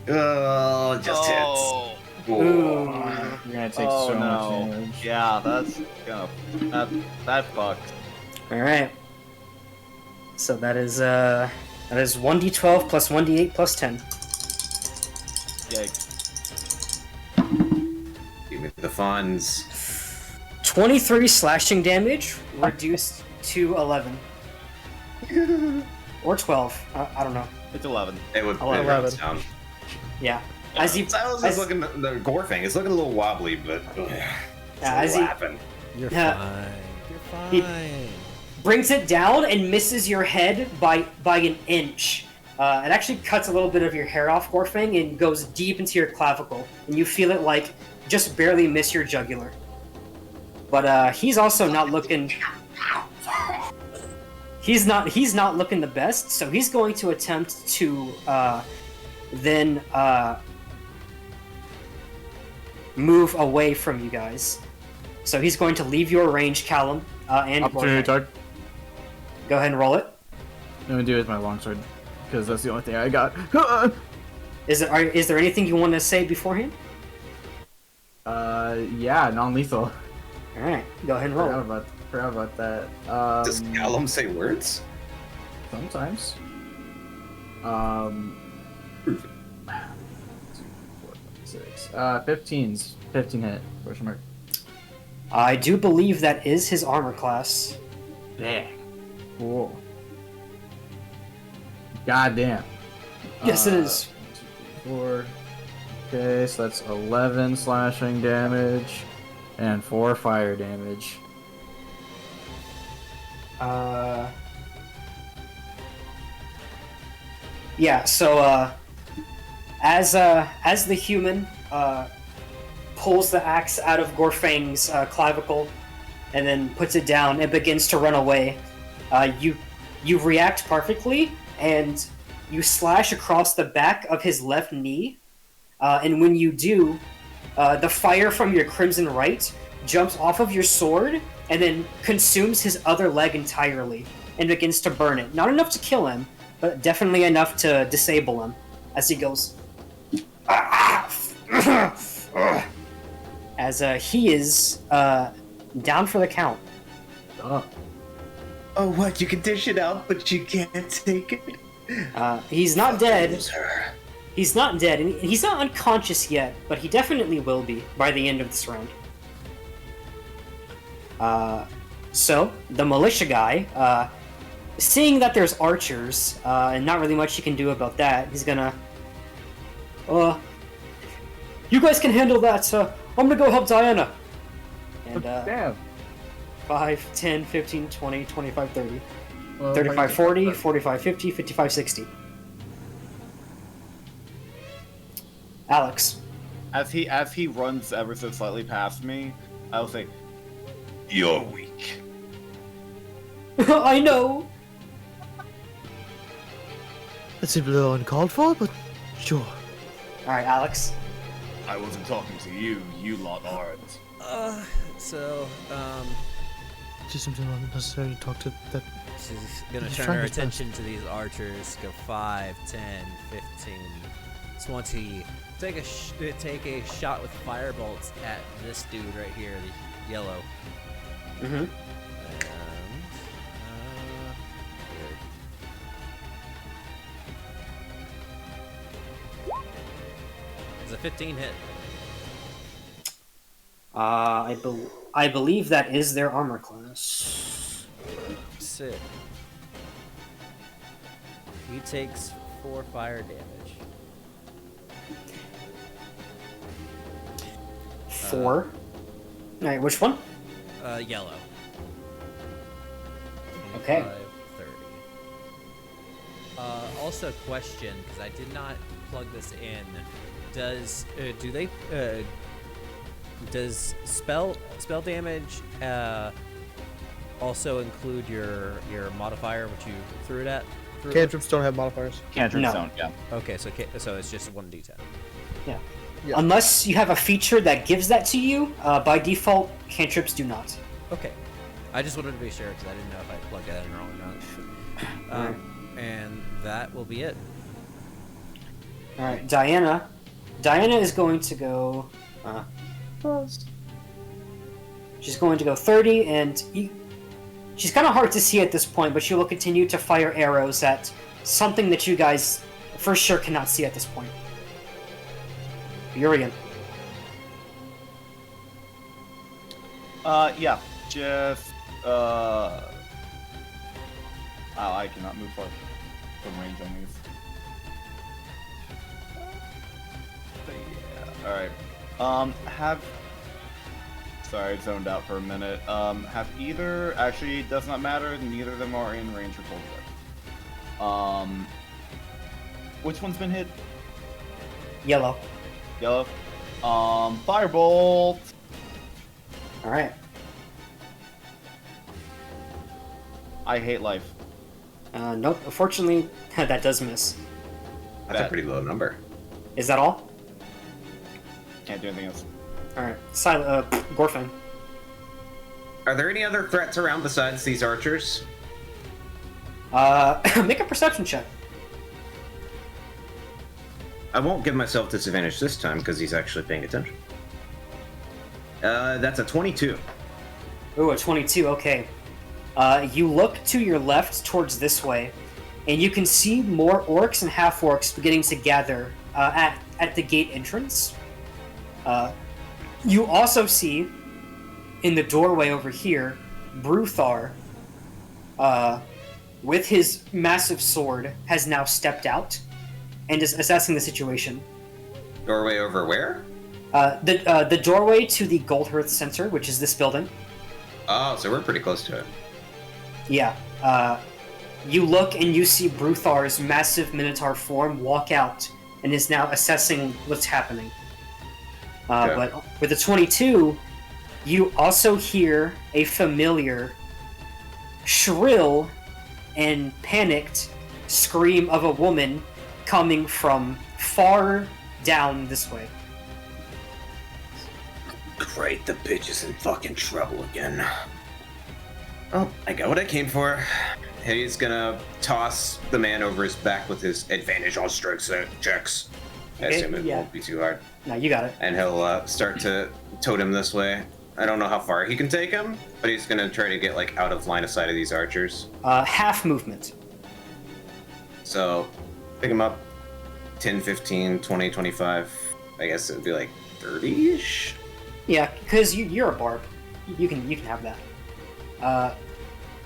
Oh, just hits. Ooh. You're gonna take so much damage. Yeah, that's gonna that fucks. All right. So that is 1d12 plus 1d8 plus 10. Yikes. Give me the funds. 23 slashing damage reduced to 11 or 12. I don't know. It's 11. It would 11. sound. Yeah. As you Silas is looking, the Gorfang is looking a little wobbly, but as he laughing. You're Yeah. fine. You're He- fine. brings it down and misses your head by an inch. It actually cuts a little bit of your hair off, Gorfang, and goes deep into your clavicle, and you feel it like just barely miss your jugular. But he's also not looking. He's not looking the best, so he's going to attempt to then move away from you guys. So he's going to leave your range, Callum, and Opportunity Gorfang. attack. Go ahead and roll it. I'm gonna do it with my longsword because that's the only thing I got. Is there anything you want to say beforehand? Yeah, non-lethal. All right, go ahead and roll. Forgot about that. Does Callum say words? Sometimes. 6. 15's 15 hit. Question mark. I do believe that is his armor class. Yeah. Cool. Goddamn. Yes, it is. 4. Okay, so that's 11 slashing damage and 4 fire damage. Yeah. So, as the human pulls the axe out of Gorfang's clavicle and then puts it down and begins to run away, you react perfectly and you slash across the back of his left knee. And when you do, the fire from your crimson right jumps off of your sword and then consumes his other leg entirely and begins to burn it. Not enough to kill him, but definitely enough to disable him as he goes. As he is down for the count. Oh. Oh, what? You can dish it out, but you can't take it? He's not dead. Loser. He's not dead, and he's not unconscious yet, but he definitely will be by the end of this round. So, the militia guy, seeing that there's archers, and not really much he can do about that, he's gonna... you guys can handle that, I'm gonna go help Diana. And, Damn. 5, 10, 15, 20, 25, 30. Well, 35, 40, 45, 50, 55, 60. Alex. As he runs ever so slightly past me, I'll say, "You're weak." I know! That seems a little uncalled for, but sure. Alright, Alex. I wasn't talking to you. You lot aren't. Just seems unnecessary to talk to that. She's gonna He's turn trying her his best. attention to these archers. Go 5, 10, 15, 20. Take a shot with fire bolts at this dude right here, the yellow. Mm-hmm. And it's a 15 hit. I believe that is their armor class. Sick. He takes 4 fire damage. 4. Alright, which one? Yellow. Okay. 25, 30. Also, question, because I did not plug this in. Does does spell damage also include your modifier, which you threw it at? Cantrips don't have modifiers. Cantrips No. don't, yeah. Okay, so it's just 1d10. Yeah. Yeah. Unless you have a feature that gives that to you, by default, cantrips do not. Okay. I just wanted to be sure because I didn't know if I plugged that in wrong or not. And that will be it. Alright, Diana. Diana is going to go. She's going to go 30, and she's kind of hard to see at this point, but she will continue to fire arrows at something that you guys for sure cannot see at this point. Urian. Yeah, just, I cannot move far from range on these. But yeah, alright. Sorry, I zoned out for a minute. Have either, actually, it does not matter, neither of them are in range or cold weapon. Which one's been hit? Yellow. Yellow. Firebolt! Alright. I hate life. Nope, unfortunately, that does miss. That's a pretty low number. Is that all? Can't do anything else. Alright, Gorfang. Are there any other threats around besides these archers? Make a perception check. I won't give myself disadvantage this time because he's actually paying attention. That's a 22. Ooh, a 22, okay. You look to your left towards this way, and you can see more orcs and half-orcs beginning to gather at the gate entrance. You also see, in the doorway over here, Bruthar, with his massive sword, has now stepped out and is assessing the situation. Doorway over where? The doorway to the Goldhearth Center, which is this building. Oh, so we're pretty close to it. Yeah. You look and you see Bruthar's massive Minotaur form walk out and is now assessing what's happening. Yeah. But with the 22, you also hear a familiar, shrill, and panicked scream of a woman coming from far down this way. Great, the bitch is in fucking trouble again. Oh, I got what I came for. He's gonna toss the man over his back with his advantage on strength checks. I Okay, assume it yeah. won't be too hard. Now you got it. And he'll start to tote him this way. I don't know how far he can take him, but he's gonna try to get like out of line of sight of these archers. Half movement. So, pick him up 10, 15, 20, 25. I guess it would be like 30-ish? Yeah, because you're a barb. You can have that.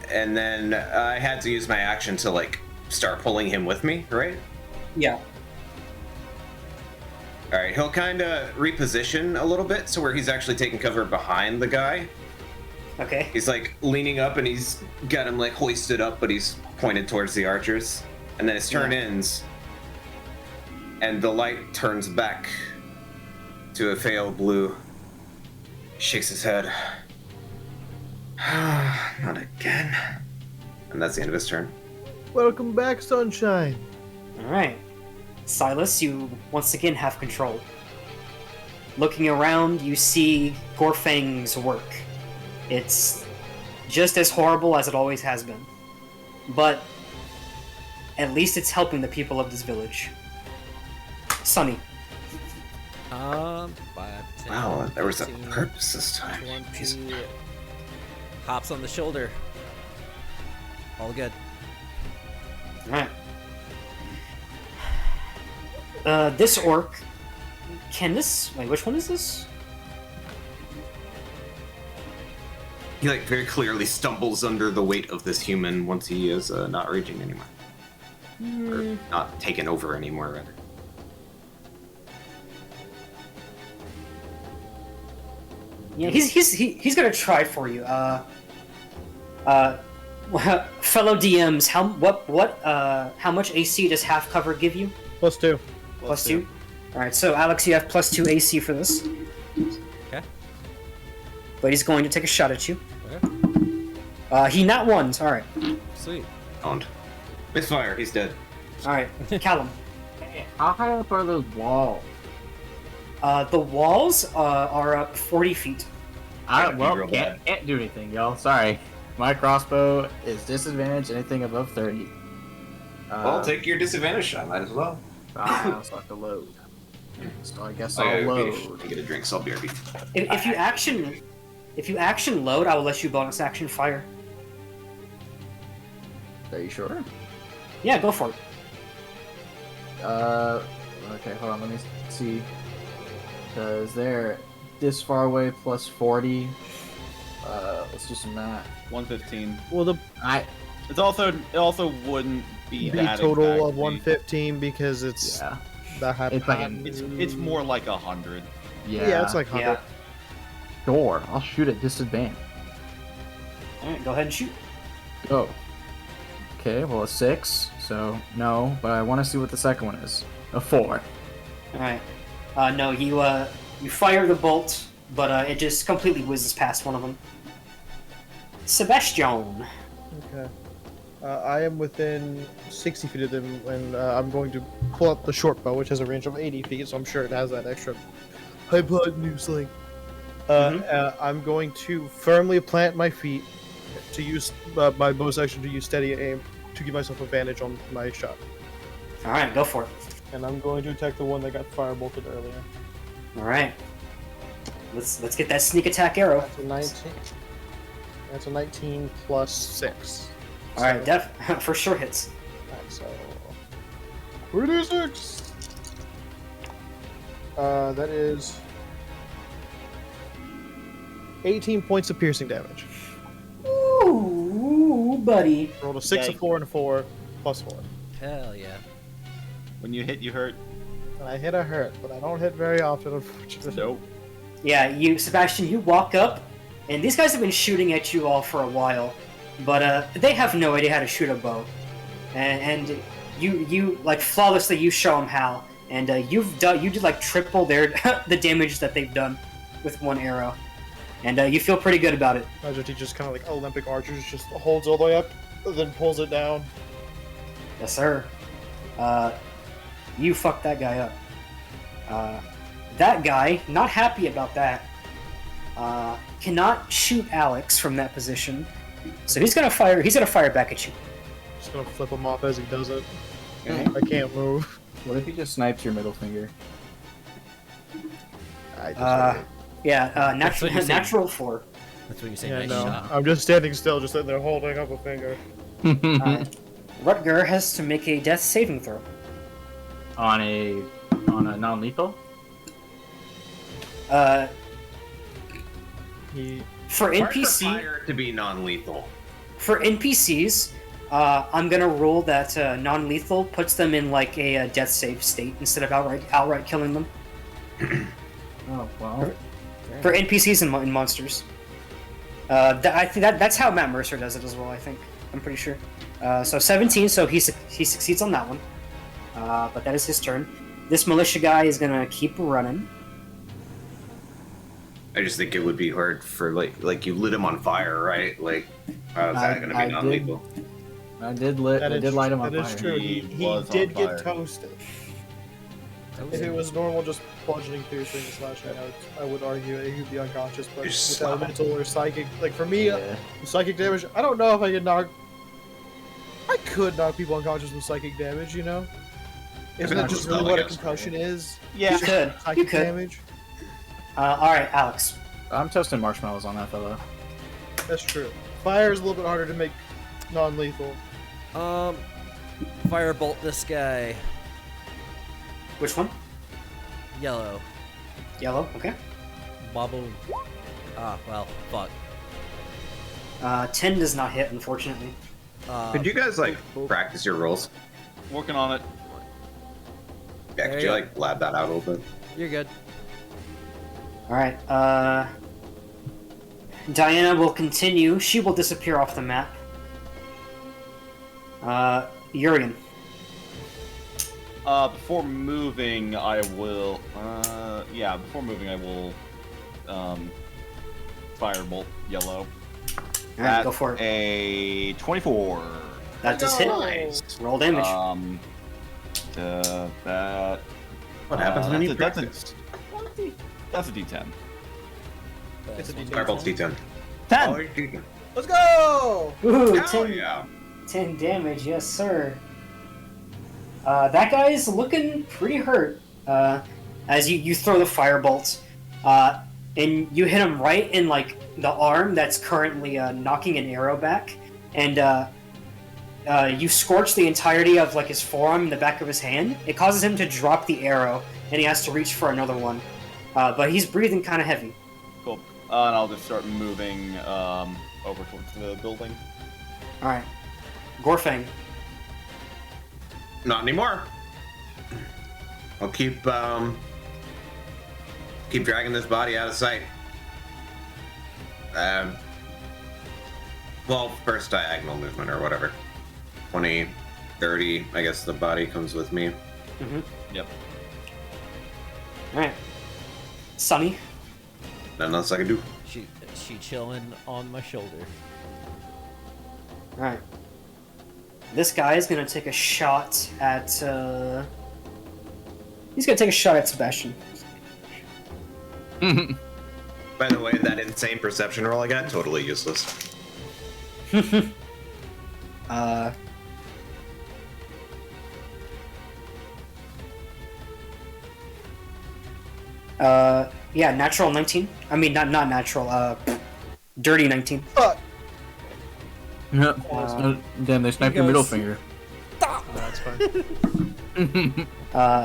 And then I had to use my action to like start pulling him with me, right? Yeah. All right, he'll kind of reposition a little bit so where he's actually taking cover behind the guy. Okay. He's like leaning up and he's got him like hoisted up, but he's pointed towards the archers. And then his turn ends, and the light turns back to a pale blue. Shakes his head. Not again. And that's the end of his turn. Welcome back, sunshine. All right. Silas, you once again have control. Looking around, you see Gorfang's work. It's just as horrible as it always has been. But at least it's helping the people of this village. Sunny. 5, 10, Wow, there was a 15, purpose this time. 20. Hops on the shoulder. All good. Alright. This orc... Can this... Wait, which one is this? He like very clearly stumbles under the weight of this human once he is not raging anymore. Or not taken over anymore, rather. Yeah, he's gonna try for you. Fellow DMs, how much AC does half cover give you? +2. Plus two. All right, so Alex, you have +2 AC for this. Okay. But he's going to take a shot at you. Okay. He not ones. All right. Sweet. Owned. Misfire, he's dead. All right, Callum. How high up are those walls? The walls are up 40 feet. That'd be real bad. Can't do anything, y'all. Sorry. My crossbow is disadvantage anything above 30. Well, take your disadvantage shot, might as well. I also have to load. So I guess Oh, I'll yeah, load. you get a drink, so BRB. If you action load, I will let you bonus action fire. Are you sure? Yeah, go for it. Okay, hold on, let me see. Because they're this far away plus 40. Let's do some math. 115. Well, It also wouldn't be the that total exactly. of 115 because it's Yeah. that had It's like pattern. It's more like 100. Yeah, it's like 100. Yeah. Sure, I'll shoot at disadvantage. All right, go ahead and shoot. Go. Okay, well, a 6, so no, but I want to see what the second one is. A 4. All right. No, you fire the bolt, but it just completely whizzes past one of them. Sebastian. Okay. I am within 60 feet of them, and I'm going to pull up the short bow, which has a range of 80 feet, so I'm sure it has that extra hypotenuse sling. I'm going to firmly plant my feet to use my bonus action to use steady aim to give myself advantage on my shot. All right, go for it. And I'm going to attack the one that got firebolted earlier. All right. Let's get that sneak attack arrow. That's a 19. That's a 19 plus 6. All right, for sure hits. Alright, so 36. That is 18 points of piercing damage. Ooh, buddy. Rolled a 6, a 4, and a 4, plus 4. Hell yeah. When you hit, you hurt. And I hit a hurt, but I don't hit very often, unfortunately. Nope. Yeah, Sebastian, you walk up, and these guys have been shooting at you all for a while, but they have no idea how to shoot a bow, and you like flawlessly you show them how, and you did like triple their the damage that they've done with one arrow, and you feel pretty good about it. Imagine he just kind of like Olympic archers, just holds all the way up, then pulls it down. Yes, sir. You fucked that guy up. That guy, not happy about that, cannot shoot Alex from that position, so he's gonna fire. He's gonna fire back at you. Just gonna flip him off as he does it. Okay. I can't move. What if he just snipes your middle finger? I just Yeah, That's what you're saying. natural 4. That's what you say. yeah, Nice no. shot. I'm just standing still, just sitting there holding up a finger. Rutger has to make a death saving throw. on a non-lethal? He For Hard for NPC, fire to be non-lethal. for NPCs, I'm gonna rule that non-lethal puts them in like a death save state instead of outright killing them. Oh well. For NPCs and monsters, I think that's how Matt Mercer does it as well. I think I'm pretty sure. So 17, so he succeeds on that one. But that is his turn. This militia guy is gonna keep running. I just think it would be hard for like you lit him on fire, right? Like, how is that going to be non-lethal? I did light him on That fire. is true. He was did on get fire. toasted. If it was normal, just bludgeoning, piercing, slashing, I would argue he would be unconscious. But Just with slap him. elemental or psychic, like for me, Yeah. psychic damage, I don't know if I could knock. I could knock people unconscious with psychic damage, you know? Isn't that not just just really not what a like us, concussion is? Yeah. You could. You Psychic could. damage? Alright, Alex. I'm toasting marshmallows on that fellow. That's true. Fire is a little bit harder to make non-lethal. Firebolt this guy. Which one? Yellow. Yellow, okay. Bobble. Ah, well, fuck. 10 does not hit, unfortunately. Could you guys like practice your rolls? Working on it. Yeah, could you like lab that out a little bit? You're good. All right. Diana will continue. She will disappear off the map. Urian. Before moving, I will. Before moving, I will. Firebolt yellow. All right, go for it. A 24. That does hit. Nice. Roll damage. That. What happens when you that's practice? That's a D10. It's a D10. Firebolt's D10. 10. Oh, you're D10. Let's go! Ooh, Hell 10, yeah. 10 damage, yes, sir. That guy's looking pretty hurt. As you throw the firebolt, and you hit him right in like the arm that's currently knocking an arrow back, and you scorch the entirety of like his forearm and the back of his hand. It causes him to drop the arrow, and he has to reach for another one. But he's breathing kind of heavy. Cool. And I'll just start moving over towards the building. All right, Gorfang. Not anymore. I'll keep dragging this body out of sight. Well, first diagonal movement or whatever. 20, 30, I guess the body comes with me. Mm-hmm. Yep. All right, Sunny. Nothing else I can do. She chilling on my shoulder. All right. This guy is gonna take a shot at. He's gonna take a shot at Sebastian. By the way, that insane perception roll I got, totally useless. Yeah, natural 19. I mean, not natural. Dirty 19. Fuck! Yep. Damn, they sniped your middle goes- finger. Oh, that's fine.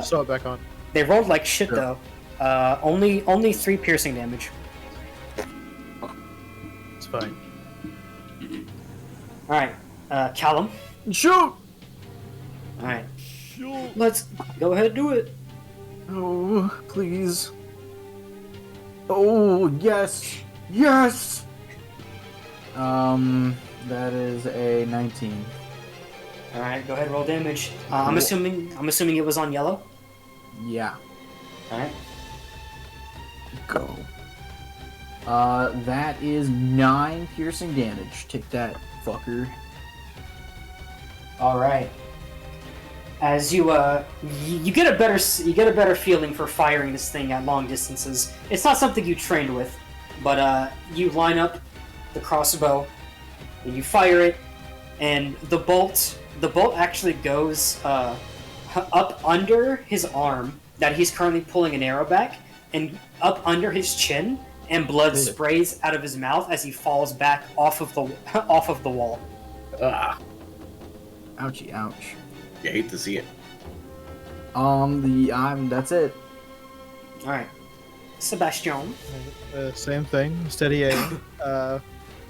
Sew it back on. They rolled like shit Sure. though. Only 3 piercing damage. It's fine. All right, Callum. Shoot! All right, let's go ahead and do it. Oh, please. Oh, yes! Yes! That is a 19. All right, go ahead, roll damage. I'm assuming it was on yellow. Yeah. All right. Go. That is 9 piercing damage. Take that, fucker. All right. As you get a better feeling for firing this thing at long distances. It's not something you trained with, but you line up the crossbow and you fire it, and the bolt actually goes up under his arm that he's currently pulling an arrow back, and up under his chin, and blood sprays out of his mouth as he falls back off of the wall. Ah, Ouchie, ouch. you hate to see it. That's it. All right, Sebastian. Same thing. Steady aim.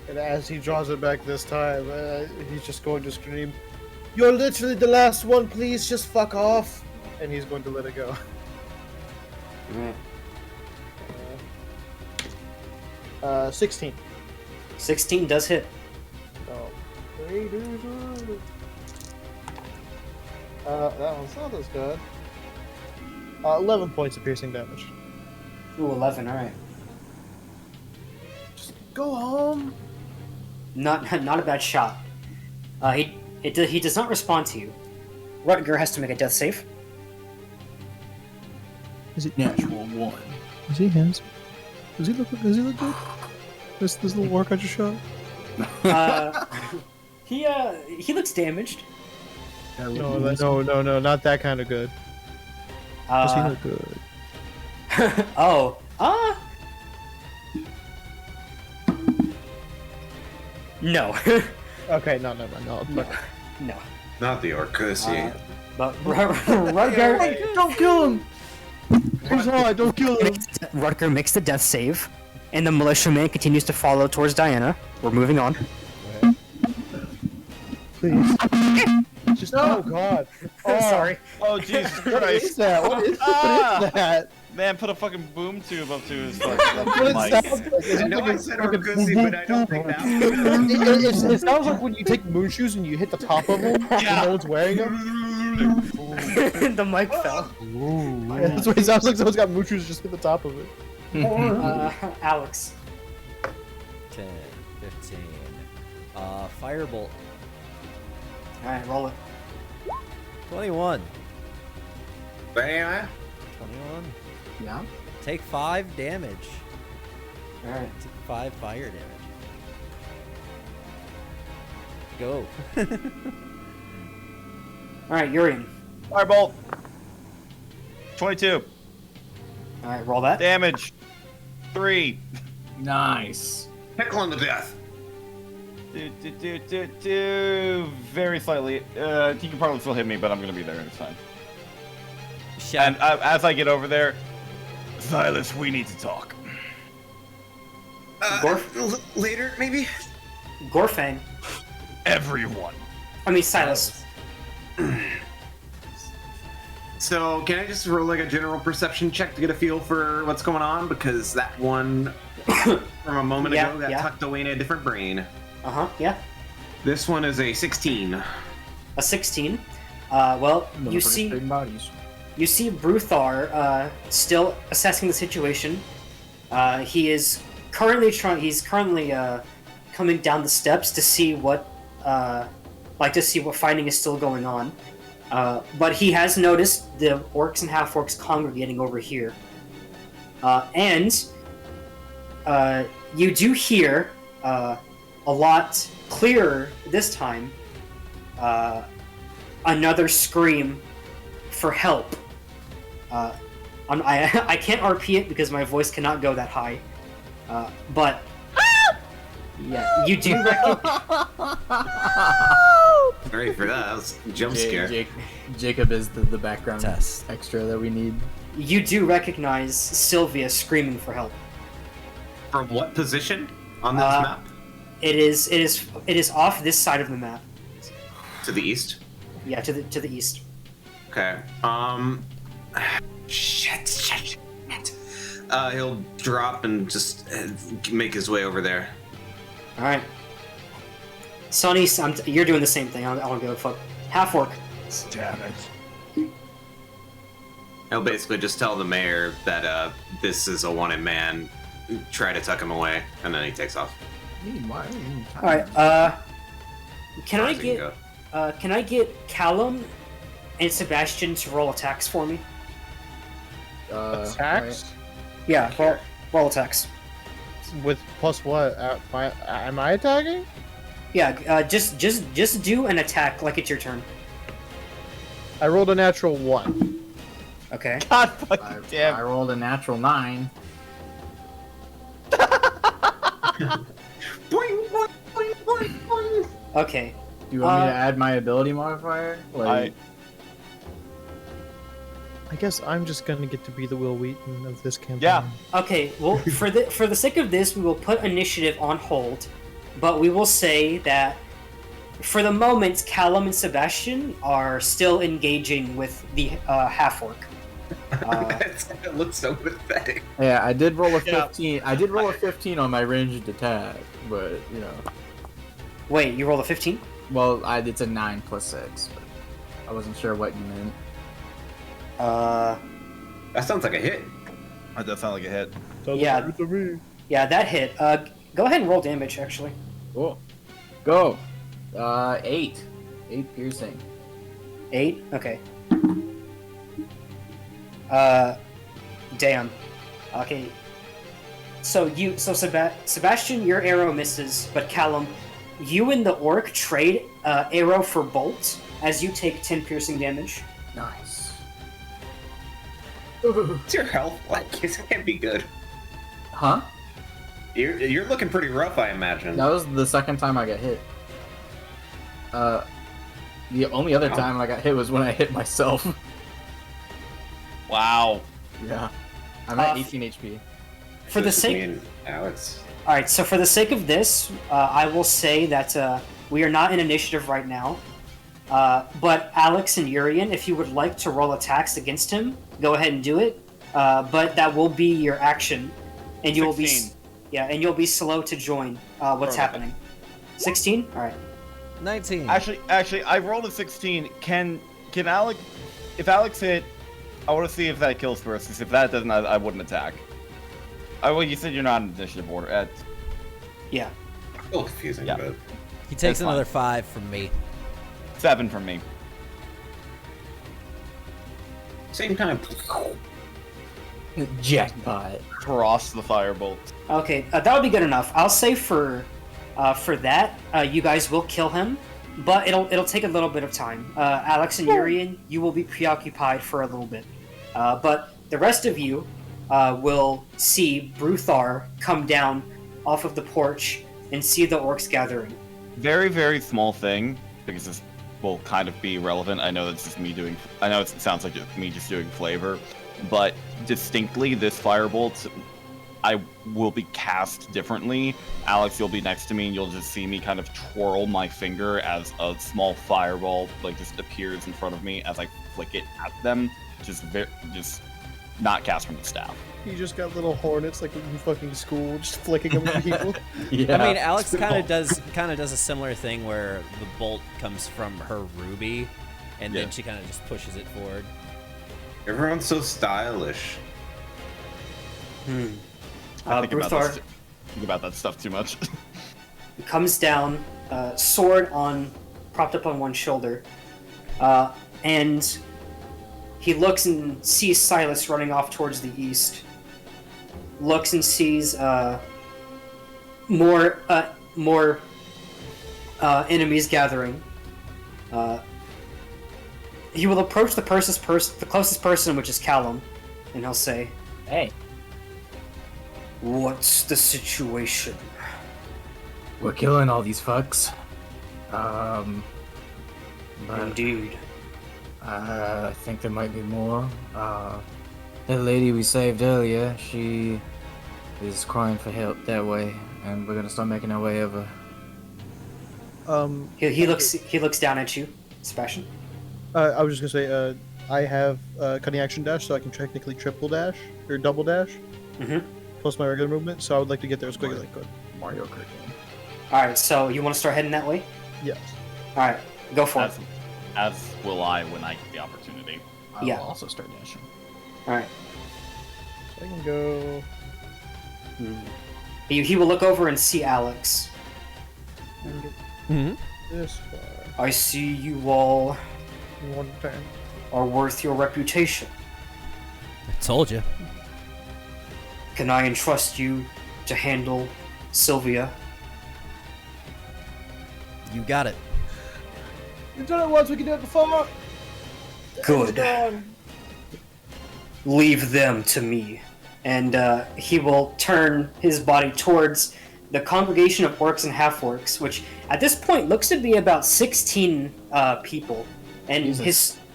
And as he draws it back this time, he's just going to scream, "You're literally the last one, please just fuck off!" And he's going to let it go. All right. 16. 16 does hit. So, 3 d6. That one's not as good. 11 points of piercing damage. Ooh, 11. All right. Just go home. Not a bad shot. He does not respond to you. Rutger has to make a death save. Is it Natural 1. Is he handsome? Does he look good? This little orc I just shot? He looks damaged. No, not that kind of good. Does he look good? Oh. No. Okay, no. No. Not the Orcusi. But Rutger, Don't kill him! Please, don't kill him! Rutger makes the death save, and the militiaman continues to follow towards Diana. We're moving on. Please. Just oh god. Oh, Sorry. Oh Jesus What is Christ! that? What is that? Man, put a fucking boom tube up to his What it mic. sounds like is I it know like I a said fucking Orkuzi, boom, but I don't think boom, that. it sounds like when you take moon shoes and you hit the top of them and no one's wearing them. The mic fell. Yeah, that's what it sounds like. Someone's got moon shoes just hit the top of it. Alex. 10, 15. Firebolt. Alright, roll it. 21. Bam. 21. Yeah. Take 5 damage. Alright. Take 5 fire damage. Go. Alright, you're in. Firebolt. 22 Alright, roll that. damage. 3. Nice. Pickle him to death. Very slightly. He can probably still hit me, but I'm gonna be there. It's fine. Shout. And as I get over there, Silas, we need to talk. Later, maybe. Gorfang. Everyone. I mean, Silas. So, can I just roll like a general perception check to get a feel for what's going on? Because that one from a moment ago got tucked away in a different brain. Uh-huh, yeah. This one is a 16. A 16. Well, you see Bruthar still assessing the situation. He is currently coming down the steps to see what fighting is still going on. But he has noticed the orcs and half-orcs congregating over here. And you do hear a lot clearer this time another scream for help. I can't RP it because my voice cannot go that high. But yeah, you do Ready for that? That was a jump scare. Jacob is the background Test. extra that we need. you do recognize Sylvia screaming for help. From what position on this map? It is off this side of the map. To the east. Yeah, to the east. Okay. Shit. He'll drop and just make his way over there. All right. Sonny, you're doing the same thing. I don't give a fuck. Half orc. Damn it. He'll basically just tell the mayor that this is a wanted man. Try to tuck him away, and then he takes off. Meanwhile, All right. Can I get Callum and Sebastian to roll attacks for me? Attacks? Yeah, roll attacks. With plus what? Am I attacking? Yeah, just do an attack like it's your turn. I rolled a natural 1. Okay. God fucking damn. I rolled a natural 9. Boing, boing, boing, boing, boing. Okay. Do you want me to add my ability modifier? Like, I guess I'm just gonna get to be the Will Wheaton of this campaign. Yeah. Okay. Well, for the sake of this, we will put initiative on hold, but we will say that for the moment, Callum and Sebastian are still engaging with the half-orc. That looks so pathetic. yeah, I did roll a 15. I did roll a 15 on my ranged attack, but you know. Wait, you rolled a 15? Well, it's a 9 plus 6. But I wasn't sure what you meant. That sounds like a hit. That does sound like a hit. Yeah. Yeah, that hit. Go ahead and roll damage, actually. Cool. Go. 8. 8 piercing. 8? Okay. Damn. Okay. So Sebastian, your arrow misses, but Callum, you and the orc trade arrow for bolt as you take 10 piercing damage. Nice. What's your health like? This can't be good. Huh? You're looking pretty rough, I imagine. That was the second time I got hit. The only other time I got hit was when I hit myself. Wow. Yeah. I'm at 18 HP. For the This is me sake, and Alex. all right. So for the sake of this, I will say that we are not in initiative right now. But Alex and Urian, if you would like to roll attacks against him, go ahead and do it. But that will be your action, and you will be 16. and you'll be slow to join what's happening. 16. All right. 19. Actually, I rolled a 16. Can Alex? If Alex hit, I want to see if that kills first. Because if that doesn't, I wouldn't attack. Well, you said you're not in initiative order. Yeah. A little confusing, Yeah. but He takes That's fine. another 5 from me. 7 from me. same time. Jackpot. Cross the firebolt. Okay, that would be good enough. I'll say for that, you guys will kill him, but it'll take a little bit of time. Alex and Urian, you will be preoccupied for a little bit, but the rest of you will see Bruthar come down off of the porch and see the orcs gathering. Very, very small thing, because this will kind of be relevant. I know that's just me doing. I know it sounds like me just doing flavor, but distinctly, this firebolt, I will be cast differently. Alex, you'll be next to me, and you'll just see me kind of twirl my finger as a small fireball just appears in front of me as I flick it at them. Just not cast from the staff. You just got little hornets like in fucking school, just flicking them at people. Yeah. I mean, Alex kind of does a similar thing where the bolt comes from her ruby, and then Yeah. she kind of just pushes it forward. Everyone's so stylish. I think Bruthar think about that stuff too much. comes down, sword propped up on one shoulder, and he looks and sees Silas running off towards the east. Looks and sees more enemies gathering. He will approach the closest person, which is Callum, and he'll say, Hey, "What's the situation?" We're killing all these fucks. But Indeed. I think there might be more. The lady we saved earlier, she is crying for help that way, and we're gonna start making our way over. He looks down at you, Sebastian. I was just gonna say, I have cutting action dash, so I can technically triple dash or double dash, plus my regular movement. So I would like to get there as quick as I could. Mario Kart game. All right, so you want to start heading that way? Yes. All right, go for it. As will I when I get the opportunity. I Yeah. will also start dashing. All right. So I can go. He will look over and see Alex. Mm-hmm. This far. I see you all One turn. are worth your reputation. I told you. Can I entrust you to handle Sylvia? You got it. We've done it once. We can do it before. Good. Leave them to me. And he will turn his body towards the congregation of orcs and half-orcs, which at this point looks to be about 16 people. And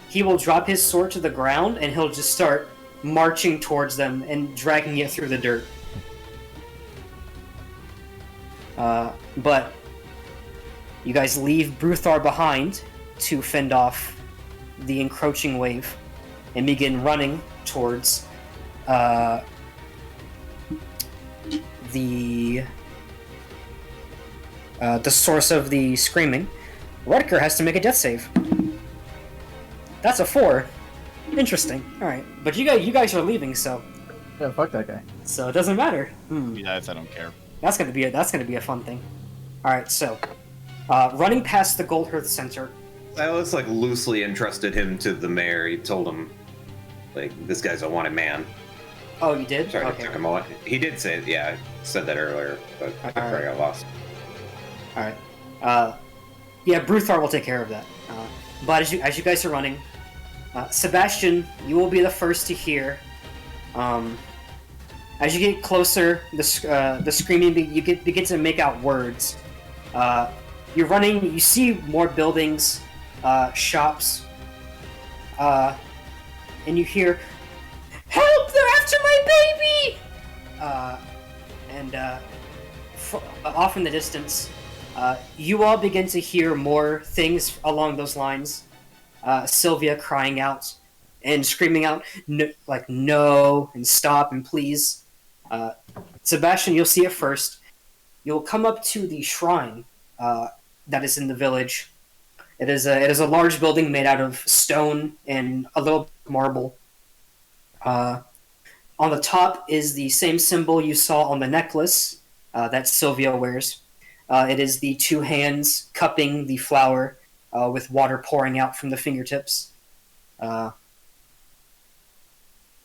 he will drop his sword to the ground, and he'll just start marching towards them and dragging it through the dirt. But you guys leave Bruthar behind to fend off the encroaching wave and begin running towards the source of the screaming. Rutger has to make a death save. That's a 4. Interesting. All right, but you guys are leaving, so Yeah, fuck that guy. it doesn't matter. Yes, I don't care. That's gonna be a fun thing. All right, so running past the Goldhearth Center. Silas loosely entrusted him to the mayor. He told him, this guy's a wanted man. Oh, you did? Sorry, Okay. it took him a while. He did say it, yeah. I said that earlier, but I probably got lost. All right. Yeah, Bruthar will take care of that. But as you guys are running, Sebastian, you will be the first to hear. As you get closer, the screaming begin to make out words. You're running. You see more buildings, shops, and you hear, "Help! They're after my baby!" And off in the distance, You all begin to hear more things along those lines. Sylvia crying out and screaming out, no, like no, and stop and please. Sebastian, you'll see it first. You'll come up to the shrine that is in the village. It is a large building made out of stone and a little marble. On the top is the same symbol you saw on the necklace that Sylvia wears. It is the two hands cupping the flower with water pouring out from the fingertips.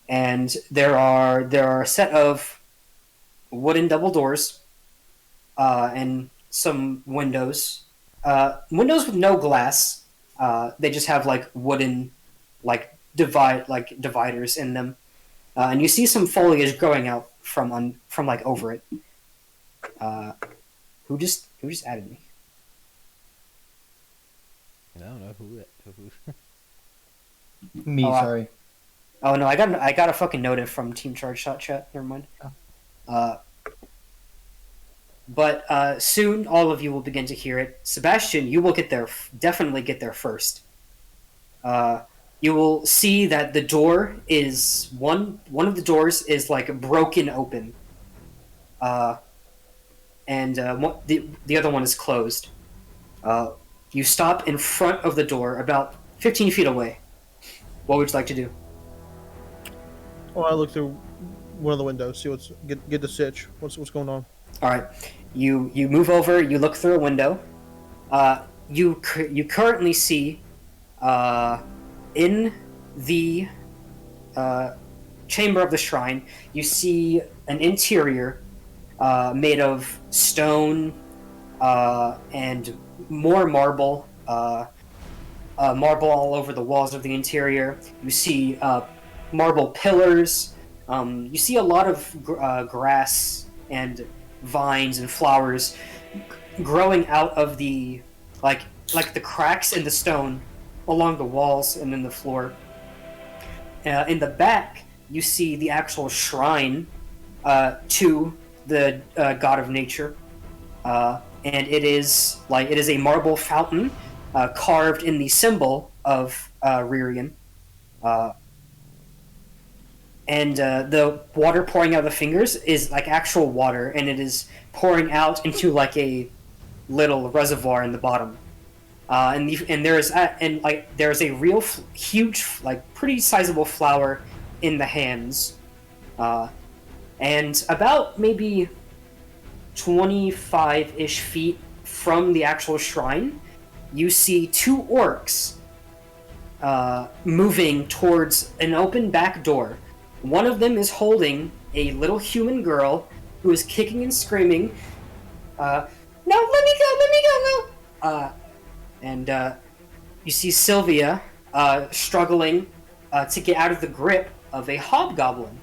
And there are a set of wooden double doors and some windows. Windows with no glass. They just have like wooden dividers in them. And you see some foliage growing out from like over it. Who just added me? I don't know who. Me, sorry. Oh no, I got a fucking notif from Team Charge Shot Chat. Never mind. But soon all of you will begin to hear it. Sebastian, you will definitely get there first. You will see that the door is one of the doors is like broken open, and the other one is closed. You stop in front of the door, about 15 feet away. What would you like to do? Oh, I look through one of the windows, see get the stitch. What's going on? All right, you move over. You look through a window. You currently see in the chamber of the shrine, you see an interior made of stone and more marble. Marble all over the walls of the interior. You see marble pillars. You see a lot of grass and vines and flowers growing out of the like the cracks in the stone along the walls and in the floor. In the back, you see the actual shrine to the god of nature, and it is a marble fountain carved in the symbol of Ririan. And the water pouring out of the fingers is like actual water, and it is pouring out into like a little reservoir in the bottom. And there is a real huge, like pretty sizable flower in the hands, and about maybe 25-ish feet from the actual shrine, you see two orcs moving towards an open back door. One of them is holding a little human girl who is kicking and screaming, "No, let me go, no!" And you see Sylvia struggling to get out of the grip of a hobgoblin,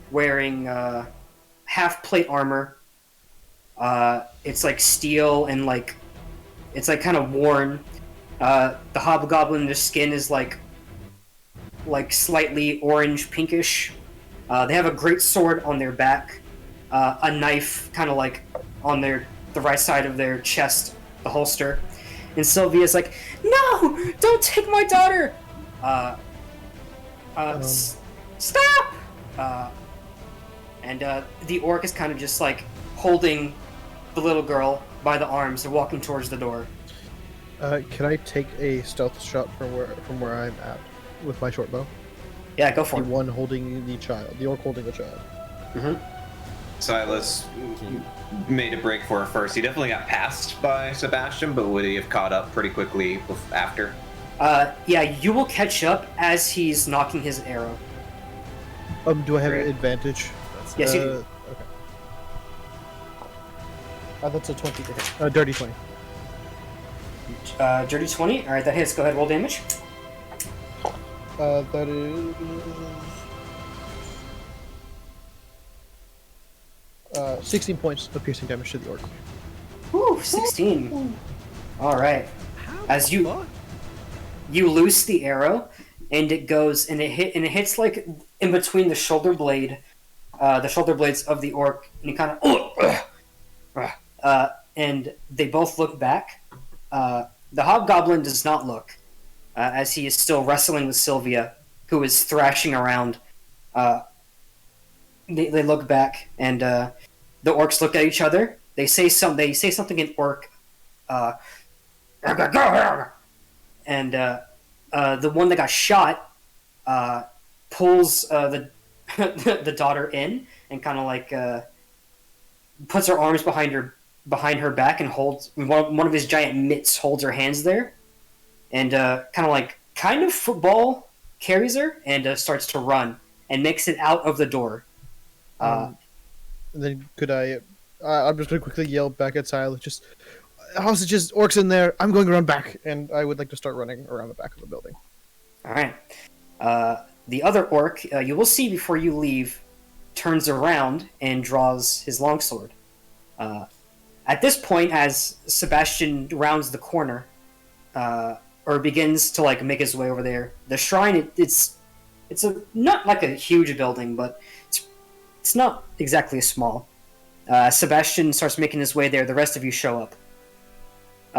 wearing half plate armor. It's like steel and like it's like kind of worn. The hobgoblin, the skin is like slightly orange pinkish. They have a great sword on their back, a knife kind of like on the right side of their chest, the holster. And Sylvia's like, "No, don't take my daughter! Stop!" And the orc is kind of just like holding the little girl by the arms and walking towards the door. Can I take a stealth shot from where I'm at with my short bow? Yeah, go for the it. one holding the child, the orc holding the child. Mm-hmm. Silas made a break for her first. He definitely got passed by Sebastian, but would he have caught up pretty quickly after? Yeah, you will catch up as he's knocking his arrow. Do I have an advantage? Yes, you do. Okay. That's a 20 to hit. Dirty 20. Dirty 20. All right, that hits. Go ahead, roll damage. That is 16 points of piercing damage to the orc. Woo, 16. All right. As you loose the arrow, and it goes and it hits like in between the shoulder blades of the orc, and he kind of and they both look back. The hobgoblin does not look, as he is still wrestling with Sylvia, who is thrashing around. They look back, and the orcs look at each other. They say something in orc, and the one that got shot pulls the the daughter in and kind of like puts her arms behind her back and holds one of his giant mitts holds her hands there, and kind of football carries her and starts to run and makes it out of the door. Then could I? I'm just gonna quickly yell back at Silas. Just hostages, orcs in there. I'm going to run back, and I would like to start running around the back of the building. All right. The other orc, you will see before you leave, turns around and draws his longsword. At this point, as Sebastian rounds the corner, or begins to like make his way over there, the shrine it's not like a huge building, but it's not exactly small. Sebastian starts making his way there. The rest of you show up.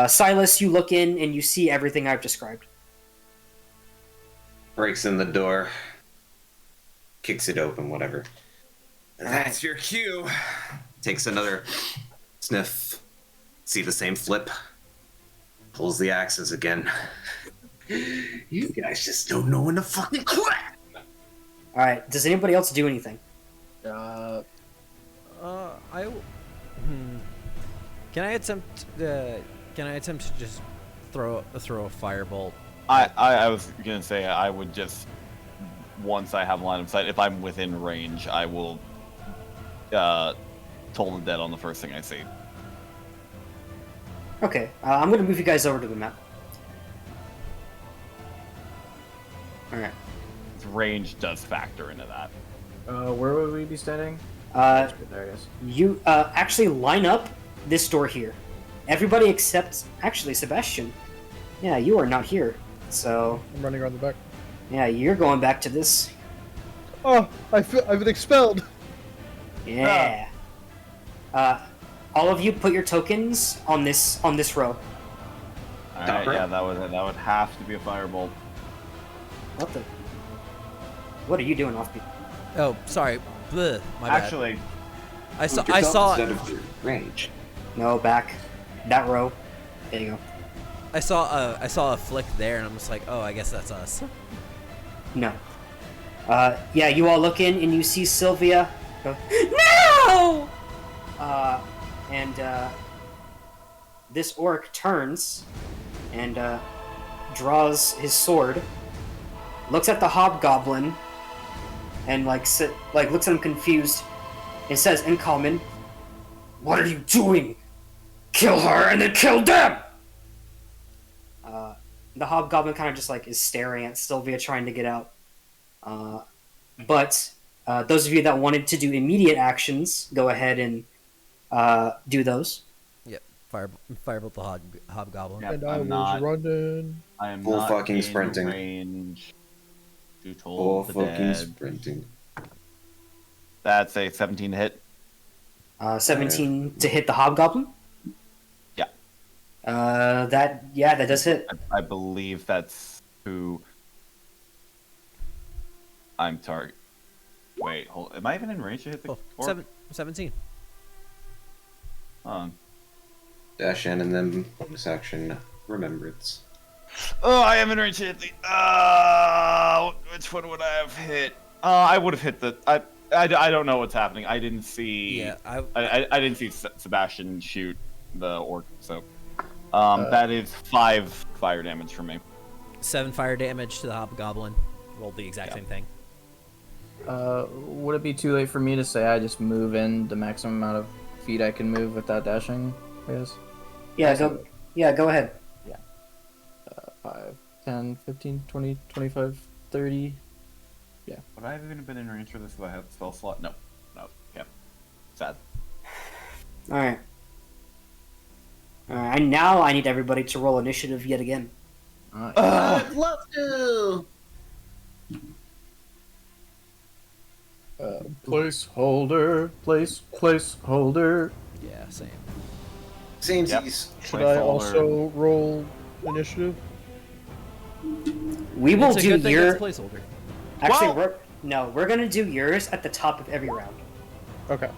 Silas, you look in and you see everything I've described. Breaks in the door, kicks it open, whatever. That's your cue. Takes another sniff. See the same flip. Pulls the axes again. You guys just don't know when to fucking quit. All right. Does anybody else do anything? Can I attempt? Can I attempt to just throw a firebolt? I was gonna say I would just, once I have line of sight, if I'm within range, I will toll the dead on the first thing I see. Okay. I'm going to move you guys over to the map. All right. Range does factor into that. Where would we be standing? There it is. You actually line up this door here. Everybody except actually Sebastian. Yeah, you are not here. So I'm running around the back. yeah, you're going back to this. Oh, I've been expelled. Yeah. All of you put your tokens on this row. Alright, yeah, that would have to be a firebolt. What the? What are you doing, Offbeat? Oh, sorry. Bleh, my bad. Actually, I saw. Instead of your range. No, back. That row. There you go. I saw a flick there, and I'm just like, oh, I guess that's us. No. Yeah, you all look in and you see Sylvia go, no! And this orc turns and draws his sword, looks at the hobgoblin, and looks at him confused, and says in common, "What are you doing? Kill her and then kill them!" The hobgoblin kind of just is staring at Sylvia trying to get out. But those of you that wanted to do immediate actions, go ahead and do those. Yep. Firebolt the hobgoblin. Yep, And I was running. I am Full not fucking in sprinting. range to Full toll the fucking dead. sprinting. That's a 17 to hit. 17 to hit the hobgoblin. Yeah. That does hit. I believe that's who I'm target. Wait, hold. Am I even in range to hit the Oh, orc? 17. Hold on. Dash in and then bonus action remembrance. Oh, I am in range to hit the. Which one would I have hit? I would have hit the. I don't know what's happening. I didn't see. Yeah, I didn't see Sebastian shoot the orc. So, that is 5 fire damage from me. 7 fire damage to the hobgoblin. Rolled the exact same thing. Would it be too late for me to say I just move in the maximum amount of feet I can move without dashing? I guess. Go ahead. 5, 10, 15, 20, 25, 30. Would I have even been in range for this if I had the spell slot? No. Okay. Sad. All right. And now I need everybody to roll initiative yet again. I'd love to. Placeholder. Samesies. Should I also roll initiative? We will It's a do good thing your. that's placeholder. Actually, Well- we're gonna do yours at the top of every round. Okay.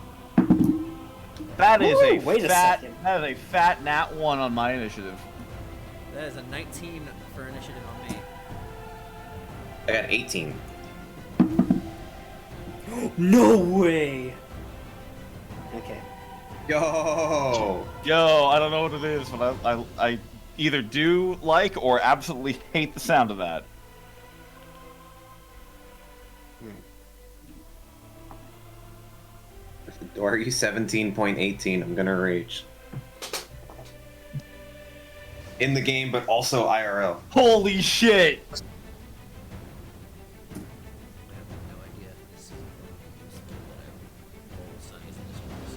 That is Woo, wait a second. That is a fat nat 1 on my initiative. That is a 19 for initiative on me. I got 18. No way. Okay. Yo! Yo, I don't know what it is, but I either do like or absolutely hate the sound of that. Dory 17.18. I'm gonna rage. In the game, but also IRL. Holy shit! I have no idea if this is going to be useful, but I will roll Sunny's initiative.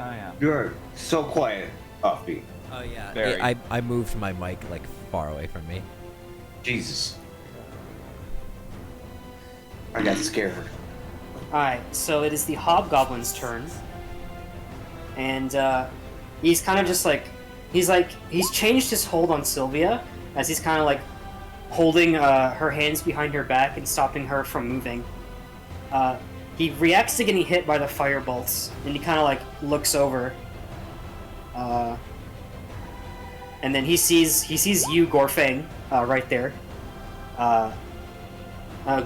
Oh yeah. You're so quiet, Offbeat. Oh yeah, Very. I moved my mic like far away from me. Jesus. I got scared. Alright, so it is the Hobgoblin's turn. And he's kind of just like he's changed his hold on Sylvia as he's kind of like holding her hands behind her back and stopping her from moving. He reacts to getting hit by the fire bolts, and he kind of like looks over. And then he sees you, Gorfang, right there,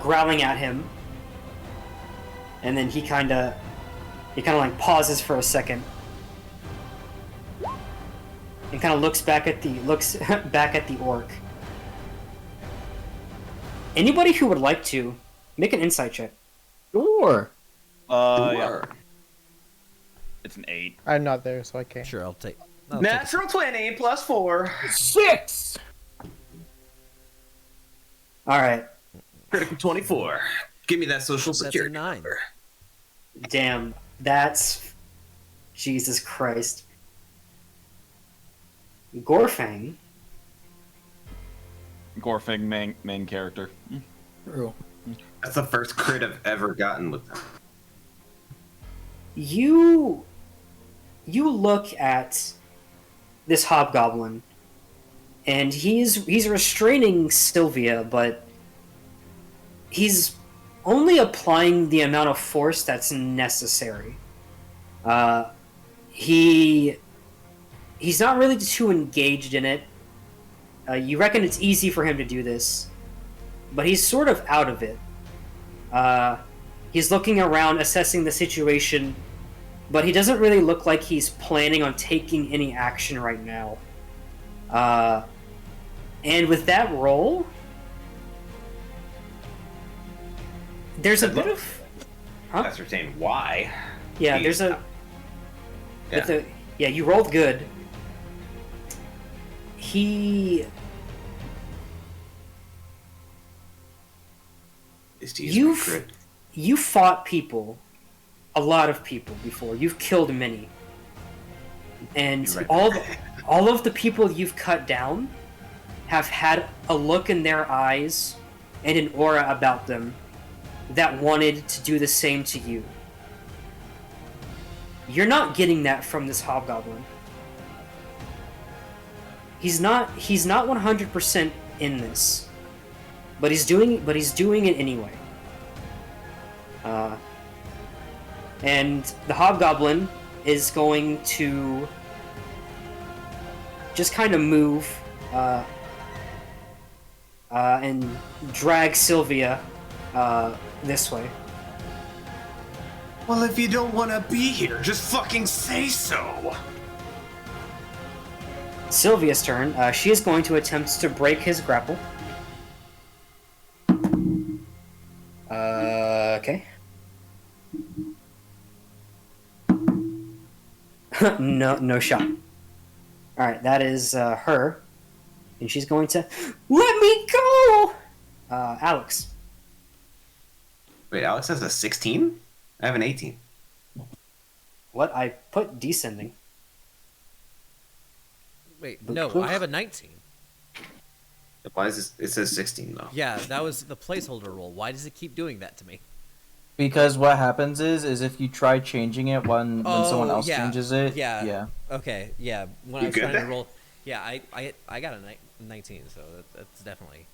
growling at him. And then he kind of like pauses for a second, and kind of looks back at the orc. Anybody who would like to make an insight check. Sure. Yeah. It's an 8. I'm not there, so I can't. Sure, I'll take a- Natural 20 plus 4. 6. All right. Critical 24. Give me that social That's a security 9. number. Damn, that's Jesus Christ. Gorfang. Gorfing main character. True. That's the first crit I've ever gotten with them. You look at this hobgoblin, and he's restraining Sylvia, but he's only applying the amount of force that's necessary. He's not really too engaged in it. You reckon it's easy for him to do this, but he's sort of out of it. He's looking around, assessing the situation, but he doesn't really look like he's planning on taking any action right now. And with that roll, there's a bit of... Huh? Ascertain why. Yeah, there's a... Yeah, you rolled good. Is to use my crit. You fought people, a lot of people before. You've killed many. And You're right. all of the people you've cut down have had a look in their eyes and an aura about them that wanted to do the same to you. You're not getting that from this hobgoblin. He's not 100% in this, but he's doing it anyway. And the hobgoblin is going to just kind of move and drag Sylvia this way. Well, if you don't want to be here, just fucking say so. Sylvia's turn. She is going to attempt to break his grapple. Okay. No shot. All right, that is her, and she's going to let me go. Alex. Wait, Alex has a 16? I have an 18. What? I put descending. Wait, no, I have a 19. Why is this? It says 16 though. Yeah, that was the placeholder roll. Why does it keep doing that to me? Because what happens is if you try changing it when someone else changes it, yeah. Okay, yeah. When You I was good trying to there? roll, yeah, I got a 19, so that's definitely.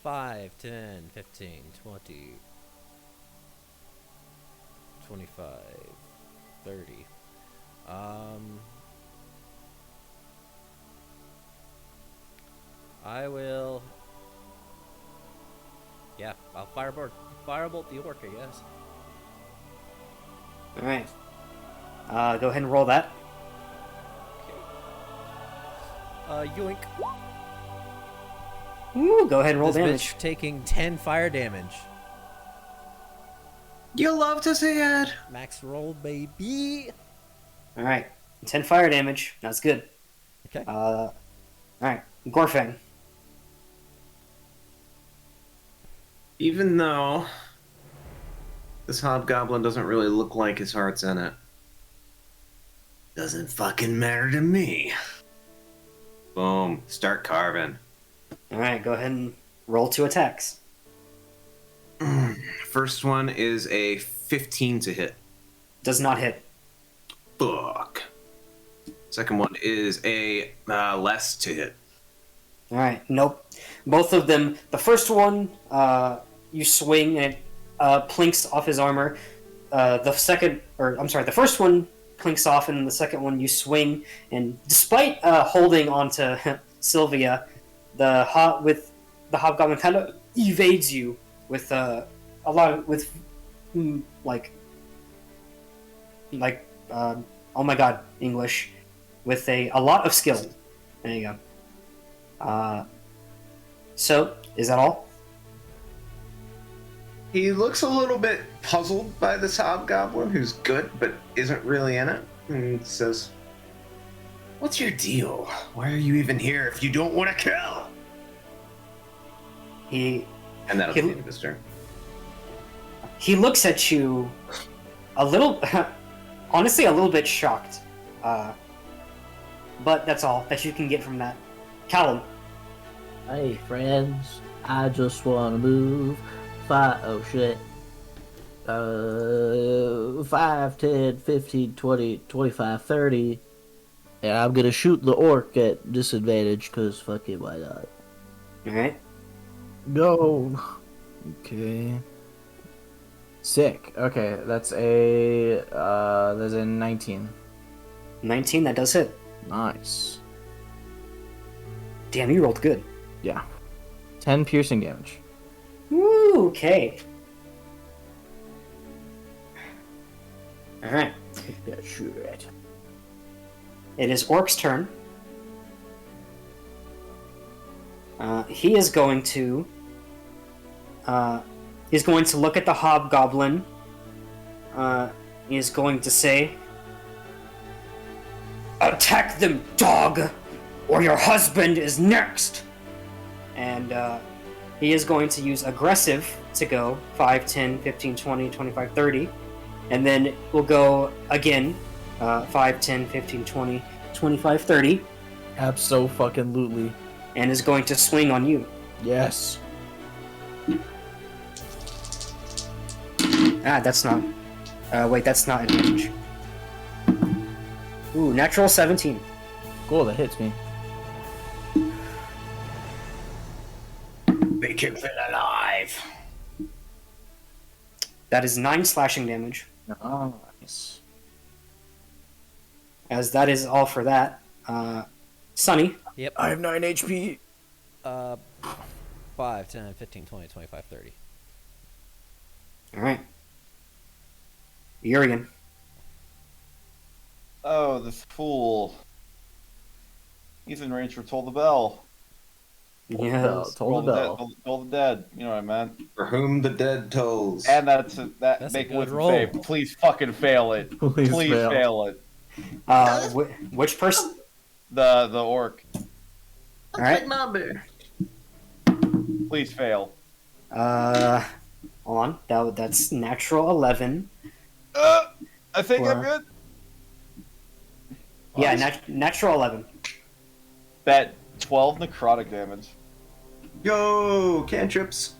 5, 10, 15, 20, 25, 30. I will. Yeah, I'll firebolt the orc, I guess. All right. Go ahead and roll that. Yoink. Ooh, go ahead and roll This damage. bitch taking 10 fire damage. You love to see it. Max roll, baby. All right, 10 fire damage. That's good. Okay. All right, Gorfang. Even though this hobgoblin doesn't really look like his heart's in it, doesn't fucking matter to me. Boom. Start carving. All right, go ahead and roll 2 attacks. First one is a 15 to hit. Does not hit. Fuck. Second one is a less to hit. All right, nope. Both of them. The first one, you swing and it plinks off his armor. The first one plinks off, and the second one you swing. And despite holding onto Sylvia, the hobgoblin kind of evades you with oh my god, English, with a lot of skill. There you go. So, is that all? He looks a little bit puzzled by this hobgoblin, who's good but isn't really in it. And says, "What's your deal? Why are you even here if you don't want to kill?" And that'll be the end of his turn. He looks at you a little, honestly, a little bit shocked. But that's all that you can get from that. Callum. Hey friends, I just wanna move. 5, 10, 15, 20, 25, 30. And I'm gonna shoot the orc at disadvantage, cause fuck it, why not? Alright. Go. Okay. Sick. Okay, that's a 19. 19, that does hit. Nice. Damn, you rolled good. Yeah. 10 piercing damage. Woo, okay. Alright. Yeah, shoot it. It is Orc's turn. He is going to look at the hobgoblin. He is going to say, "Attack them, dog, or your husband is next." And he is going to use aggressive to go 5, 10, 15, 20, 25, 30. And then we'll go again 5, 10, 15, 20, 25, 30. Abso-fucking-lutely. And is going to swing on you. Yes. That's not... wait, that's not advantage. Ooh, natural 17. Cool, that hits me. Make him feel alive. That is 9 slashing damage. Nice. As that is all for that. Sunny. Yep. I have 9 HP. 5, 10, 15, 20, 25, 30. Alright. Urian. Oh, this fool. He's in range for Toll the Bell. Yes. Toll the bell. Toll the Dead. You know what I meant. For whom the dead tolls. And that's a make it good with roll. save. Please fucking fail it. Please fail it. Which person? The orc. Alright. number. Please fail. Hold on. That's natural 11. I think I'm Or- good. Yeah, natural 11. That 12 necrotic damage. Yo, cantrips.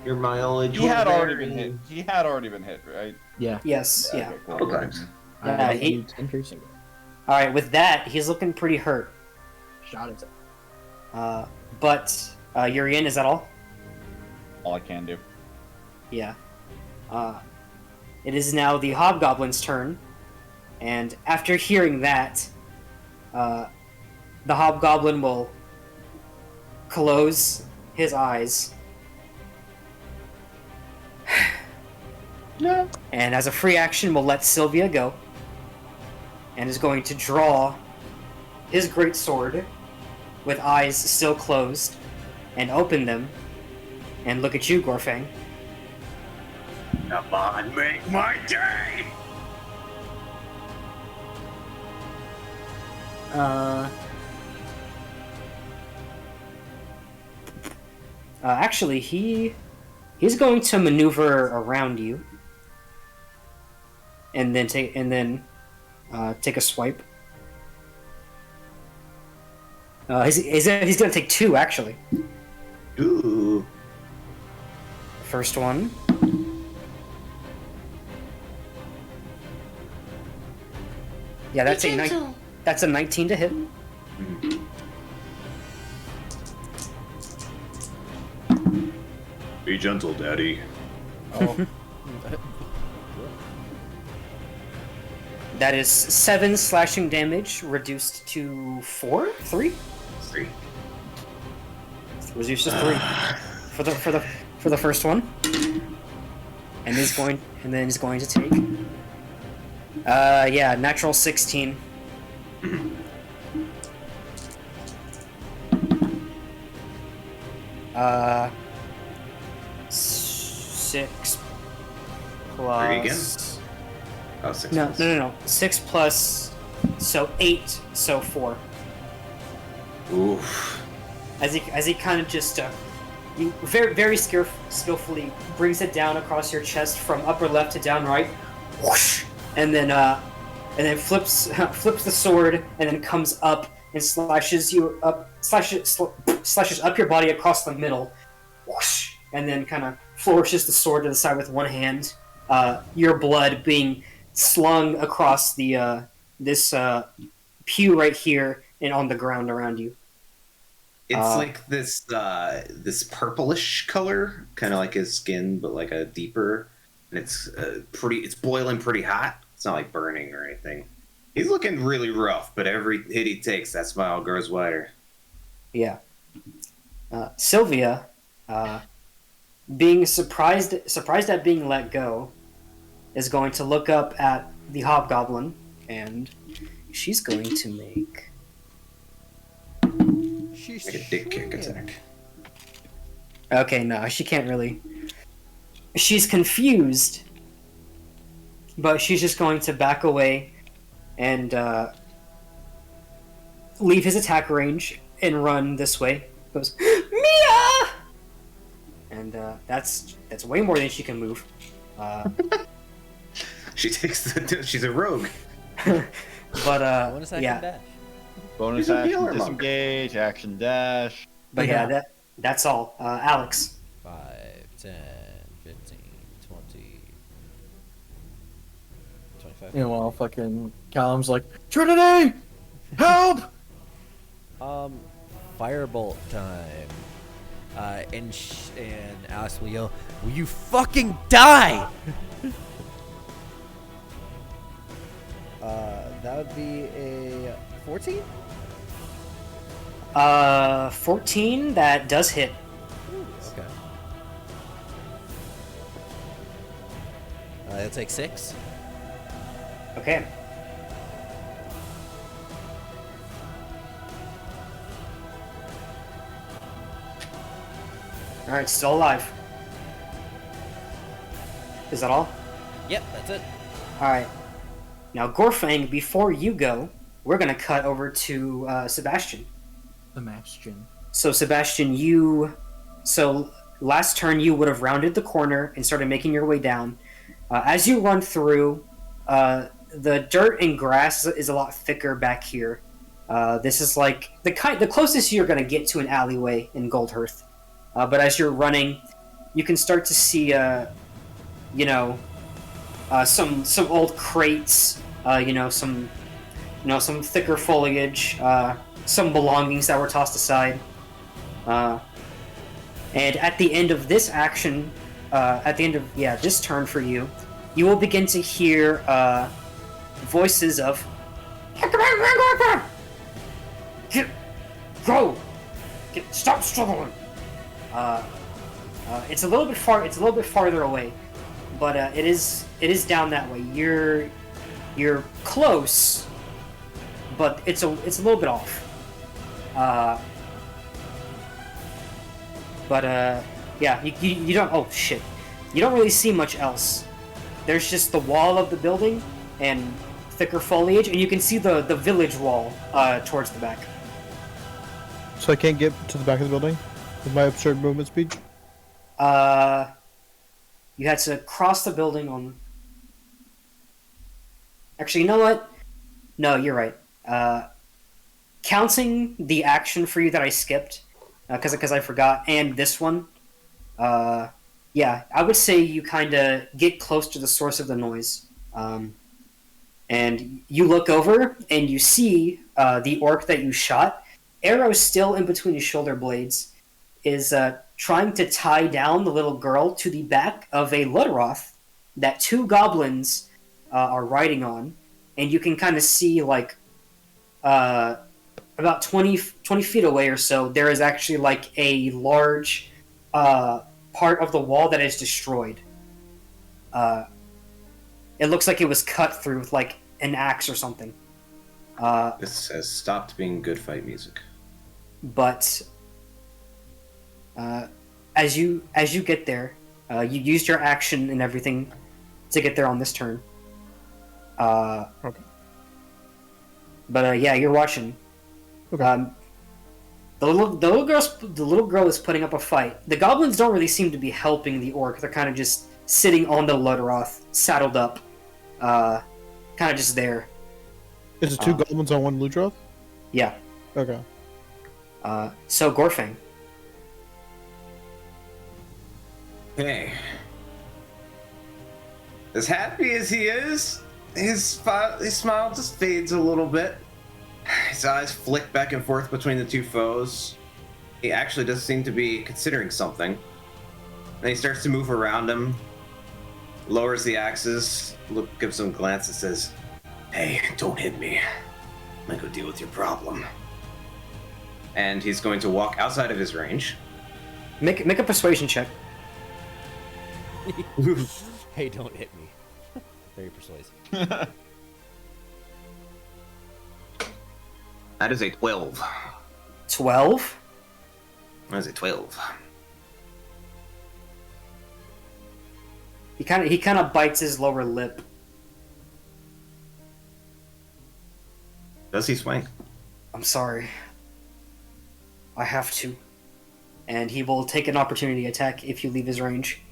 Your mileage. He had will already been vary. hit. He had already been hit, right? Yeah. Yes, yeah. Okay, cool. Couple times. Yeah, I he- used increasing it. All right, with that, he's looking pretty hurt. Shot it. But Urian, is that all? All I can do. Yeah. It is now the Hobgoblin's turn, and after hearing that, the Hobgoblin will close his eyes. No. And as a free action, will let Sylvia go, and is going to draw his greatsword with eyes still closed, and open them, and look at you, Gorfang. Come on, make my day! Actually, he's going to maneuver around you, and then take a swipe. He's gonna take two, actually. Ooh. First one. Yeah, Be that's gentle. that's a 19 to hit. Be gentle, Daddy. Oh. That is 7 slashing damage, reduced to 4, 3, 3. reduced to 3 for the first one, and he's going to take. Yeah, natural 16. Uh, 6 plus. 3 again? Oh, 6. No, plus. no. 6 plus, so 8, so 4. Oof. As he kind of just you very skillfully brings it down across your chest from upper left to down right, whoosh, and then flips the sword and then comes up and slashes up your body across the middle, whoosh, and then kind of flourishes the sword to the side with one hand. Your blood being slung across the this pew right here and on the ground around you. It's like this this purplish color, kind of like his skin, but like a deeper. And it's it's boiling pretty hot. It's not like burning or anything. He's looking really rough, but every hit he takes, that smile grows wider. Yeah. Sylvia, being surprised at being let go, is going to look up at the Hobgoblin, and she's going to make Like a dick kick attack. Okay, no, she can't really. She's confused, but she's just going to back away and leave his attack range and run this way. Goes, Mia! And that's way more than she can move. She takes she's a rogue. But Bonus action yeah, dash. Bonus He's a action, healer monk. disengage, action dash. but yeah, that's all. Alex. 5, 10, 15, 20, 25. Meanwhile, fucking Callum's like, Trinity! Help! Firebolt time. And Alex will yell, "Will you fucking die?" That would be a 14. 14. That does hit. Okay. It'll take 6. Okay. All right, still alive. Is that all? Yep, that's it. All right. Now, Gorfang, before you go, we're gonna cut over to Sebastian. The Sebastian. So, Sebastian, last turn you would have rounded the corner and started making your way down. As you run through, the dirt and grass is a lot thicker back here. This is like the closest you're gonna get to an alleyway in Goldhearth. But as you're running, you can start to see, some old crates, some thicker foliage, some belongings that were tossed aside. And at the end of this action, at the end of this turn for you, you will begin to hear voices of stop struggling. It's a little bit far. It's a little bit farther away, but it is down that way. You're close, but it's a little bit off. You don't. Oh shit! You don't really see much else. There's just the wall of the building and thicker foliage, and you can see the village wall towards the back. So I can't get to the back of the building with my absurd movement speed? You had to cross the building on... Actually, you know what? No, you're right. Counting the action for you that I skipped, because I forgot, and this one, I would say you kind of get close to the source of the noise. And you look over, and you see the orc that you shot, arrow still in between his shoulder blades, is trying to tie down the little girl to the back of a Luderoth that two goblins are riding on, and you can kind of see, like, about 20 feet away or so, there is actually, like, a large part of the wall that is destroyed. It looks like it was cut through with, like, an axe or something. This has stopped being good fight music. But as you get there, you used your action and everything to get there on this turn. Okay. But you're watching. Okay. The little girl is putting up a fight. The goblins don't really seem to be helping the orc. They're kind of just sitting on the Luderoth, saddled up, kind of just there. Is it two goblins on one Ludroth? Yeah. Okay. So Gorfang. Hey. As happy as he is, his smile just fades a little bit. His eyes flick back and forth between the two foes. He actually does seem to be considering something. Then he starts to move around him, lowers the axes, gives him a glance and says, "Hey, don't hit me. I'm gonna go deal with your problem." And he's going to walk outside of his range. Make a persuasion check. Hey, don't hit me. Very persuasive. That is a 12. 12? That is a 12. He kind of bites his lower lip. Does he swing? I'm sorry. I have to. And he will take an opportunity attack if you leave his range.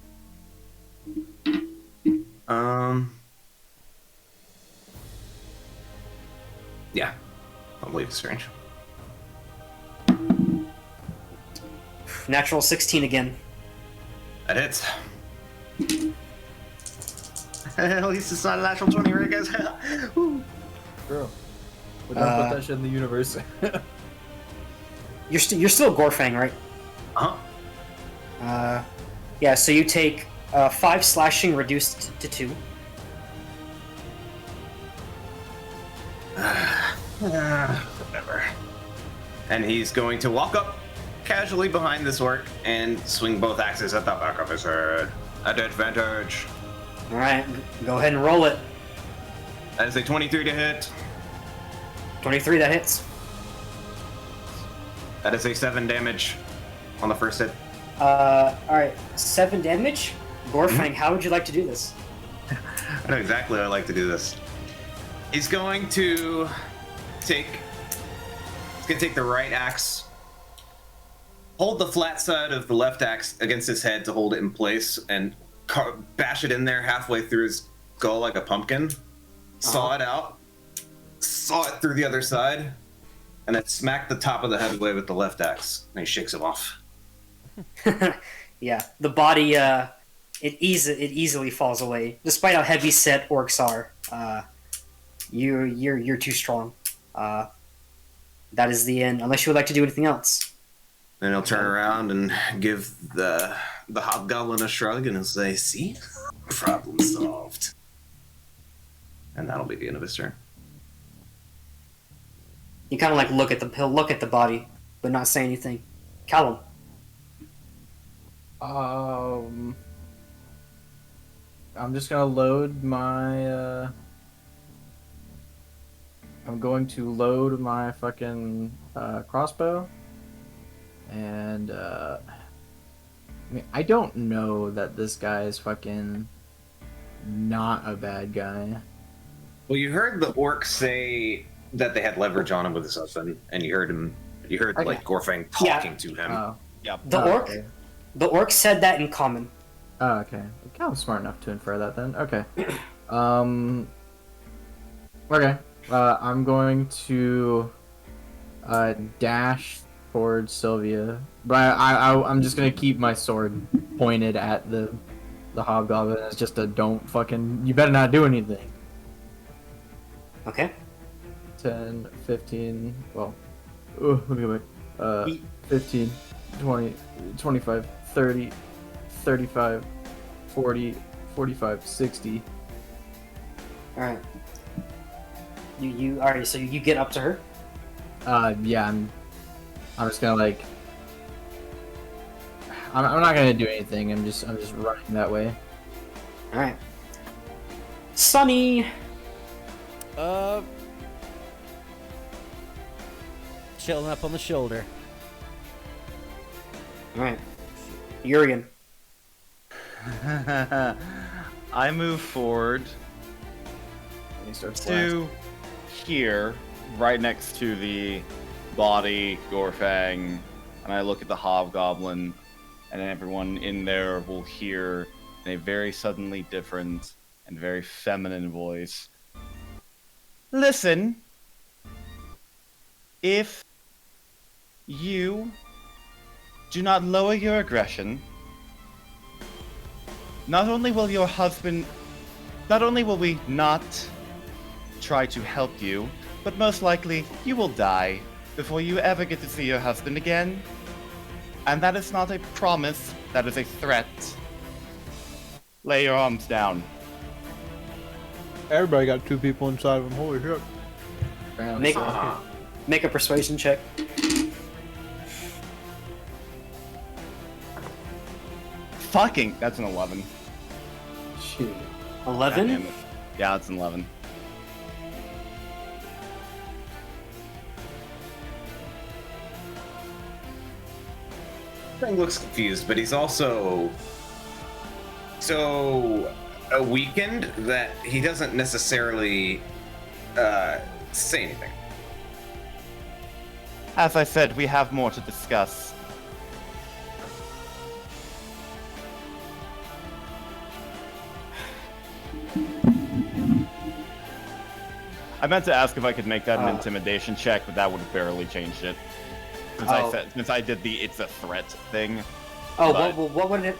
Yeah. I'll leave his range. Natural 16 again. That hits. At least it's not a natural 20, right, guys? Bro, we don't put that shit in the universe. You're still Gorfang, right? Uh-huh. Yeah, so you take 5 slashing reduced to 2. Whatever. And he's going to walk up casually behind this orc and swing both axes at the back of his head. At advantage. Alright, go ahead and roll it. That is a 23 to hit. 23, that hits. That is a 7 damage on the first hit. Alright, 7 damage? Gorfang, how would you like to do this? I know exactly how I like to do this. He's going to take the right axe, hold the flat side of the left axe against his head to hold it in place, and bash it in there halfway through his skull like a pumpkin. Saw it out, saw it through the other side, and then smack the top of the head away with the left axe. And he shakes him off. Yeah, the body it easily falls away, despite how heavy set orcs are. You're too strong. That is the end. Unless you would like to do anything else. Then he'll turn around and give the hobgoblin a shrug and he'll say, "See, problem solved." And that'll be the end of his turn. You kind of like he'll look at the body, but not say anything. Callum. I'm just gonna load my. I'm going to load my fucking crossbow, and I mean, I don't know that this guy is fucking not a bad guy. Well, you heard the orc say that they had leverage on him with his husband, and you heard Okay. like Gorfang talking to him. Oh, The orc said that in common. oh okay. I'm smart enough to infer that then. Okay. Okay. I'm going to dash towards Sylvia, but I'm just gonna keep my sword pointed at the hobgoblin. It's just a don't fucking. You better not do anything. Okay. 10, 15. Well, let me go back. 15, 20, 25, 30, 35, 40, 45, 60. All right. You alright? So you get up to her. Yeah, I'm just gonna like. I'm not gonna do anything. I'm just running that way. All right. Sunny. Chilling up on the shoulder. All right. Urian. I move forward And he starts to here, right next to the body, Gorfang, and I look at the hobgoblin, and everyone in there will hear in a very suddenly different and very feminine voice. Listen, if you do not lower your aggression, not only will we not try to help you, but most likely you will die before you ever get to see your husband again. And that is not a promise, that is a threat. Lay your arms down. Everybody got two people inside of them. Holy shit. Make a persuasion check. Fucking, that's an 11. Shit. 11. Damn it. Yeah, it's an 11. Gorfang looks confused, but he's also so weakened that he doesn't necessarily say anything. As I said, we have more to discuss. I meant to ask if I could make that an intimidation check, but that would have barely changed it. Since I did the "it's a threat" thing. Oh, but what would it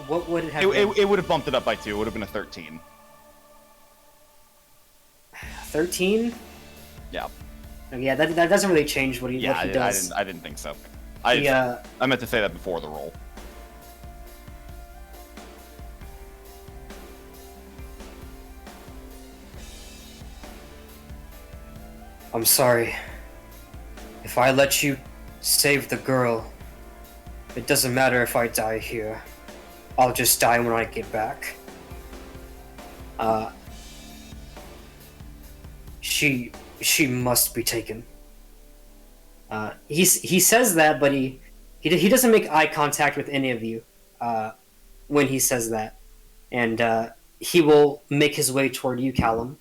have been? it would have bumped it up by 2. It would have been a 13. 13? Yeah. Oh, yeah, that doesn't really change what he does. I didn't think so. I meant to say that before the roll. I'm sorry. If I let you save the girl, it doesn't matter if I die here. I'll just die when I get back. She must be taken. He says that, but he doesn't make eye contact with any of you when he says that, and he will make his way toward you, Callum.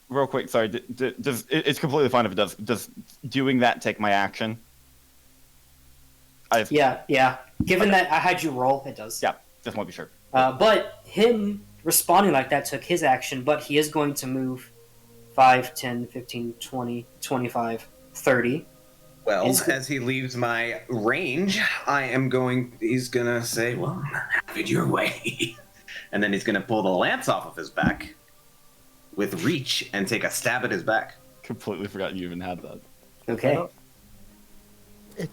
Real quick, sorry. It's completely fine if it does. Does doing that take my action? Yeah. Given that I had you roll, it does. Yeah, just want to be sure. But him responding like that took his action, but he is going to move 5, 10, 15, 20, 25, 30. Well, Is- as he leaves my range, he's gonna say, well, have it your way. And then he's gonna pull the lance off of his back with reach and take a stab at his back. Completely forgot you even had that. Okay.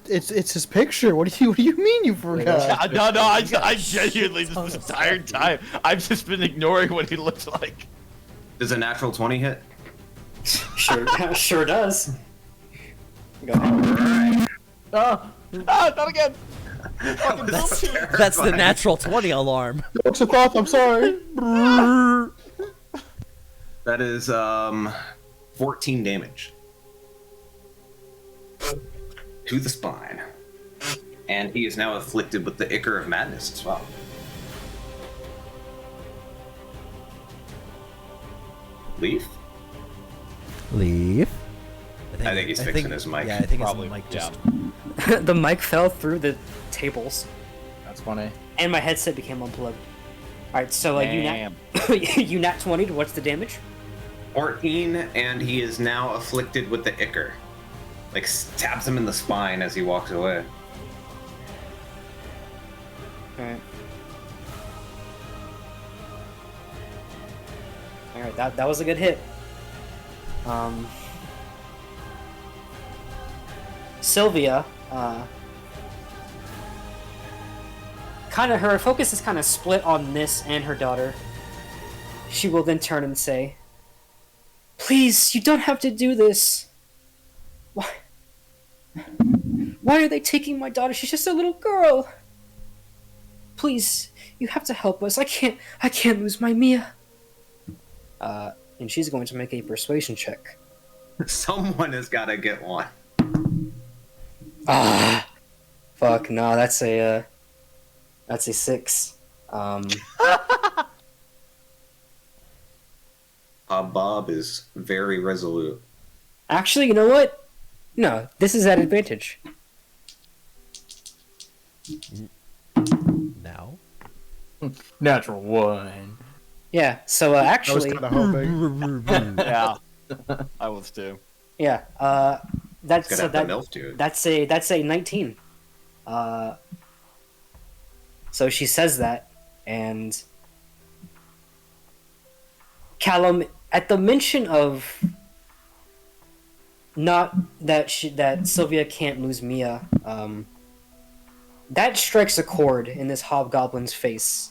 It's his picture. What do you mean you forgot? No, I genuinely just this entire time I've just been ignoring what he looks like. Does a natural 20 hit? Sure does. Go ahead. Not again. Fucking That's, bullshit. that's the natural 20 alarm. Jokes of thought, I'm sorry. That is 14 damage to the spine, and he is now afflicted with the Ichor of Madness as well. Leaf? Leave. I think he's fixing his mic. Yeah, I think Probably, his mic just. The mic fell through the tables, That's funny. and my headset became unplugged. All right, so Damn. you nat 20. What's the damage? 14, and he is now afflicted with the Ichor. Like, stabs him in the spine as he walks away. Alright. Alright, that was a good hit. Sylvia, her focus is kind of split on this and her daughter. She will then turn and say, "Please, you don't have to do this. Why are they taking my daughter? She's just a little girl. Please, you have to help us. I can't lose my Mia." And she's going to make a persuasion check. Someone has got to get one. Ah, fuck no, that's a 6. Bob is very resolute. Actually, you know what? No, this is at advantage. Now? Natural 1. Yeah. So I was actually, kind of hoping. Yeah, I was too. yeah. That's Gonna so have that the milk, dude. that's a 19. So she says that, and Callum, at the mention of not that that Sylvia can't lose Mia, that strikes a chord in this hobgoblin's face.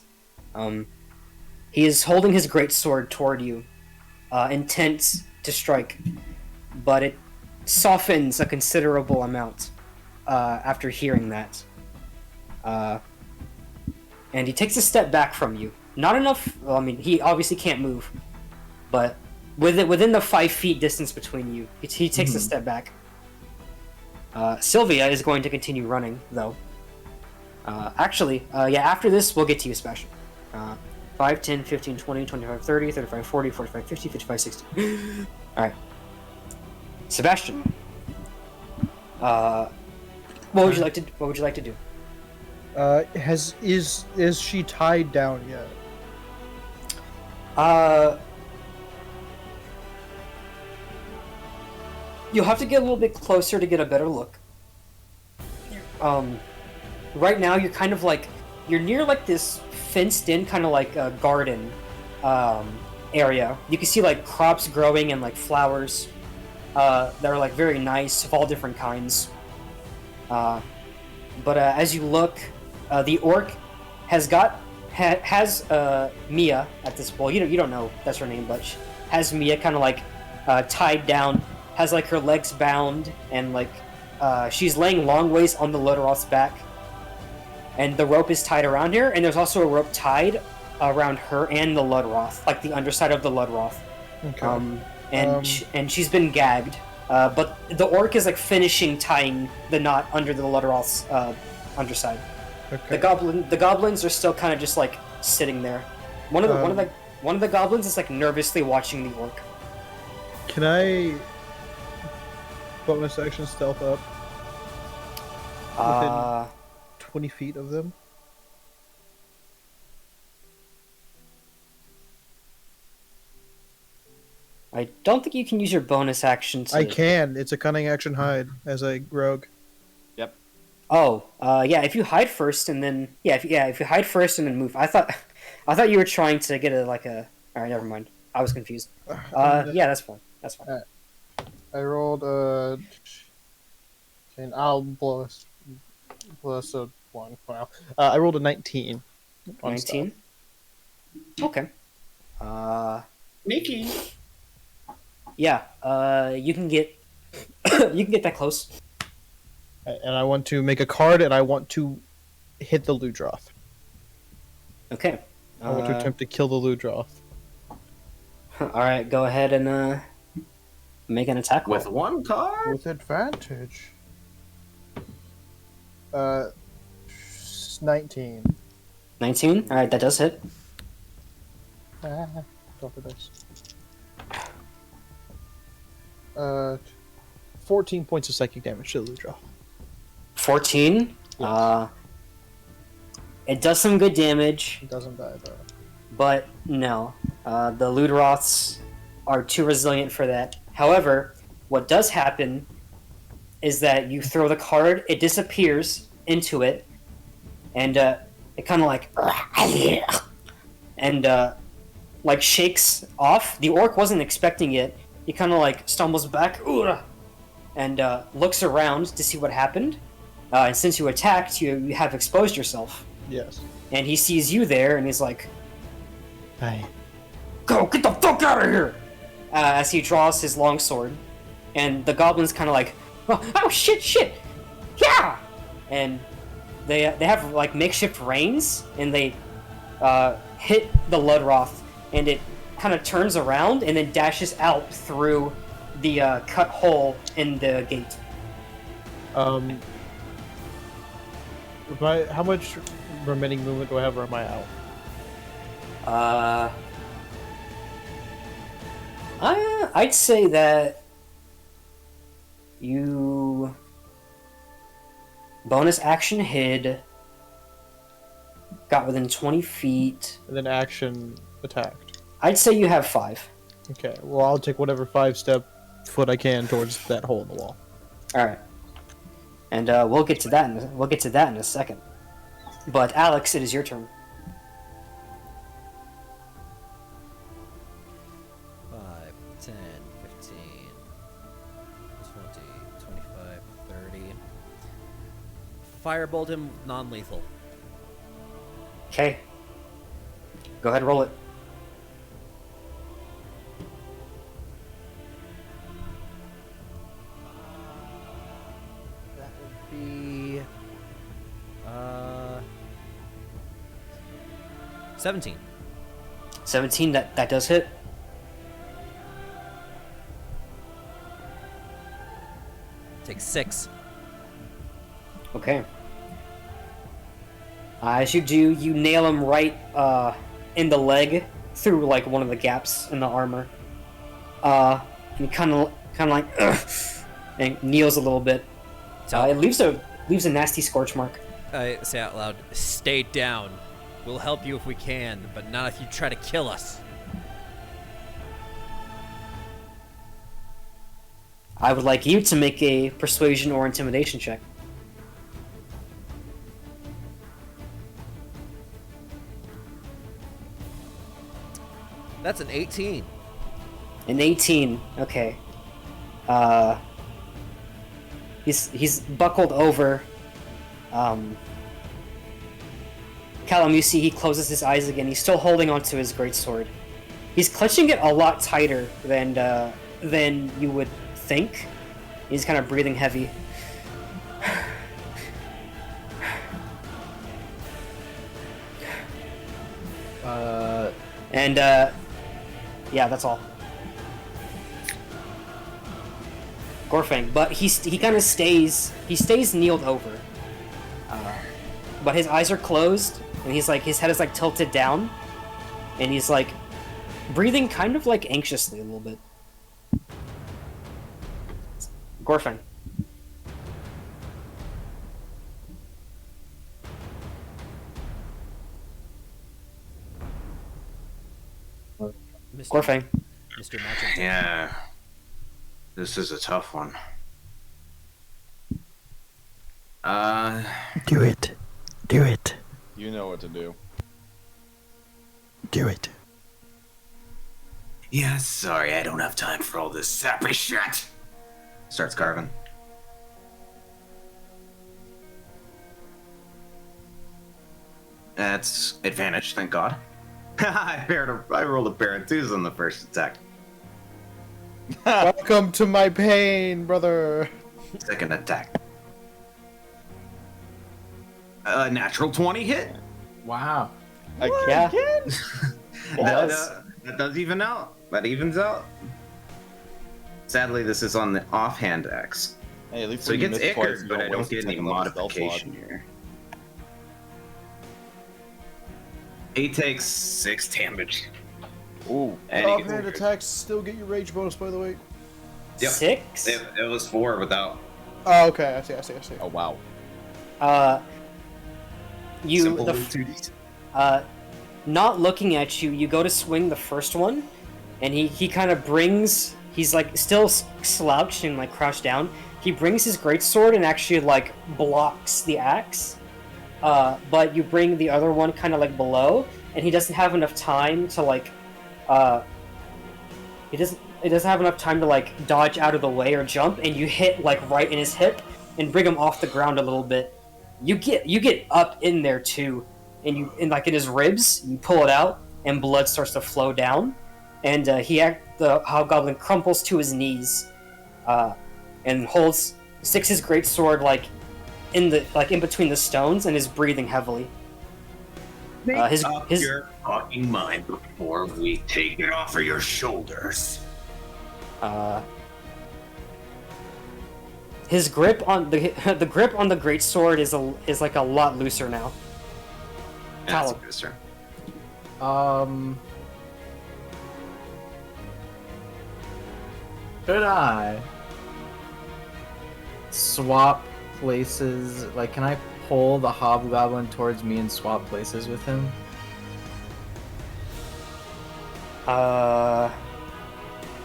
He is holding his greatsword toward you, intent to strike, but it softens a considerable amount after hearing that. And he takes a step back from you. Not enough. Well, I mean, he obviously can't move, but within the 5 feet distance between you, he takes a step back. Sylvia is going to continue running, though. Actually, after this, we'll get to you, Sebastian. 5, 10, 15, 20, 25, 30, 35, 40, 45, 50, 55, 60. Alright. Sebastian. What would you like to do? Is she tied down yet? You'll have to get a little bit closer to get a better look. Right now you're kind of like you're near like this fenced-in kind of like a garden area. You can see like crops growing and like flowers that are like very nice of all different kinds. But as you look, the orc has Mia at this point. You don't know that's her name, but has Mia kind of like tied down, has like her legs bound, and like she's laying long ways on the Lodaroth's back, and the rope is tied around her, and there's also a rope tied around her and the Lodaroth, like the underside of the Lodaroth. Okay. And she's been gagged, but the orc is like finishing tying the knot under the Lodaroth's underside. Okay. The goblins are still kind of just like sitting there. One of the goblins is like nervously watching the orc. Can I bonus action stealth up within 20 feet of them? I don't think you can use your bonus action to. I can. It's a cunning action hide as a rogue. Yep. Oh, yeah. If you hide first and then if you hide first and then move, I thought you were trying to get a like a. All right, never mind. I was confused. Yeah, that's fine. That's fine. I rolled and I'll blow us a 1. Wow. I rolled a 19. On 19. Okay. Nikki. Yeah. You can get you can get that close. And I want to make a card, and I want to hit the Ludroth. Okay. I want to attempt to kill the Ludroth. All right. Go ahead and make an attack roll. With one card? With advantage. 19. 19. All right, that does hit. Drop the dice. 14 points of psychic damage to the Ludroth. 14. Yes. It does some good damage, It doesn't die though. but no. The Ludroths are too resilient for that. However, what does happen is that you throw the card, it disappears into it, and it kind of like and like shakes off. The orc wasn't expecting it. He kind of like stumbles back and looks around to see what happened. And since you attacked, you have exposed yourself. Yes. And he sees you there, and he's like, Hi. "Go, get the fuck out of here!" As he draws his longsword, and the goblins kind of like, "Oh shit, yeah!" And they have like makeshift reins, and they hit the Ludroth, and it kind of turns around and then dashes out through the cut hole in the gate. How much remaining movement do I have, or am I out? I'd say that you bonus action hid, got within 20 feet. And then action attacked. I'd say you have 5. Okay, well I'll take whatever 5-step foot I can towards that hole in the wall. All right, and we'll get to that. We'll get to that in a second. But Alex, it is your turn. 5, 10, 15, 20, 25, 30. Firebolt him non-lethal. Okay. Go ahead, roll it. That would be 17. 17. That does hit. Take 6. Okay. As you do, you nail him right in the leg through like one of the gaps in the armor. And he kind of like and kneels a little bit. It leaves a nasty scorch mark. I say out loud, "Stay down. We'll help you if we can, but not if you try to kill us." I would like you to make a persuasion or intimidation check. That's an 18. An 18. Okay. He's buckled over. Callum, you see he closes his eyes again. He's still holding onto his greatsword. He's clutching it a lot tighter than you would think. He's kind of breathing heavy. And yeah, that's all. Gorfang, but he kind of stays kneeled over, but his eyes are closed, and his head is like tilted down, and he's like breathing kind of like anxiously a little bit. Gorfang. Gorfang. Mr. Matchington. Yeah. This is a tough one. Do it. Do it. You know what to do. Do it. Yeah, sorry, I don't have time for all this sappy shit. Starts carving. That's advantage, thank God. I rolled a pair of twos on the first attack. Welcome to my pain, brother. Second attack. Natural 20 hit. Wow. Yeah. That does even out. That evens out. Sadly, this is on the offhand X. Hey, at least So he when you gets miss twice, Icarus, you but I don't waste get a any second level spell modification here. He takes 6 damage. slot. Ooh. And he Offhand gets attacks still get your rage bonus, by the way. Yep. 6? It was 4 without. Oh, okay. I see. Oh wow. You Simple the little 2Ds. not looking at you, you go to swing the first one, and he kind of brings. He's like still slouched and like crouched down. He brings his greatsword and actually like blocks the axe. But you bring the other one kind of like below, and he doesn't have enough time to like. He doesn't have enough time to like dodge out of the way or jump, and you hit like right in his hip and bring him off the ground a little bit. You get up in there too, and like in his ribs, you pull it out, and blood starts to flow down, and the hobgoblin crumples to his knees, and sticks his great sword like in between the stones, and is breathing heavily. His Your fucking mind before we take it off of your shoulders. His grip on the grip on the great sword is like a lot looser now. That's a Callum. good turn. Could I swap places? Like, can I pull the hobgoblin towards me and swap places with him?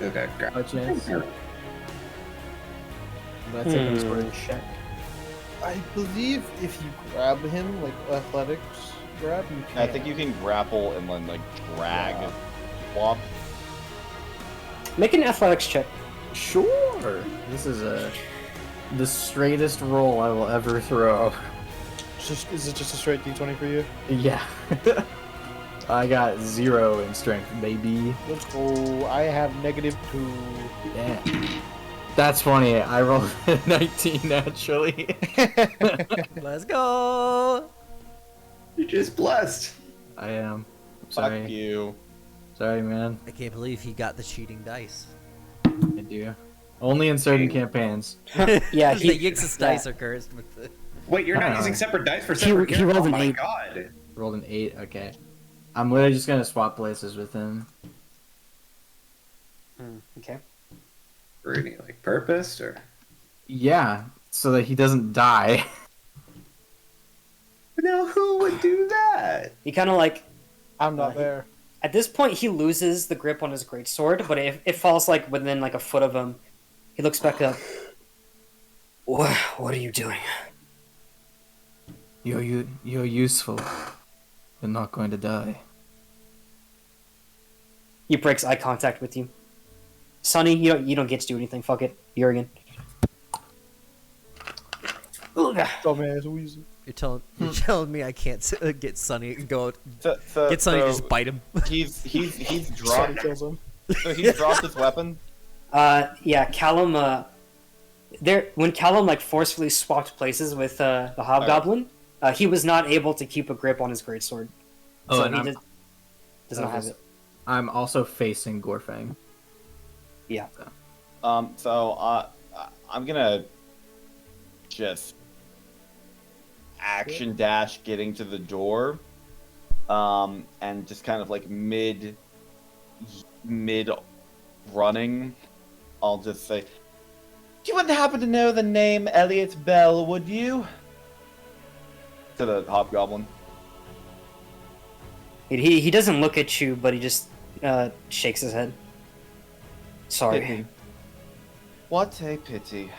Okay, great. By chance? That's a Hmm. sort of check. I believe if you grab him, like athletics grab, you can. I think you can grapple and then like drag, swap. Make an athletics check. Sure. This is the straightest roll I will ever throw. Is it just a straight D20 for you? Yeah. I got 0 in strength, baby. Let's go. I have -2. Yeah. That's funny. I rolled a 19 naturally. Let's go. You're just blessed. I am. Fuck Sorry. you. Sorry, man. I can't believe he got the cheating dice. I do. Only in certain campaigns. Yeah, the Yixis dice are cursed with the... Wait, you're not Uh-uh. using separate dice for He- separate he characters? rolled Oh an my 8. god. Rolled an 8. Okay. I'm literally just gonna swap places with him. Okay. For any like purpose or? Yeah, so that he doesn't die. Now who would do that? He kind of like I'm not there. at this point he loses the grip on his greatsword, but it falls like within like a foot of him. He looks back up. What are you doing? You're useful. You're not going to die. He breaks eye contact with you. Sonny, you don't get to do anything. Fuck it, Jurgen. Ugh. Dumbass Weezy. You're telling me I can't get Sonny go So, get Sonny to just bite him. He's Sorry, dropped. kills him. So he's dropped his weapon. Yeah, Callum. When Callum like forcefully swapped places with the hobgoblin, he was not able to keep a grip on his greatsword. Oh, So and he I'm- does not have it. I'm also facing Gorfang. Yeah. So I'm gonna just action dash getting to the door, and just kind of like mid running, I'll just say, "You wouldn't happen to know the name Elliot Bell, would you?" To the hobgoblin. He doesn't look at you, but he just shakes his head. Sorry. Pity. What a pity.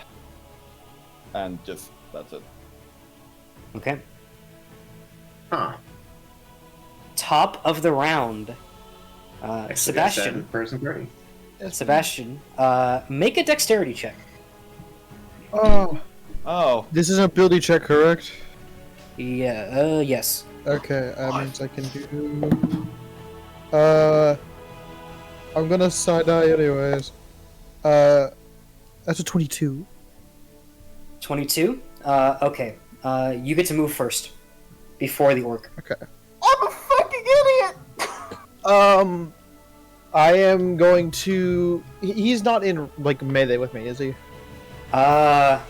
And just, that's it. Okay. Huh. Top of the round. Actually, Sebastian. Person party. Sebastian, make a dexterity check. Oh, Oh. this is an ability check, correct? Yeah, yes. Okay, that means I can do. I'm gonna side die anyways. That's a 22. 22? Okay. You get to move first. Before the orc. Okay. I'm a fucking idiot! I am going to. He's not in, like, melee with me, is he? Because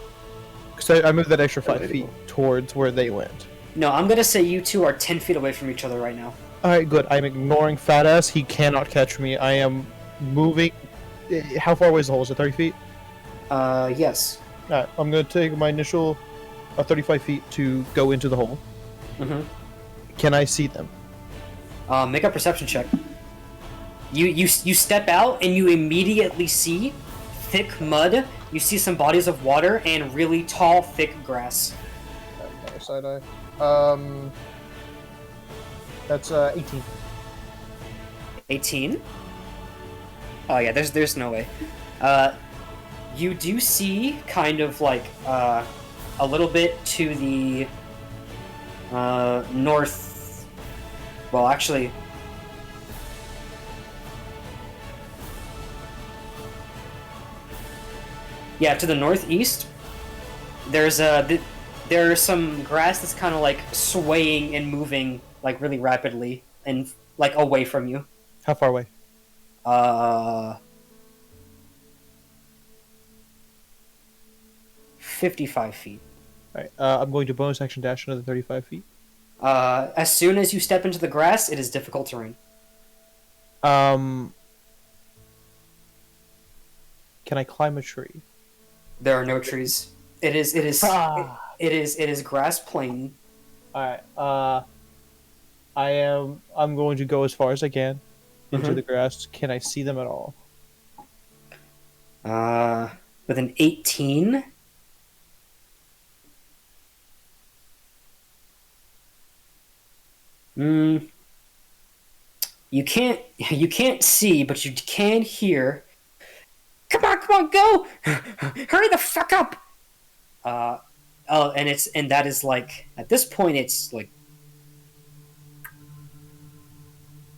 I moved that extra 5 feet towards where they went. No, I'm gonna say you two are 10 feet away from each other right now. Alright, good. I'm ignoring fat ass. He cannot catch me. I am moving. How far away is the hole? Is it 30 feet? Yes. Alright, I'm gonna take my initial 35 feet to go into the hole. Mm-hmm. Can I see them? Make a perception check. You step out and you immediately see thick mud. You see some bodies of water and really tall, thick grass. Another side eye. That's 18. 18? Oh yeah, there's no way. You do see kind of like a little bit to the north. Well, actually, yeah, to the northeast. There's some grass that's kind of like swaying and moving like really rapidly and like away from you. How far away? 55 feet. Alright, I'm going to bonus action dash another 35 feet. As soon as you step into the grass, it is difficult terrain. Can I climb a tree? There are no trees. It is grass plain. Alright, I'm going to go as far as I can into the grass. Can I see them at all? With an 18. You can't see, but you can hear. Come on, go! Hurry the fuck up! And that is like, at this point it's like,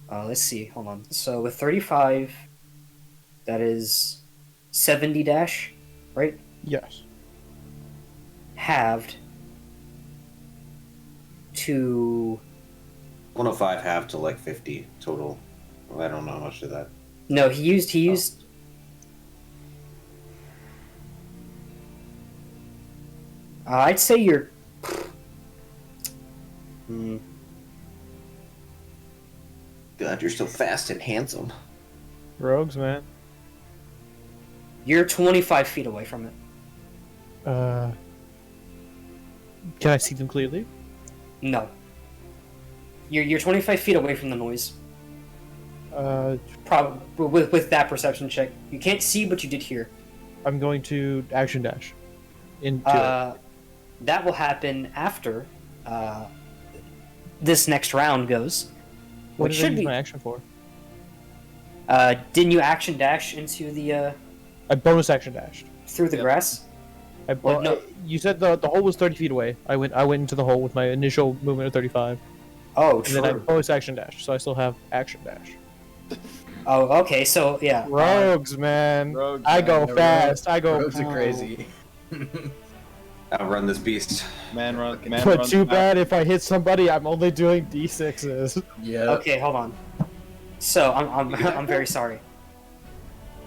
let's see, hold on. So with 35, that is 70 dash, right? Yes. Halved to 105 half to like 50 total. Well, I don't know how much of that. no, he used I'd say you're God, you're so fast and handsome. Rogues, man. you're 25 feet away from it. Can I see them clearly? No. You're 25 feet away from the noise. Probably with that perception check. You can't see, but you did hear. I'm going to action dash into it. That will happen after this next round goes. What Which did I should use be. my action for? Didn't you action dash into the I bonus action dashed. through the grass? Well, no. You said the hole was 30 feet away. I went into the hole with my initial movement of 35. Oh, And true. then I bonus action dash, so I still have action dash. Oh, okay. So yeah. Rogues, man. Rogues, I go man. fast. I go. Rogues are crazy. Outrun this beast. Man But runs too back. bad if I hit somebody, I'm only doing d6s. Yeah. Okay, hold on. So I'm very sorry.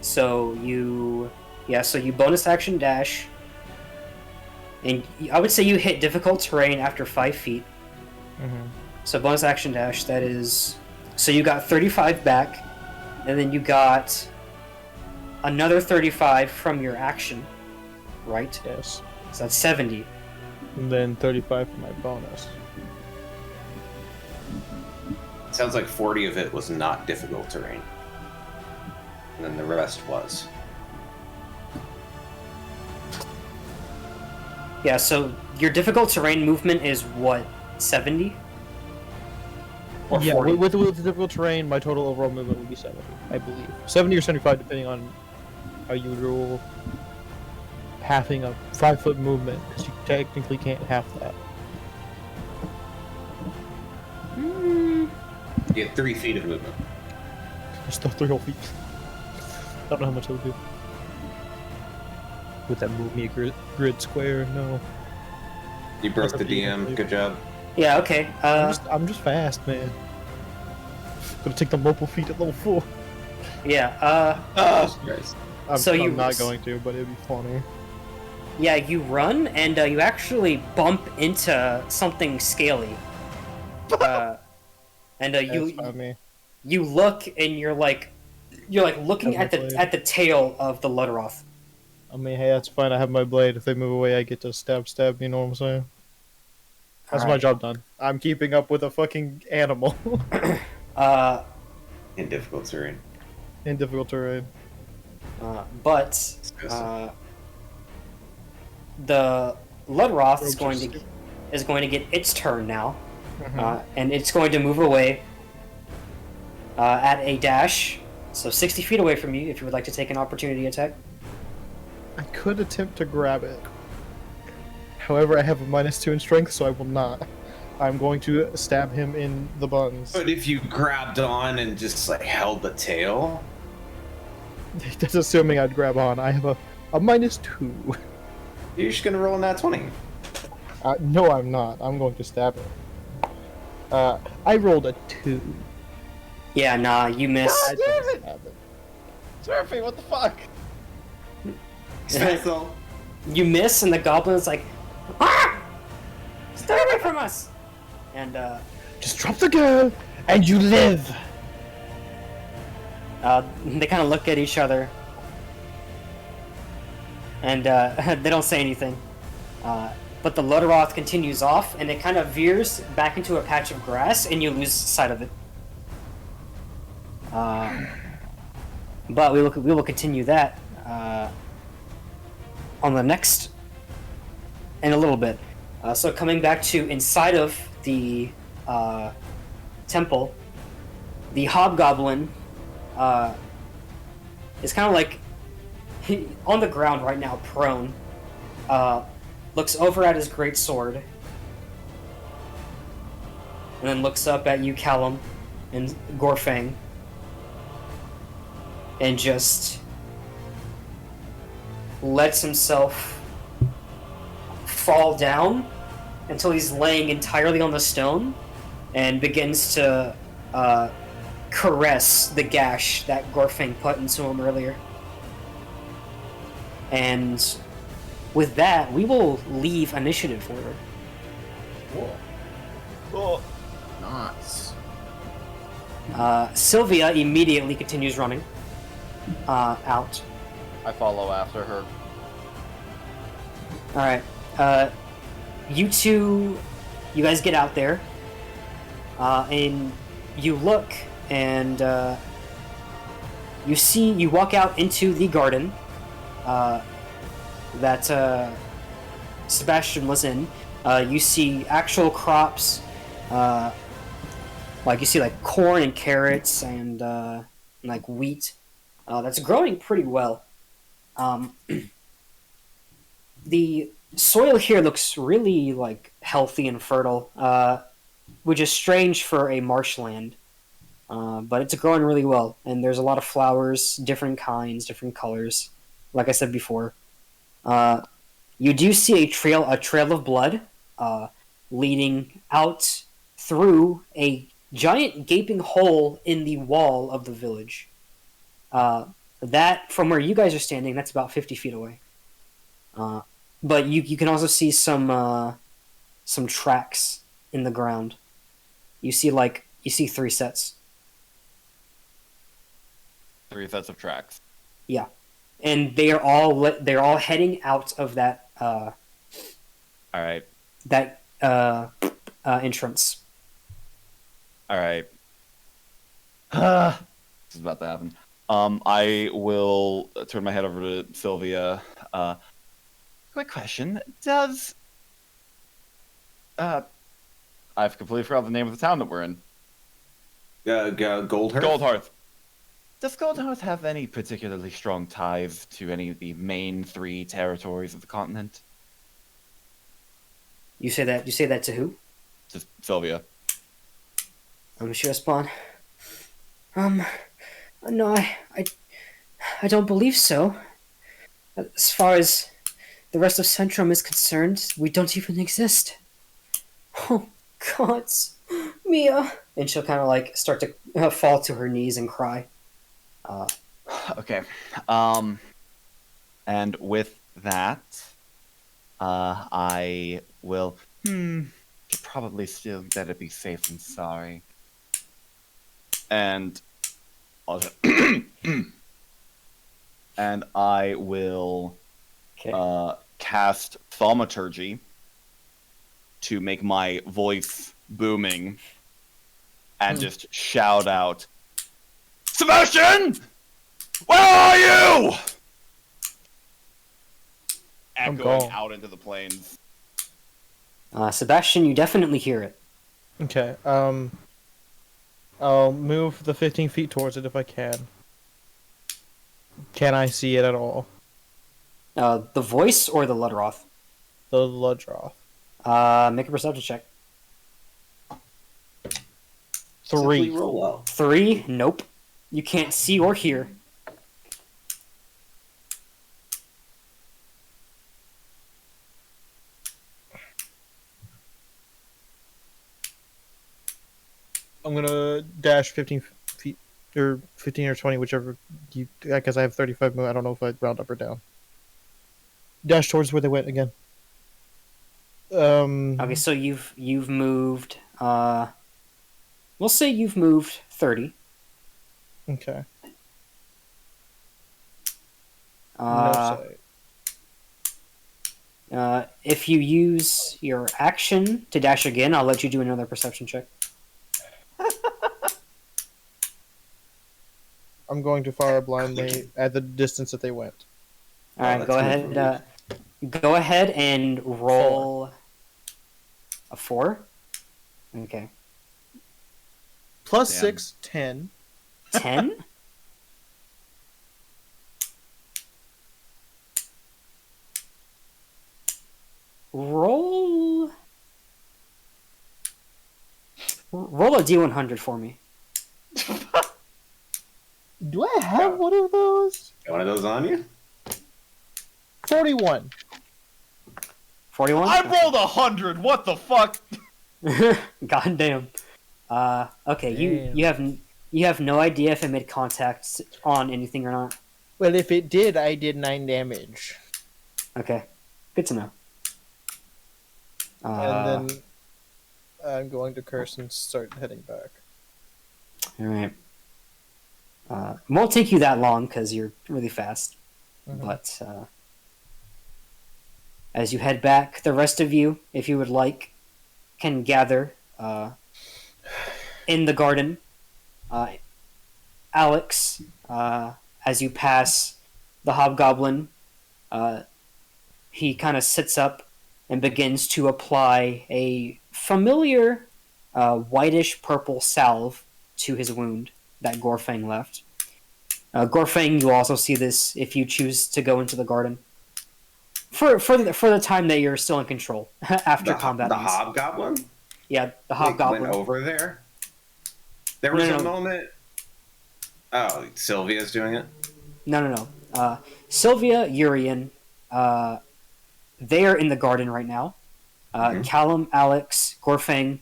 So you bonus action dash, and I would say you hit difficult terrain after 5 feet. Mm-hmm. So bonus action dash, that is, so you got 35 back, and then you got another 35 from your action, right? Yes. So that's 70. And then 35 for my bonus. Sounds like 40 of it was not difficult terrain. and then the rest was. Yeah, so your difficult terrain movement is what, 70? Or Yeah, 40? with the difficult terrain, my total overall movement would be 70, I believe. 70 or 75, depending on how you rule halving a 5-foot movement, because you technically can't half that. You get 3 feet of movement. There's still 3 whole feet. I don't know how much it would do. With that move me grid square, no. You broke That's the up to you, DM. Good job. Yeah, okay. I'm just fast, man. Gonna take the mobile feet at level 4. Yeah, Christ. I'm not going to, but it'd be funny. yeah, you run, and you actually bump into something scaly. And That's funny. you look, and you're like looking Have at my blade. the tail of the Luderoth. I mean, hey, that's fine. I have my blade. If they move away, I get to stab. You know what I'm saying? That's my Alright. job done. I'm keeping up with a fucking animal In difficult terrain. in difficult terrain. But Disgusting. the Luderoth is Rogues are going to get its turn now, Mhm. and it's going to move away at a dash, so 60 feet away from you. If you would like to take an opportunity attack. I could attempt to grab it. However, I have a -2 in strength, so I will not. I'm going to stab him in the buns. But if you grabbed on and just like held the tail, That's assuming I'd grab on. I have a -2. you're just gonna roll in that 20. No, I'm not. I'm going to stab him. I rolled a 2. Yeah, nah, you miss. I didn't stab it. Surfy, what the fuck? Special. You miss, and the goblin's like, ah! Stay away from us! And Just drop the girl, and you live. they kind of look at each other, and they don't say anything. But the Luderoth continues off, and it kind of veers back into a patch of grass, and you lose sight of it. But we will continue that on the next in a little bit. So coming back to inside of the temple, the hobgoblin is kind of like on the ground right now, prone. Looks over at his great sword, and then looks up at you, Callum, and Gorfang, and just lets himself fall down until he's laying entirely on the stone, and begins to caress the gash that Gorfang put into him earlier. And with that, we will leave initiative order. Nice. Sylvia immediately continues running out. I follow after her. All right, you guys get out there, and you look, and you walk out into the garden that Sebastian was in. You see actual crops, like you see like corn and carrots and like wheat. That's growing pretty well. The soil here looks really like healthy and fertile, which is strange for a marshland. But it's growing really well, and there's a lot of flowers, different kinds, different colors. Like I said before, you do see a trail of blood leading out through a giant gaping hole in the wall of the village. That, from where you guys are standing, that's about 50 feet away. But you can also see some tracks in the ground. You see 3 sets. 3 sets of tracks. Yeah, and they're all heading out of that All right. Entrance. All right. This is about to happen. I will turn my head over to Sylvia. Quick question: Does I've completely forgot the name of the town that we're in. Goldhearth? Goldhearth. Does Goldhearth have any particularly strong ties to any of the main 3 territories of the continent? You say that to who? Just Sylvia. Monsieur Spawn. No, I don't believe so. As far as the rest of Centrum is concerned, we don't even exist. Oh, gods, Mia. And she'll kind of like start to fall to her knees and cry. Okay. And with that, I will. Should probably still better be safe than sorry. And also, and I will cast thaumaturgy to make my voice booming and just shout out, Sebastian! Where are you? Echoing out into the plains. Sebastian, you definitely hear it. Okay. I'll move the 15 feet towards it if I can. Can I see it at all? The voice or the Ludroth? The Ludroth. Make a perception check. 3. Roll out. 3? Nope. You can't see or hear. I'm gonna dash 15 feet, or 15 or 20, whichever you. Because I have 35 movement. I don't know if I round up or down. Dash towards where they went again. Okay, so you've moved. We'll say you've moved 30. Okay. No sight. If you use your action to dash again, I'll let you do another perception check. I'm going to fire blindly at the distance that they went. All right, go ahead. Go ahead and roll a 4. Okay. Plus Damn. 6, 10. 10? Roll a D100 for me. Do I have one of those? Got one of those on you? 41. 41? I rolled 100. What the fuck? God damn. Okay, you have no idea if it made contact on anything or not. Well, if it did, I did 9 damage. Okay, good to know. And then I'm going to curse and start heading back. All right. It won't take you that long because you're really fast. Mm-hmm. But as you head back, the rest of you, if you would like, can gather in the garden. Alex, as you pass the hobgoblin, he kind of sits up and begins to apply a familiar whitish purple salve to his wound that Gorfang left. Gorfang, you also see this if you choose to go into the garden. For the time that you're still in control after combat. The ends. hobgoblin? Yeah, the hobgoblin. Went over there? There was a moment... Oh, Sylvia's doing it? No. Sylvia, Urian, they are in the garden right now. Callum, Alex, Gorfang,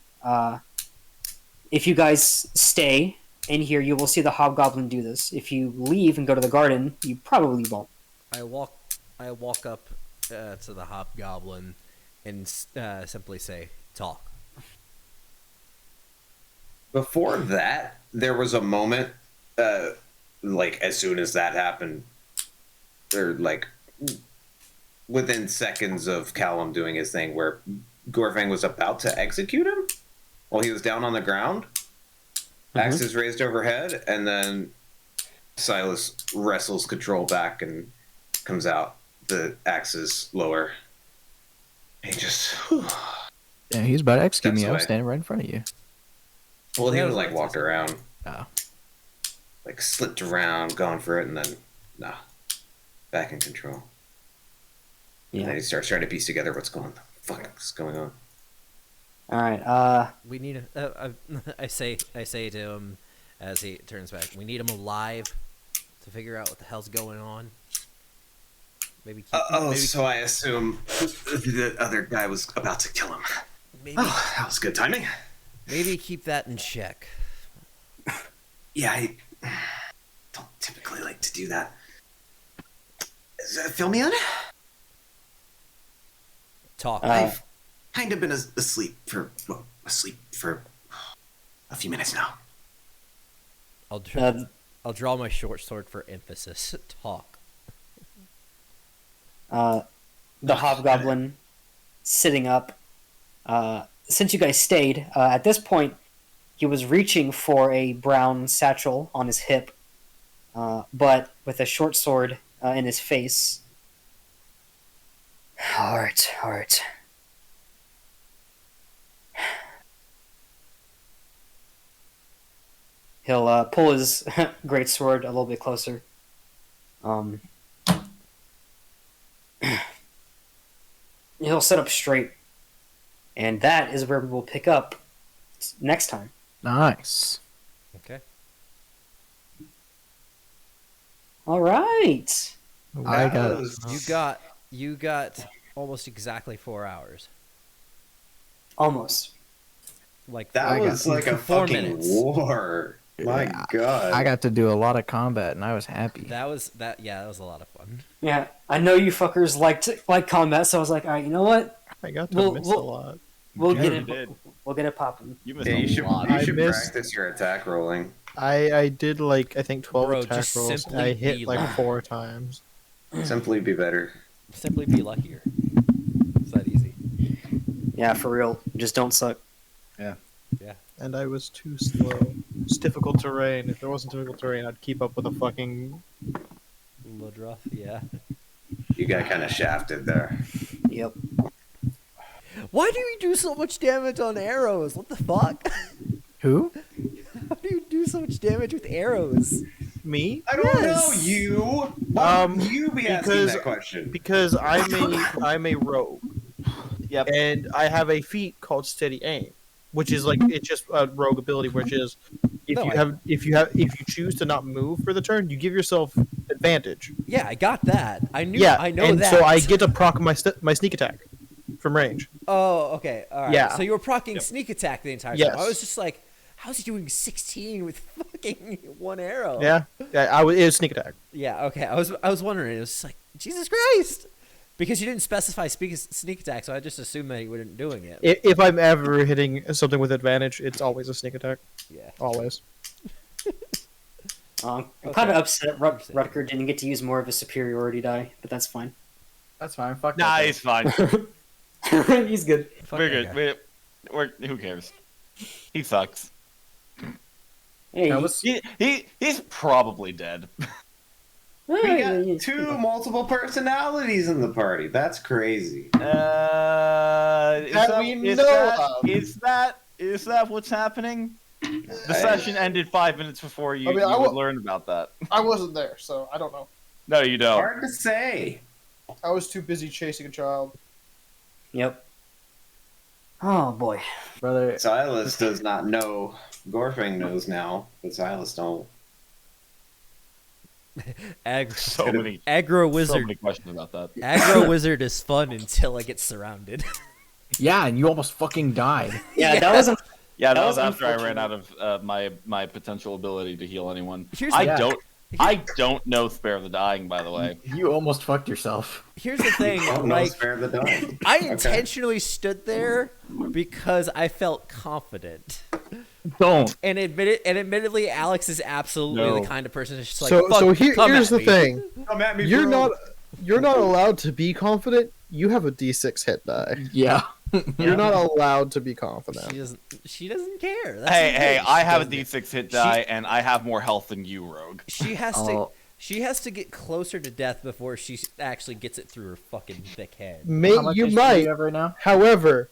if you guys stay in here, you will see the hobgoblin do this. If you leave and go to the garden, you probably won't. I walk up to the hobgoblin and simply say, "Talk." Before that, there was a moment, like, as soon as that happened, or, like, within seconds of Callum doing his thing, where Gorfang was about to execute him while he was down on the ground. Axes raised overhead, and then Silas wrestles control back and comes out. The axe is lower. He just. Yeah, he was about to execute me. Steps I was away. standing right in front of you. Well, he Yeah, would it like was walked around, Oh. like slipped around, going for it, and then back in control. And then he starts trying to piece together what's going on. All right. We need I say to him as he turns back. We need him alive to figure out what the hell's going on. Maybe. So I assume the other guy was about to kill him. Maybe, Oh, that was good timing. maybe keep that in check. Yeah, I don't typically like to do that. Fill me in? Talk. I've kind of been asleep for a few minutes now. I'll draw my short sword for emphasis. Talk. The hobgoblin sitting up. Since you guys stayed, at this point, he was reaching for a brown satchel on his hip, but with a short sword in his face. All right. He'll pull his great sword a little bit closer. He'll sit up straight, and that is where we will pick up next time. Nice. Okay. All right. I got. You got almost exactly 4 hours. Almost. Like That was like a 4 fucking minutes. war. My God. I got to do a lot of combat, and I was happy. That was a lot of fun. Yeah, I know you fuckers like combat, so I was like, all right, you know what? I got to We'll- miss we'll- a lot. We'll Yeah, get you it. did. We'll get it popping. You missed Yeah, a you should, lot. you I should missed- practice your attack rolling. I did like I think 12 Bro, attack just rolls. And simply I be hit like lucky. 4 times, Simply be better. Simply be luckier. It's that easy. Yeah, for real. Just don't suck. and I was too slow. It's difficult terrain. If there wasn't difficult terrain, I'd keep up with a fucking. Ludroth, yeah. You got kind of shafted there. Yep. Why do you do so much damage on arrows? What the fuck? Who? How do you do so much damage with arrows? Me? I don't Yes. know you. Why would you be asking because- that question? Because I'm a rogue. Yep. And I have a feat called Steady Aim, which is like it's just a rogue ability, which is if you choose to not move for the turn, you give yourself advantage. Yeah, I got that. I know and that. so I get to proc my sneak attack from range. Oh, okay. All right. Yeah. So you were procking sneak attack the entire time. Yes. I was just like, how's he doing 16 with fucking one arrow? Yeah, it was sneak attack. Yeah, okay. I was wondering. It was just like, Jesus Christ. Because you didn't specify sneak attack, so I just assumed that you weren't doing it. If I'm ever hitting something with advantage, it's always a sneak attack. Yeah. Always. I'm Okay. kind of upset Rutger didn't get to use more of a superiority die, but that's fine. That's fine. Fuck Nah, that. he's fine. He's good. Fuck We're that good. guy. Who cares? He sucks. Hey, That was- He's probably dead. We got two multiple personalities in the party. That's crazy. Is that what's happening? The session ended 5 minutes before you, I mean, I you would wa- learn about that. I wasn't there, so I don't know. No, you don't. Hard to say. I was too busy chasing a child. Yep. Oh boy. Brother, Silas does not know. Gorfing knows now, but Silas don't. So many Aggro so Wizard. many questions about that. Aggro Wizard is fun until I get surrounded. yeah, and you almost fucking died. Yeah, that wasn't. Yeah, that That was was after I ran unfortunate. out of my potential ability to heal anyone. Here's I the- don't know Spare the Dying, by the way. You almost fucked yourself. Here's the thing, Oh, no, like spare the dying. I Okay. intentionally stood there because I felt confident. Don't. And admittedly, Alex is absolutely No. the kind of person that's just like, So Fuck, come here's at the me." thing. Come at me, You're bro. not allowed to be confident. You have a D6 hit die. Yeah. You're not allowed to be confident. She doesn't care. That's Hey, the hey, thing. I She have a doesn't- D6 hit die, and I have more health than you, Rogue. She has to. Oh. She has to get closer to death before she actually gets it through her fucking thick head. How much You HP might. do you have right now? However,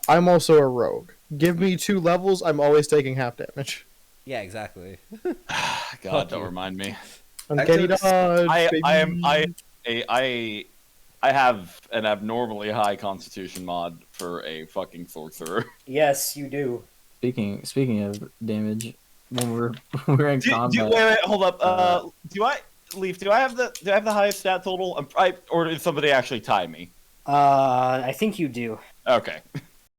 I'm also a rogue. Give me 2 levels, I'm always taking half damage. Yeah, exactly. God, don't remind me. Uncanny took- dodge, I have an abnormally high Constitution mod for a fucking sorcerer. Yes, you do. Speaking of damage, when we're in combat, Wait, hold up. Do I have the highest stat total? Or did somebody actually tie me? I think you do. Okay.